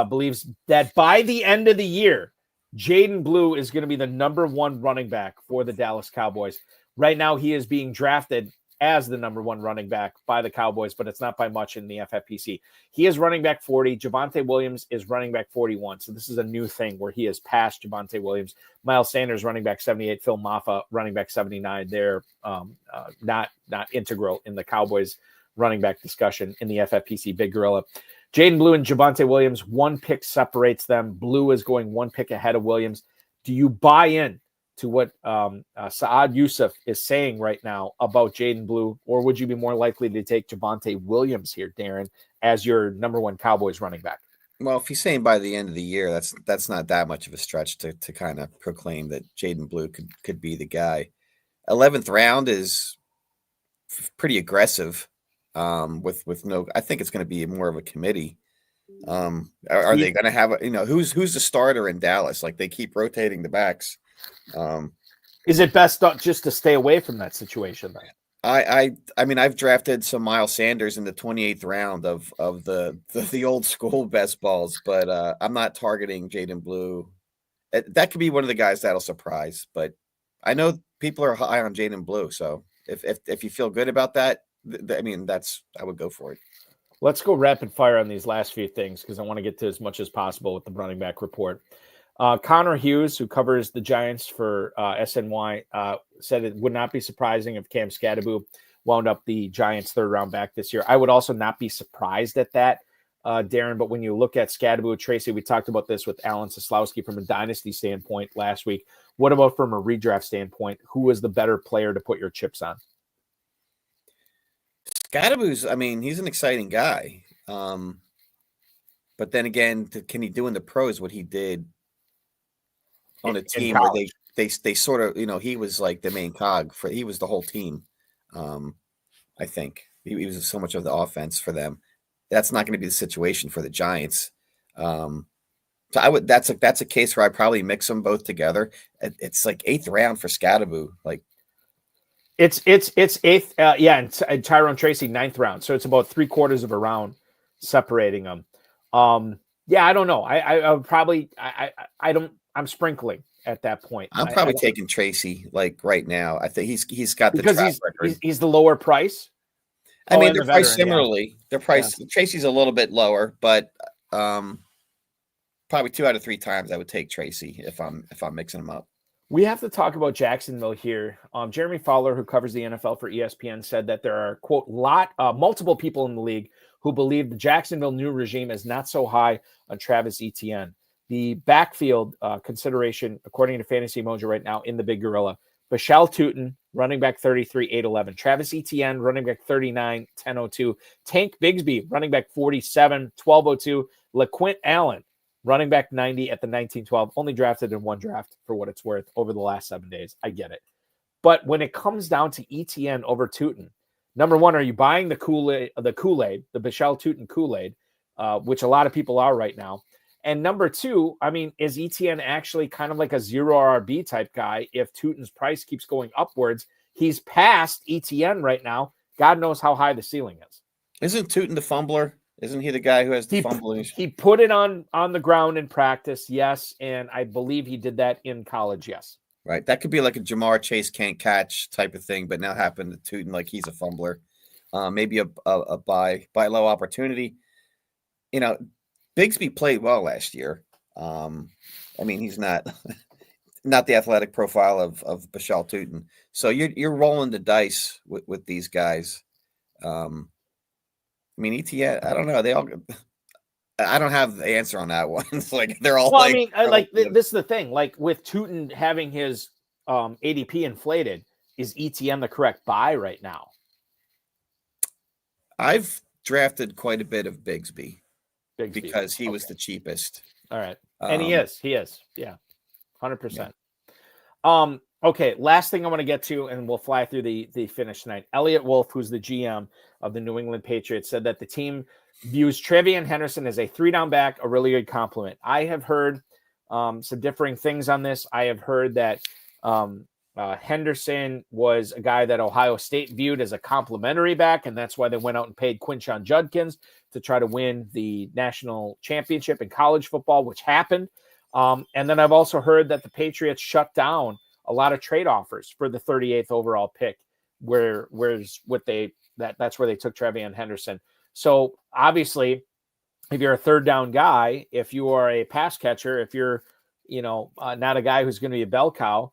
Speaker 1: believes that by the end of the year, Jaydon Blue is going to be the number 1 running back for the Dallas Cowboys. Right now, he is being drafted as the number 1 running back by the Cowboys, but it's not by much in the FFPC. He is running back 40. Javonte Williams is running back 41. So this is a new thing where he has passed Javonte Williams. Miles Sanders running back 78. Phil Maffa running back 79. They're not integral in the Cowboys running back discussion in the FFPC Big Gorilla. Jaydon Blue and Javonte Williams, 1 pick separates them. Blue is going 1 pick ahead of Williams. Do you buy in to what Saad Yousuf is saying right now about Jaydon Blue, or would you be more likely to take Javonte Williams here, Darren, as your number 1 Cowboys running back?
Speaker 2: Well, if he's saying by the end of the year, that's not that much of a stretch to kind of proclaim that Jaydon Blue could be the guy. 11th round is pretty aggressive. With no, I think it's going to be more of a committee. Are they going to have who's the starter in Dallas? Like they keep rotating the backs.
Speaker 1: Is it best just to stay away from that situation then?
Speaker 2: I mean, I've drafted some Miles Sanders in the 28th round of the old school best balls, but I'm not targeting Jaydon Blue. That could be one of the guys that'll surprise, but I know people are high on Jaydon Blue. So if you feel good about that, I mean, I would go for it. Let's
Speaker 1: go rapid fire on these last few things because I want to get to as much as possible with the running back report. Connor Hughes, who covers the Giants for SNY, said it would not be surprising if Cam Skattebo wound up the Giants' 3rd round back this year. I would also not be surprised at that, Darren. But when you look at Skattebo, Tracy, we talked about this with Alan Soslowski from a dynasty standpoint last week. What about from a redraft standpoint? Who is the better player to put your chips on?
Speaker 2: Skattebo's, I mean, he's an exciting guy. But then again, can he do in the pros what he did on a
Speaker 1: In
Speaker 2: team where
Speaker 1: college.
Speaker 2: they sort of, he was like the main cog he was the whole team. I think he was so much of the offense for them. That's not going to be the situation for the Giants. So that's a case where I probably mix them both together. It's like 8th round for Skattebo. Like
Speaker 1: it's 8th. And Tyrone Tracy 9th round. So it's about 3/4 of a round separating them. I don't know. I would probably, I'm sprinkling at that point.
Speaker 2: I'm probably taking Tracy like right now. I think he's got the track record.
Speaker 1: He's the lower price.
Speaker 2: I mean, they're priced similarly. Yeah. They're priced. Yeah. Tracy's a little bit lower, but probably 2 out of 3 times I would take Tracy if I'm mixing them up.
Speaker 1: We have to talk about Jacksonville here. Jeremy Fowler, who covers the NFL for ESPN, said that there are, quote, multiple people in the league who believe the Jacksonville new regime is not so high on Travis Etienne. The backfield consideration, according to Fantasy Mojo right now, in the Big Gorilla, Bashal Tutin, running back 33, 811. Travis Etienne, running back 39, 1002. Tank Bigsby, running back 47, 1202. LaQuint Allen, running back 90 at the 1912. Only drafted in one draft for what it's worth over the last 7 days. I get it. But when it comes down to Etienne over Tutin, number one, are you buying the Kool-Aid, the Bashal Tutin Kool-Aid, which a lot of people are right now? And number two, I mean, is Etienne actually kind of like a zero RB type guy? If Tutin's price keeps going upwards, he's past Etienne right now. God knows how high the ceiling is.
Speaker 2: Isn't Tutin the fumbler? Isn't he the guy who has the fumbling?
Speaker 1: He put it on the ground in practice, yes. And I believe he did that in college, yes.
Speaker 2: Right. That could be like a Jamar Chase can't catch type of thing, but now happened to Tutin like he's a fumbler. Maybe a buy low opportunity. Bigsby played well last year. I mean, he's not the athletic profile of Bashal Tutin. So you're rolling the dice with these guys. I mean, Etienne, I don't know. I don't have the answer on that one. It's like they're all.
Speaker 1: Well, this is the thing. Like with Tutin having his ADP inflated, is Etienne the correct buy right now?
Speaker 2: I've drafted quite a bit of Bigsby. Because he was the cheapest.
Speaker 1: All right. And he is. Yeah. 100%. Yeah. Okay. Last thing I want to get to, and we'll fly through the finish tonight. Eliot Wolf, who's the GM of the New England Patriots, said that the team views TreVeyon Henderson as a 3-down back, a really good compliment. I have heard some differing things on this. I have heard that Henderson was a guy that Ohio State viewed as a complimentary back, and that's why they went out and paid Quinshon Judkins to try to win the national championship in college football, which happened. And then I've also heard that the Patriots shut down a lot of trade offers for the 38th overall pick, that's where they took TreVeyon Henderson. So obviously, if you're a 3rd down guy, if you are a pass catcher, if you're, not a guy who's going to be a bell cow,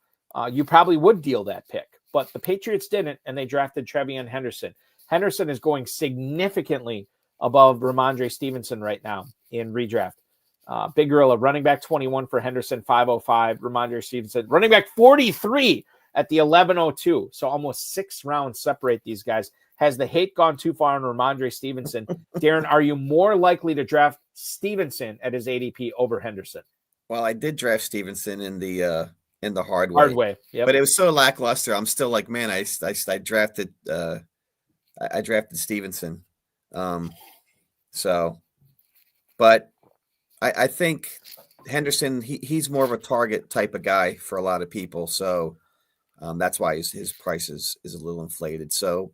Speaker 1: you probably would deal that pick. But the Patriots didn't, and they drafted TreVeyon Henderson. Henderson is going significantly above Ramondre Stevenson right now in redraft. Big Gorilla, running back 21 for Henderson, 505. Ramondre Stevenson, running back 43 at the 1102. So almost 6 rounds separate these guys. Has the hate gone too far on Ramondre Stevenson? Darren, are you more likely to draft Stevenson at his ADP over Henderson?
Speaker 2: Well, I did draft Stevenson in the hard way.
Speaker 1: Yep.
Speaker 2: But it was so lackluster. I'm still like, man, I drafted Stevenson. But I think Henderson, he's more of a target type of guy for a lot of people. So that's why his price is a little inflated. So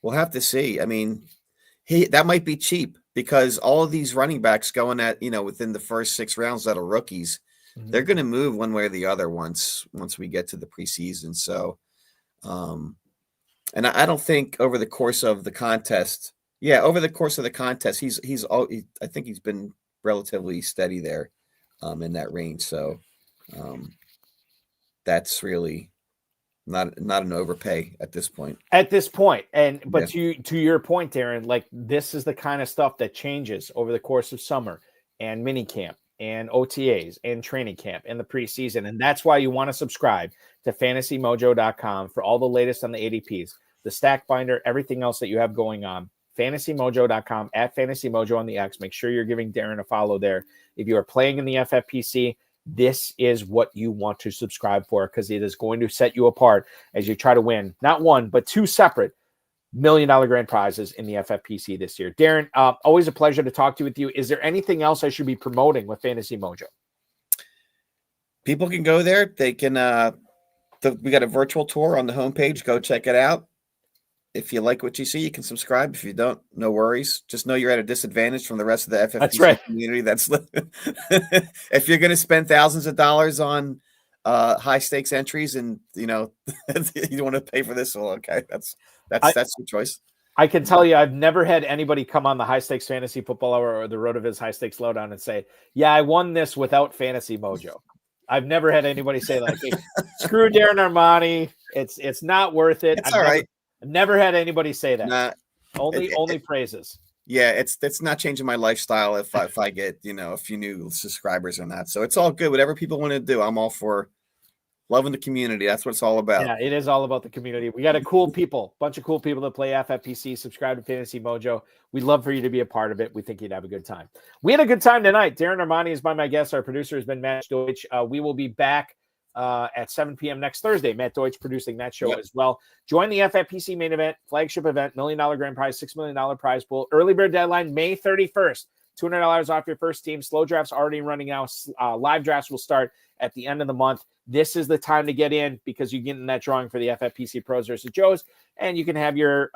Speaker 2: we'll have to see. I mean, that might be cheap because all of these running backs going at, within the first 6 rounds that are rookies, they're going to move one way or the other once we get to the preseason. So, and I don't think over the course of the contest, I think he's been relatively steady there in that range. So that's really not an overpay at this point.
Speaker 1: But to your point, Darren, like this is the kind of stuff that changes over the course of summer and minicamp and OTAs and training camp and the preseason. And that's why you want to subscribe to fantasymojo.com for all the latest on the ADPs, the stack binder, everything else that you have going on fantasymojo.com, at Fantasy Mojo on the X. Make sure you're giving Darren a follow there. If you are playing in the FFPC, this is what you want to subscribe for, because it is going to set you apart as you try to win not one, but two separate $1 million grand prizes in the FFPC this year. Darren, always a pleasure to talk to you with you. Is there anything else I should be promoting with Fantasy Mojo?
Speaker 2: People can go there. They can, we got a virtual tour on the homepage. Go check it out. If you like what you see, you can subscribe. If you don't, no worries. Just know you're at a disadvantage from the rest of the FFPC community. That's if you're going to spend thousands of dollars on high stakes entries, and you want to pay for this. Well, okay, that's your choice.
Speaker 1: I can tell you, I've never had anybody come on the High Stakes Fantasy Football Hour or the RotoViz High Stakes Lowdown and say, "Yeah, I won this without Fantasy Mojo." I've never had anybody say like, hey, "Screw Darren Armani. It's not worth it."
Speaker 2: It's all right.
Speaker 1: Never had anybody say that.
Speaker 2: Nah,
Speaker 1: only praises.
Speaker 2: Yeah, it's not changing my lifestyle if I get a few new subscribers or not. So it's all good. Whatever people want to do, I'm all for loving the community. That's what it's all about.
Speaker 1: Yeah, it is all about the community. We got bunch of cool people that play FFPC. Subscribe to Fantasy Mojo. We'd love for you to be a part of it. We think you'd have a good time. We had a good time tonight. Darren Armani is my guest. Our producer has been Matt Deutsch. We will be back at 7 p.m. next Thursday. Matt Deutsch producing that show as well. Join the FFPC main event, flagship event, $1 million grand prize, $6 million prize pool. Early bird deadline, May 31st. $200 off your first team. Slow drafts already running out. Live drafts will start at the end of the month. This is the time to get in, because you get in that drawing for the FFPC Pros versus Joes, and you can have your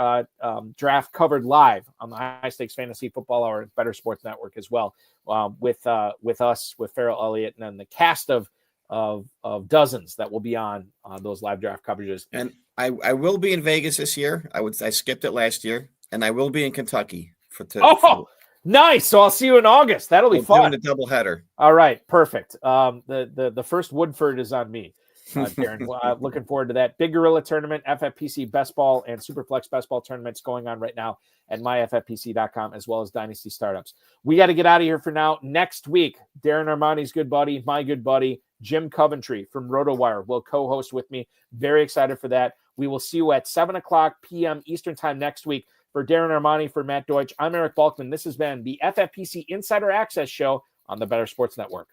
Speaker 1: draft covered live on the High Stakes Fantasy Football Hour at Better Sports Network as well, with us, with Farrell Elliott, and then the cast of dozens that will be on those live draft coverages. And
Speaker 2: I will be in Vegas this year. I skipped it last year, and I will be in Kentucky
Speaker 1: nice. So I'll see you in August. That'll be fun.
Speaker 2: Doing a doubleheader.
Speaker 1: All right, perfect. The first Woodford is on me, Darren. Looking forward to that. Big Gorilla Tournament, FFPC Best Ball, and Superflex Best Ball tournaments going on right now at myffpc.com, as well as Dynasty Startups. We got to get out of here for now. Next week, Darren Armani's good buddy, my good buddy, Jim Coventry from RotoWire will co-host with me. Very excited for that. We will see you at 7:00 p.m. Eastern Time next week. For Darren Armani, for Matt Deutsch, I'm Eric Balkman. This has been the FFPC Insider Access Show on the Better Sports Network.